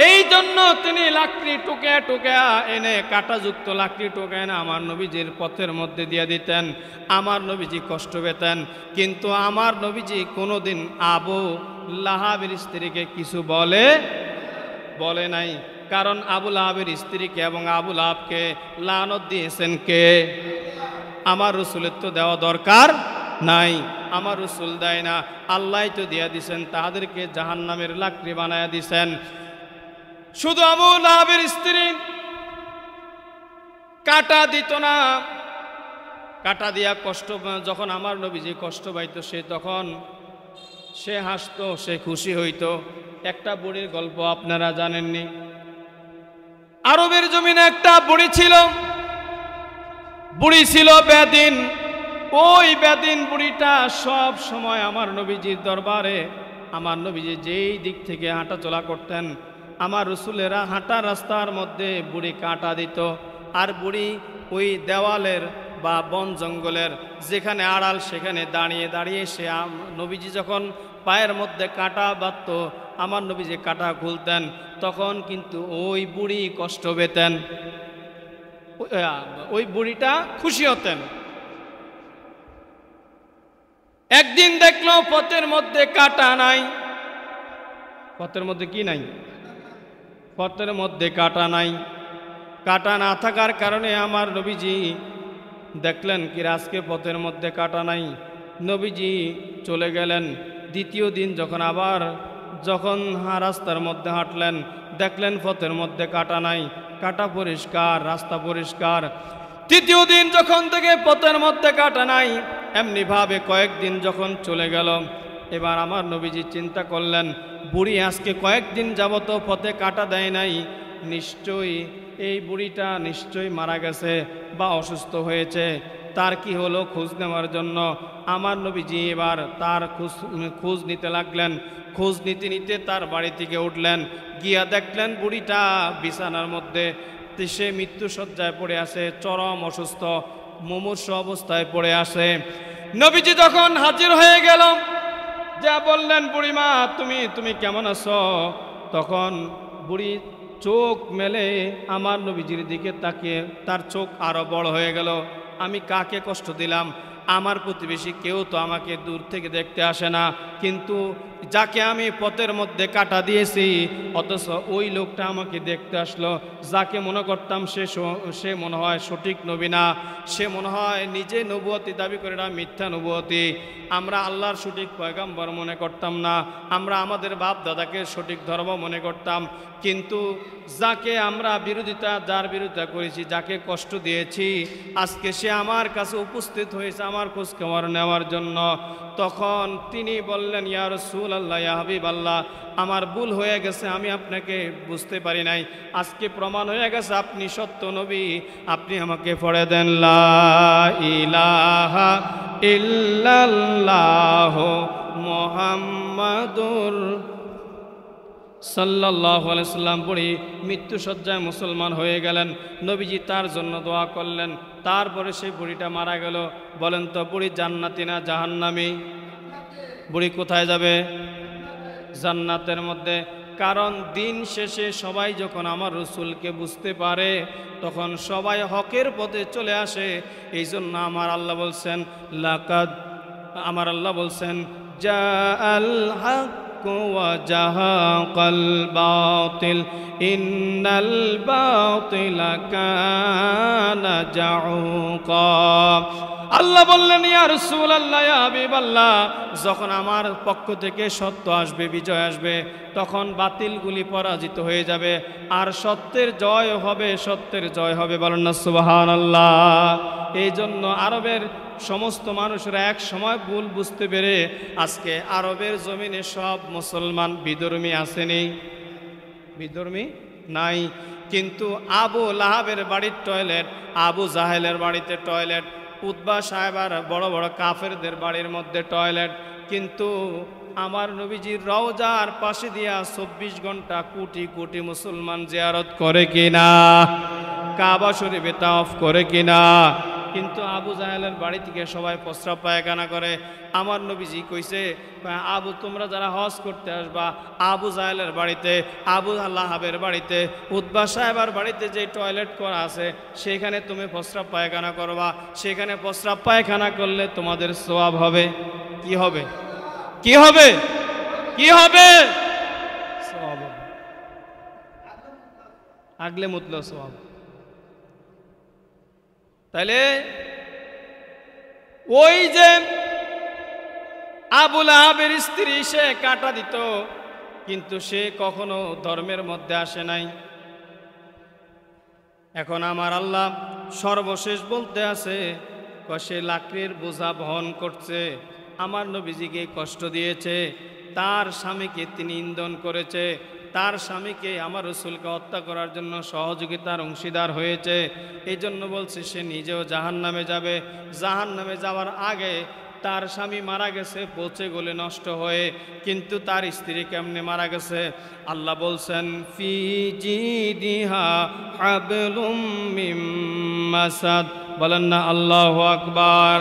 এই জন্য তিনি লাকড়ি টুকে টুকে এনে কাঁটাযুক্ত লাকড়ি টুকে এনে আমার নবীজির পথের মধ্যে দিয়ে দিতেন, আমার নবীজি কষ্ট পেতেন। কিন্তু আমার নবীজি কোনোদিন আবু লাহাবের স্ত্রীকে কিছু বলে নাই, কারণ আবু লাহাবের স্ত্রীকে এবং আবু লাহাবকে লানত দিয়েছেন কে? আমার রসুলের তো দেওয়া দরকার নাই, আমার রসুল দেয় না, আল্লাহ তো দিয়ে দিছেন, তাদেরকে জাহান্নামের লাকড়ি বানায় দিছেন। শুধু আবু লাহাবের স্ত্রী কাটা দিত না, কাটা দিয়া কষ্ট, যখন আমার নবীজি কষ্ট পাইতো তখন সে হাসতো, সে খুশি হইতো। একটা বুড়ির গল্প আপনারা জানেননি? আরবের জমিনে একটা বুড়ি ছিল বেদিন। ওই বেদিন বুড়িটা সব সময় আমার নবীজির দরবারে, আমার নবীজি যেই দিক থেকে হাঁটা চলা করতেন আমার রসুলেরা হাঁটা রাস্তার মধ্যে বুড়ি কাঁটা দিত, আর বুড়ি ওই দেওয়ালের বা বন জঙ্গলের যেখানে আড়াল সেখানে দাঁড়িয়ে দাঁড়িয়ে সে নবীজি যখন পায়ের মধ্যে কাঁটা বাঁধত, আমার নবীজি কাঁটা খুলতেন, তখন কিন্তু ওই বুড়ি কষ্ট পেতেন, ওই বুড়িটা খুশি হতেন। একদিন দেখলো পথের মধ্যে কাঁটা নাই। পথের মধ্যে কি নাই? পথের মধ্যে কাঁটা নাই। কাঁটা না থাকার কারণে আমার নবীজি দেখলেন কি আজকে পথের মধ্যে কাঁটা নাই। নবীজি চলে গেলেন। দ্বিতীয় দিন যখন রাস্তার মধ্যে হাঁটলেন, দেখলেন পথের মধ্যে কাঁটা নাই, কাঁটা পরিষ্কার, রাস্তা পরিষ্কার। তৃতীয় দিন যখন থেকে পথের মধ্যে কাঁটা নাই, এমনিভাবে কয়েকদিন যখন চলে গেল, এবার আমার নবীজি চিন্তা করলেন বুড়ি আজকে কয়েকদিন যাবত পথে কাঁটা দেয় নাই, নিশ্চয়ই এই বুড়িটা নিশ্চয়ই মারা গেছে বা অসুস্থ হয়েছে, তার কি হলো খোঁজ নেওয়ার জন্য আমার নবীজি এবার তার খোঁজ নিতে লাগলেন। খোঁজ নিতে নিতে তার বাড়ি থেকে উঠলেন, গিয়া দেখলেন বুড়িটা বিছানার মধ্যে, সে মৃত্যুশয্যায় পড়ে আছে, চরম অসুস্থ, মুমূর্ষু অবস্থায় পড়ে আছে। নবীজি যখন হাজির হয়ে গেল, যা বললেন বুড়িমা তুমি কেমন আছো? তখন বুড়ি চোখ মেলে আমার নবীজির দিকে তাকিয়ে তার চোখ আরো বড় হয়ে গেল। আমি কাকে কষ্ট দিলাম? আমার প্রতিবেশী কেউ তো আমাকে দূর থেকে দেখতে আসে না, কিন্তু যাকে আমি পথের মধ্যে কাটা দিয়েছি অথচ ওই লোকটা আমাকে দেখতে আসলো। যাকে মনে করতাম সে মনে হয় সঠিক নবী না, সে মনে হয় নিজে নবুয়তি দাবি করে না, মিথ্যা নবুয়তি। আমরা আল্লাহর সঠিক পয়গাম্বর মনে করতাম না, আমরা আমাদের বাপ দাদাকে সঠিক ধর্ম মনে করতাম, কিন্তু যাকে আমরা যার বিরোধিতা করেছি, যাকে কষ্ট দিয়েছি, আজকে সে আমার কাছে উপস্থিত হয়েছে আমার খোঁজ খবর নেওয়ার জন্য। তখন তিনি বললেন ইয়া রাসূলুল্লাহ, ইয়া হাবিবাল্লাহ, আমার ভুল হয়ে গেছে, আমি আপনাকে বুঝতে পারি নাই, আজকে প্রমাণ হয়ে গেছে আপনি সত্য নবী, আপনি আমাকে পড়ে দেন লা ইলাহা ইল্লাল্লাহ মুহাম্মাদুর সাল্লাল্লাহু আলাইহি সাল্লাম। বুড়ি মৃত্যুশয্যায় মুসলমান হয়ে গেলেন। নবীজি তার জন্য দোয়া করলেন। তারপরে সেই বুড়িটা মারা গেল। বলেন তো বুড়ি জান্নাতি না জাহান্নামী? বুড়ি কোথায় যাবে? জান্নাতের মধ্যে। কারণ দিন শেষে সবাই যখন আমার রসুলকে বুঝতে পারে তখন সবাই হকের পথে চলে আসে। এই জন্য আমার আল্লাহ বলছেন জাআল হক ওয়াজাহাকাল বাতিল ইন্নাল বাতিলা কানা জাউকা। আল্লাহ বললেন ইয়া রাসূলুল্লাহ, ইয়া হাবিবাল্লাহ, যখন আমার পক্ষ থেকে সত্য আসবে, বিজয় আসবে, তখন বাতিলগুলি পরাজিত হয়ে যাবে আর সত্যের জয় হবে। বলেন না সুবহানাল্লাহ। এই জন্য আরবের সমস্ত মানুষরা এক সময় ভুল বুঝতে পেরে আজকে আরবের জমিনে সব মুসলমান বিধর্মী আসেনি। বিধর্মী নাই। কিন্তু আবু লাহাবের বাড়ির টয়লেট, আবু জাহেলের বাড়িতে টয়লেট, উতবা সাহেবার বড় বড় কাফেরদের বাড়ির মধ্যে টয়লেট। কিন্তু আমার নবীজির রওজার পাশে দিয়া 24 ঘন্টা কোটি কোটি মুসলমান জিয়ারত করে কিনা, কাবা শরীফে তাওয়াফ করে কিনা। কিন্তু আবু জাহেলের বাড়ি থেকে সবাই প্রস্রাব পায়খানা করে। আমার নবীজি কইছে, আবু তোমরা যারা হজ করতে আসবা, আবু জাহেলের বাড়িতে, আবু লাহাবের বাড়িতে, উতবা সাহেবের বাড়িতে যে টয়লেট করা আছে সেখানে তুমি প্রস্রাব পায়খানা করবা। সেখানে প্রস্রাব পায়খানা করলে তোমাদের সওয়াব হবে। কি হবে? কি হবে? কি হবে? সওয়াব হবে। আগলে মুতলো সওয়াব। তাহলে ওই যে আবু লাহাবের স্ত্রী, সে কাঁটা দিত, কিন্তু সে কখনো ধর্মের মধ্যে আসে নাই। এখন আমার আল্লাহ সর্বশেষ বলতে আছে, সে লাকড়ির বোঝা বহন করছে, আমার নবীজিকে কষ্ট দিয়েছে, তার স্বামীকে তিনি ইন্ধন করেছে, তার স্বামীকে আমার রসুলকে হত্যা করার জন্য সহযোগিতার অংশীদার হয়েছে। এই জন্য বলছে সে নিজেও জাহান্নামে যাবে। জাহান্নামে যাওয়ার আগে তার স্বামী মারা গেছে পচে গলে নষ্ট হয়ে, কিন্তু তার স্ত্রী কেমনে মারা গেছে? আল্লাহ বলছেন, ফি জিদিহা হাবলুম মিন মাসাদ। বলেন না আল্লাহু আকবার।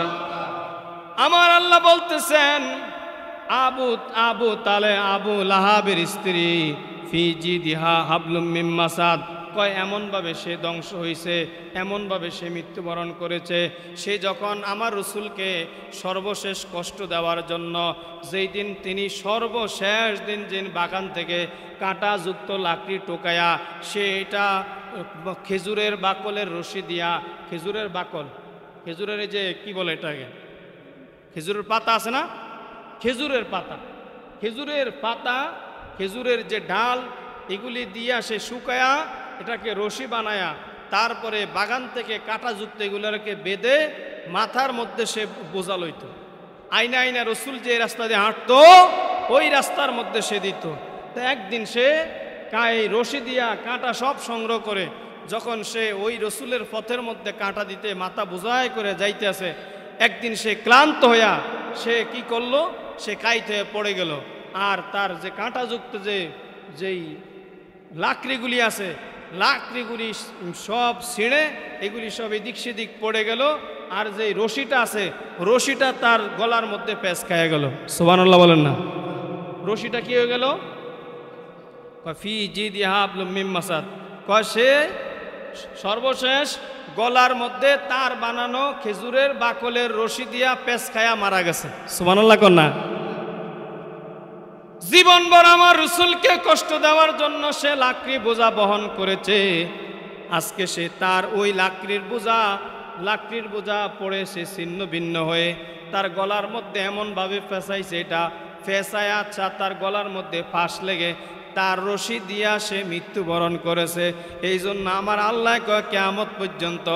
আমার আল্লাহ বলতেছেন, আবু লাহাবের স্ত্রী ফি জিদিহা হাবলুম মিন মাসাদ, কয় এমনভাবে সে ধ্বংস হয়েছে, এমনভাবে সে মৃত্যুবরণ করেছে। সে যখন আমার রসুলকে সর্বশেষ কষ্ট দেওয়ার জন্য, যেই দিন তিনি সর্বশেষ দিন যে বাগান থেকে কাঁটাযুক্ত লাকড়ি টোকায়া সে এটা খেজুরের বাকলের রশি দিয়া, খেজুরের বাকল, খেজুরের যে কি বলে এটাকে, খেজুরের পাতা আছে না, খেজুরের পাতা, খেজুরের পাতা, খেজুরের যে ডাল, এগুলি দিয়া সে শুকায়া এটাকে রশি বানায়া, তারপরে বাগান থেকে কাঁটাযুক্ত এগুলোকে বেঁধে মাথার মধ্যে সে বোঝা লইত। আইনা আইনা রসুল যে রাস্তা দিয়ে হাঁটতো ওই রাস্তার মধ্যে সে দিত। তো একদিন সে এই রশি দিয়া কাঁটা সব সংগ্রহ করে যখন সে ওই রসুলের পথের মধ্যে কাঁটা দিতে মাথা বোঝাই করে যাইতেছে, একদিন সে ক্লান্ত হইয়া সে কি করলো, সে কাইত হয়ে পড়ে গেল। আর তার যে কাঁটাযুক্ত যেই লাকড়িগুলি আছে, লাকড়িগুলি সব ছিঁড়ে এগুলি সব এদিক সেদিক পড়ে গেল। আর যে রশিটা আছে, রশিটা তার গলার মধ্যে প্যাঁচ খাইয়া গেল। সুবহানাল্লাহ বলেন না। রশিটা কি হয়ে গেল? ফি জিদিহা হাবলুম মিন মাসাদ, কয় সে সর্বশেষ গলার মধ্যে তার বানানো খেজুরের বাকলের রশি দিয়া প্যাঁচ খায়া মারা গেছে। সুবহানাল্লাহ কর না। জীবনভর আমার রসুলকে কষ্ট দেওয়ার জন্য সে লাকড়ি বোঝা বহন করেছে। আজকে সে তার ওই লাকড়ির বোঝা পড়ে সে ছিন্ন ভিন্ন হয়ে তার গলার মধ্যে এমনভাবে ফেঁসাইছে, এটা ফেঁসায় আচ্ছা তার গলার মধ্যে ফাঁস লেগে তার রশি দিয়া সে মৃত্যুবরণ করেছে। এই জন্য আমার আল্লাহ কয়, কিয়ামত পর্যন্ত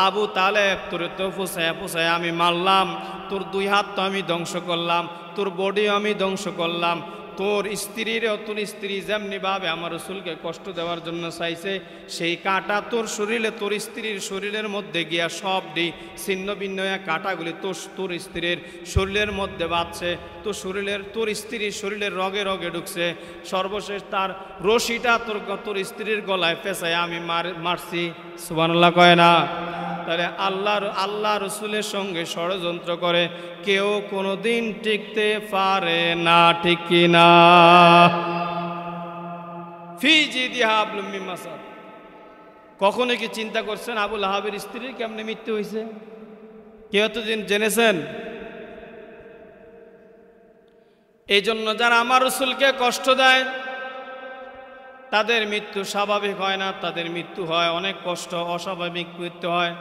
আবু তালেব তোর তো ফুসায় আমি মারলাম, তোর 2 হাত তো আমি ধ্বংস করলাম, তোর বডিও আমি ধ্বংস করলাম, তোর স্ত্রী যেমনি ভাবে আমার রসুলকে কষ্ট দেওয়ার জন্য চাইছে, সেই কাঁটা তোর শরীরে, তোর স্ত্রীর শরীরের মধ্যে গিয়া সব ছিন্ন ভিন্ন কাঁটাগুলি তোর স্ত্রীর শরীরের মধ্যে বাঁধছে, তোর স্ত্রীর শরীরের রগে রগে ঢুকছে। সর্বশেষ তার রশিটা তোর স্ত্রীর গলায় পেঁচায় আমি মারছি। সুবহানাল্লাহ কয় না। তাহলে আল্লাহ রসুলের সঙ্গে ষড়যন্ত্র করে কেউ কোনোদিন টিকতে পারে না, ঠিক কিনা? ফি জিদিহা হাবলুম মিন মাসাদ। কখনো কি চিন্তা করছেন আবু লাহাবের স্ত্রীর কেমনে মৃত্যু হয়েছে? কেউ এতদিন জেনেছেন? এই জন্য যারা আমার রসুলকে কষ্ট দেয় তাদের মৃত্যু স্বাভাবিক হয় না, তাদের মৃত্যু হয় অনেক কষ্ট, অস্বাভাবিক মৃত্যু হয়।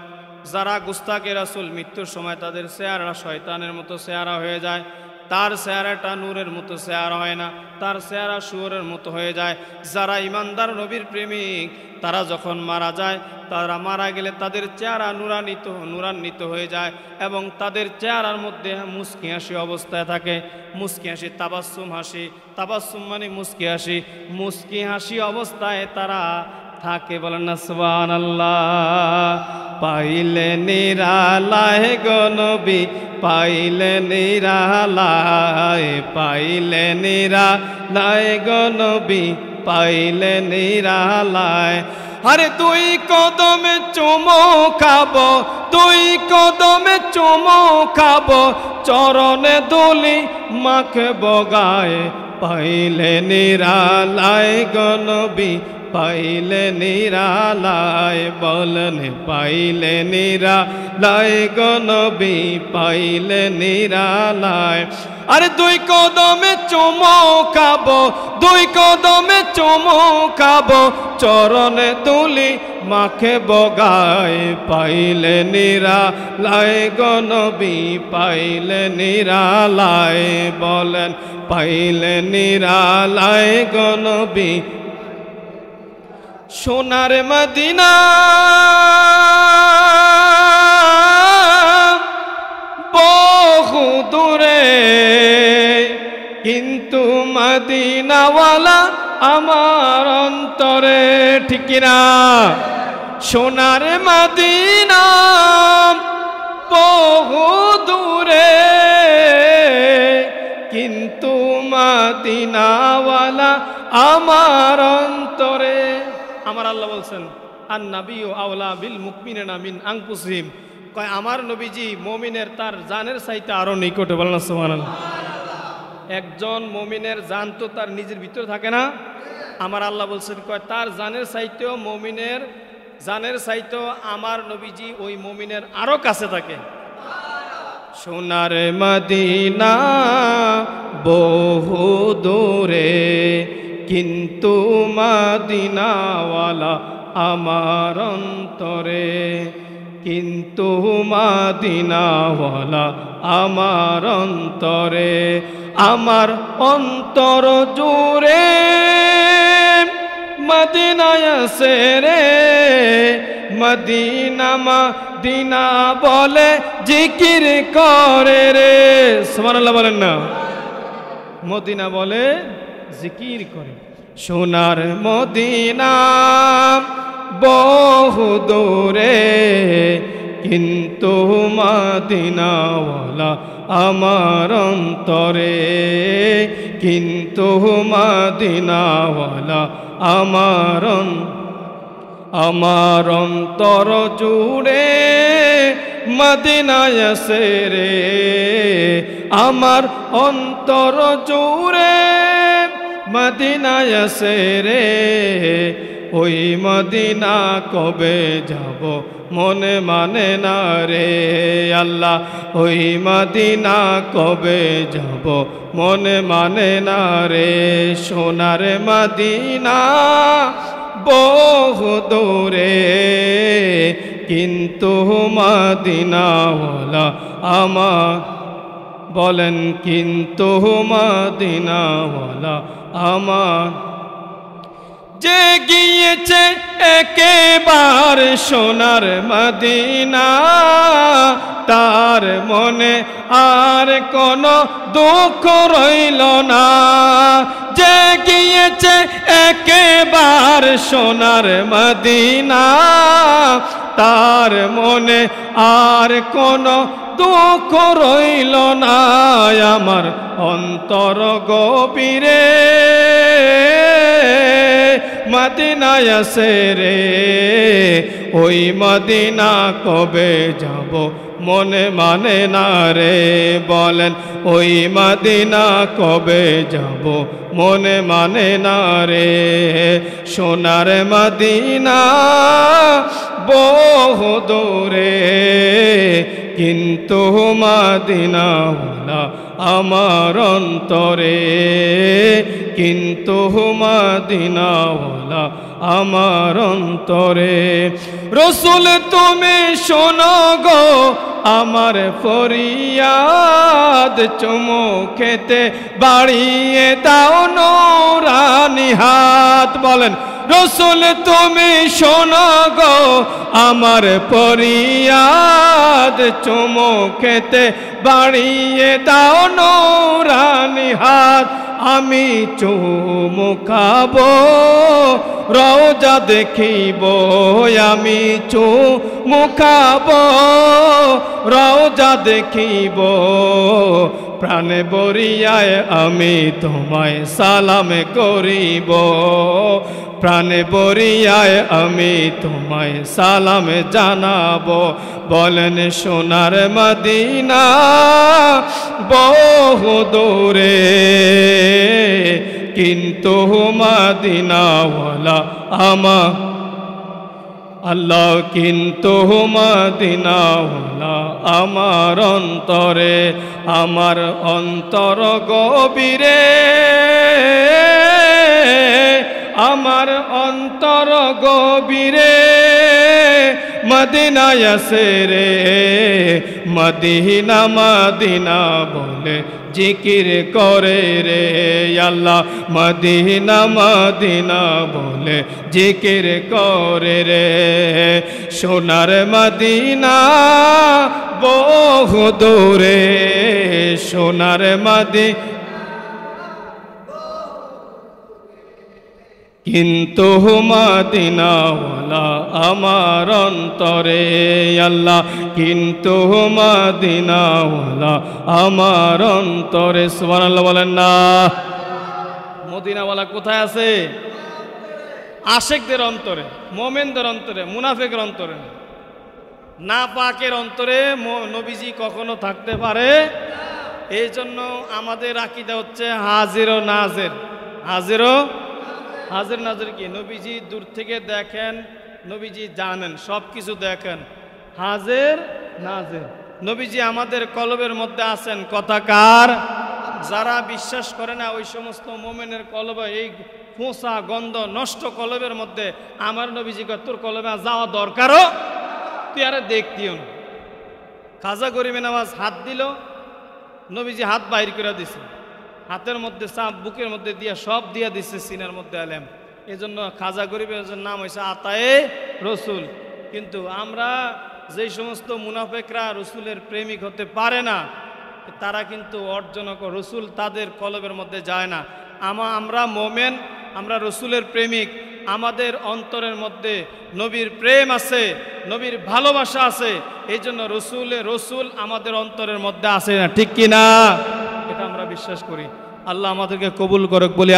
যারা গুস্তাকে রাসূল, মৃত্যুর সময় তাদের চেহারা শয়তানের মতো চেহারা হয়ে যায়। তার চেহারাটা নূরের মতো চেহারা হয় না, তার চেহারা শুয়োরের মতো হয়ে যায়। যারা ইমানদার নবীর প্রেমিক তারা যখন মারা যায়, তারা মারা গেলে তাদের চেহারা নূরান্বিত হয়ে যায় এবং তাদের চেহারার মধ্যে মুস্কি হাসি অবস্থায় থাকে। মুস্কি হাসি তাবাসসুম হাসি, তাবাসসুম মানে মুস্কি হাসি, মুস্কি হাসি অবস্থায় তারা থাকে। বলেন না সুবহানাল্লাহ। পাইলে নিরালায় গো নবী, পাইলে নিরালায়, পাইলে নিরালায় গো নবী, পাইলে নিরালায়। আরে দুই কদমে চুমো খাবো, দুই কদমে চুমো খাবো, চরণে দুলি মাখবো গায়ে। পাইলে নিরালায় গো নবী, পাইলে নিরালায়। বলেন পাইলে নিরালায় গো নবী, পাইলে নিরালায়। আরে দুই কদমে চুমো খাবো, দুই কদমে চুমো খাবো, চরণে তুলি মাখবো গায়ে। পাইলে নিরালায় গো নবী, পাইলে নিরালায়। বলেন পাইলে নিরালায় গো নবী। সোনার মদিনা বহু দূরে, কিন্তু মদিনাওয়ালা আমার অন্তরে। ঠিক কিনা? সোনার মদিনা বহু দূরে, কিন্তু মদিনাওয়ালা আমার অন্তরে। আমার আল্লাহ বলছেন আন-নাবিয়্যু আওলা বিল মুমিনিনা মিন আনফুসিহিম, কয় আমার নবীজি মুমিনের তার জানের চাইতে আরো নিকটে। বলেন না সুবহানাল্লাহ। একজন মুমিনের জান তো তার নিজের ভিতরে থাকে না? আমার আল্লাহ বলছেন কয় তার জানের চাইতেও মুমিনের জানের চাইতেও আমার নবীজি ওই মুমিনের আরো কাছে থাকে। সোনার মদিনা বহু দূরে, কিন্তু মদিনাওয়ালা আমার অন্তরে, কিন্তু মদিনাওয়ালা আমার অন্তরে। আমার অন্তর জুড়ে মদিনায় আছে রে, মদিনা মদিনা বলে জিকির করে রে। সুবহানাল্লাহ বলেন না। মদিনা বলে জিকির করে। সোনার মদিনা বহু দূরে, কিন্তু মদিনাওয়ালা আমার অন্তরে, কিন্তু মদিনাওয়ালা আমার অন্তর জুড়ে মদিনায় আছে রে। আমার অন্তর জুড়ে মদিনায় আছে রে। ওই মদিনা কবে যাব মনে মানে না রে আল্লাহ। ওই মদিনা কবে যাব মনে মানে না রে। সোনার মদিনা বহু দূরে, কিন্তু মদিনাওয়ালা আমার। বলেন কিন্তু মদিনাওয়ালা আমার। যে গিয়েছে একেবার সোনার মদিনা, তার মনে আর কোনো দুঃখ রইল না। যে গিয়েছে একেবার সোনার মদিনা, তার মনে আর কোনো দুঃখ রইল না। আমার অন্তর গভীরে মদিনায় আছে রে। ওই মদিনা কবে যাব মনে মানে না রে। বলেন ওই মদিনা কবে যাব মনে মানে না রে। সোনার মদিনা বহু দূরে, কিন্তু মদিনাওয়ালা আমার অন্তরে, কিন্তু মদিনাওয়ালা আমার অন্তরে। রসুল তুমি শোনো গো আমার ফরিয়াদ, চুমু খেতে বাড়িয়ে দাও নূরানি হাত। বলেন রসুল তুমি শোনো গো আমার ফরিয়াদ, চুমু খেতে বাড়িয়ে দাও নূরানি হাত। আমি চুমু খাবো রওজা দেখিব, আমি চুমু খাবো রওজা দেখিব। প্রাণে বরিয়ায় আমি তোমায় সালাম করিব, প্রাণে বরিয়ায় আমি তোমায় সালাম জানাবো। বলেন সোনার মদিনা বহু দূরে, কিন্তু মদিনাওয়ালা আমার আল্লাহ, কিন্তু মদিনাওয়ালা আমার অন্তরে, আমার অন্তর গভীরে, আমার অন্তর গভীরে মদিনায় আছে রে। মদিনা মদিনা বলে জিকির করে রে আল্লাহ, মদিনা মদিনা বলে জিকির করে রে। সোনার মদিনা বহু দূরে, সোনার মদিনা কিন্তু মদিনাওয়ালা আমার অন্তরে আল্লাহ, কিন্তু মদিনাওয়ালা আমার অন্তরে। সুবহানাল্লাহ বলেন না। মদিনাওয়ালা কোথায় আছে? আশিকদের অন্তরে, মুমিনদের অন্তরে, মুনাফিকের অন্তরে, নাপাকের অন্তরে নবীজি কখনো থাকতে পারে। এই জন্য আমাদের আকীদা হচ্ছে হাজির ও নাজির। হাজির ও হাজির নাজির কি? নবীজি দূর থেকে দেখেন, নবীজি জানেন, সব কিছু দেখেন। হাজির নাজির, নবীজি আমাদের কলবের মধ্যে আছেন। কথাকার যারা বিশ্বাস করে না ওই সমস্ত মোমেনের কলবে এই ফোঁসা গন্ধ নষ্ট কলবের মধ্যে আমার নবীজিকে তোর কলবে যাওয়া দরকারও, তুই আরে দেখতিও না। খাজা গরিবে নামাজ হাত দিল, নবীজি হাত বাইর করে দিছে, হাতের মধ্যে চাপ বুকের মধ্যে দিয়া সব দিয়া দিচ্ছে সিনার মধ্যে আলেম। এই জন্য খাজা গরিবের নাম হয়েছে আতায়ে রসুল। কিন্তু আমরা যেই সমস্ত মুনাফেকরা রসুলের প্রেমিক হতে পারে না, তারা কিন্তু অর্জন রসুল তাদের কলবের মধ্যে যায় না। আমরা মোমেন, আমরা রসুলের প্রেমিক, আমাদের অন্তরের মধ্যে নবীর প্রেম আছে, নবীর ভালোবাসা আছে। এই জন্য রসুল আমাদের অন্তরের মধ্যে আছে না, ঠিক কিনা? এটা আমরা বিশ্বাস করি। আল্লাহ আমাদেরকে কবুল করুক বলে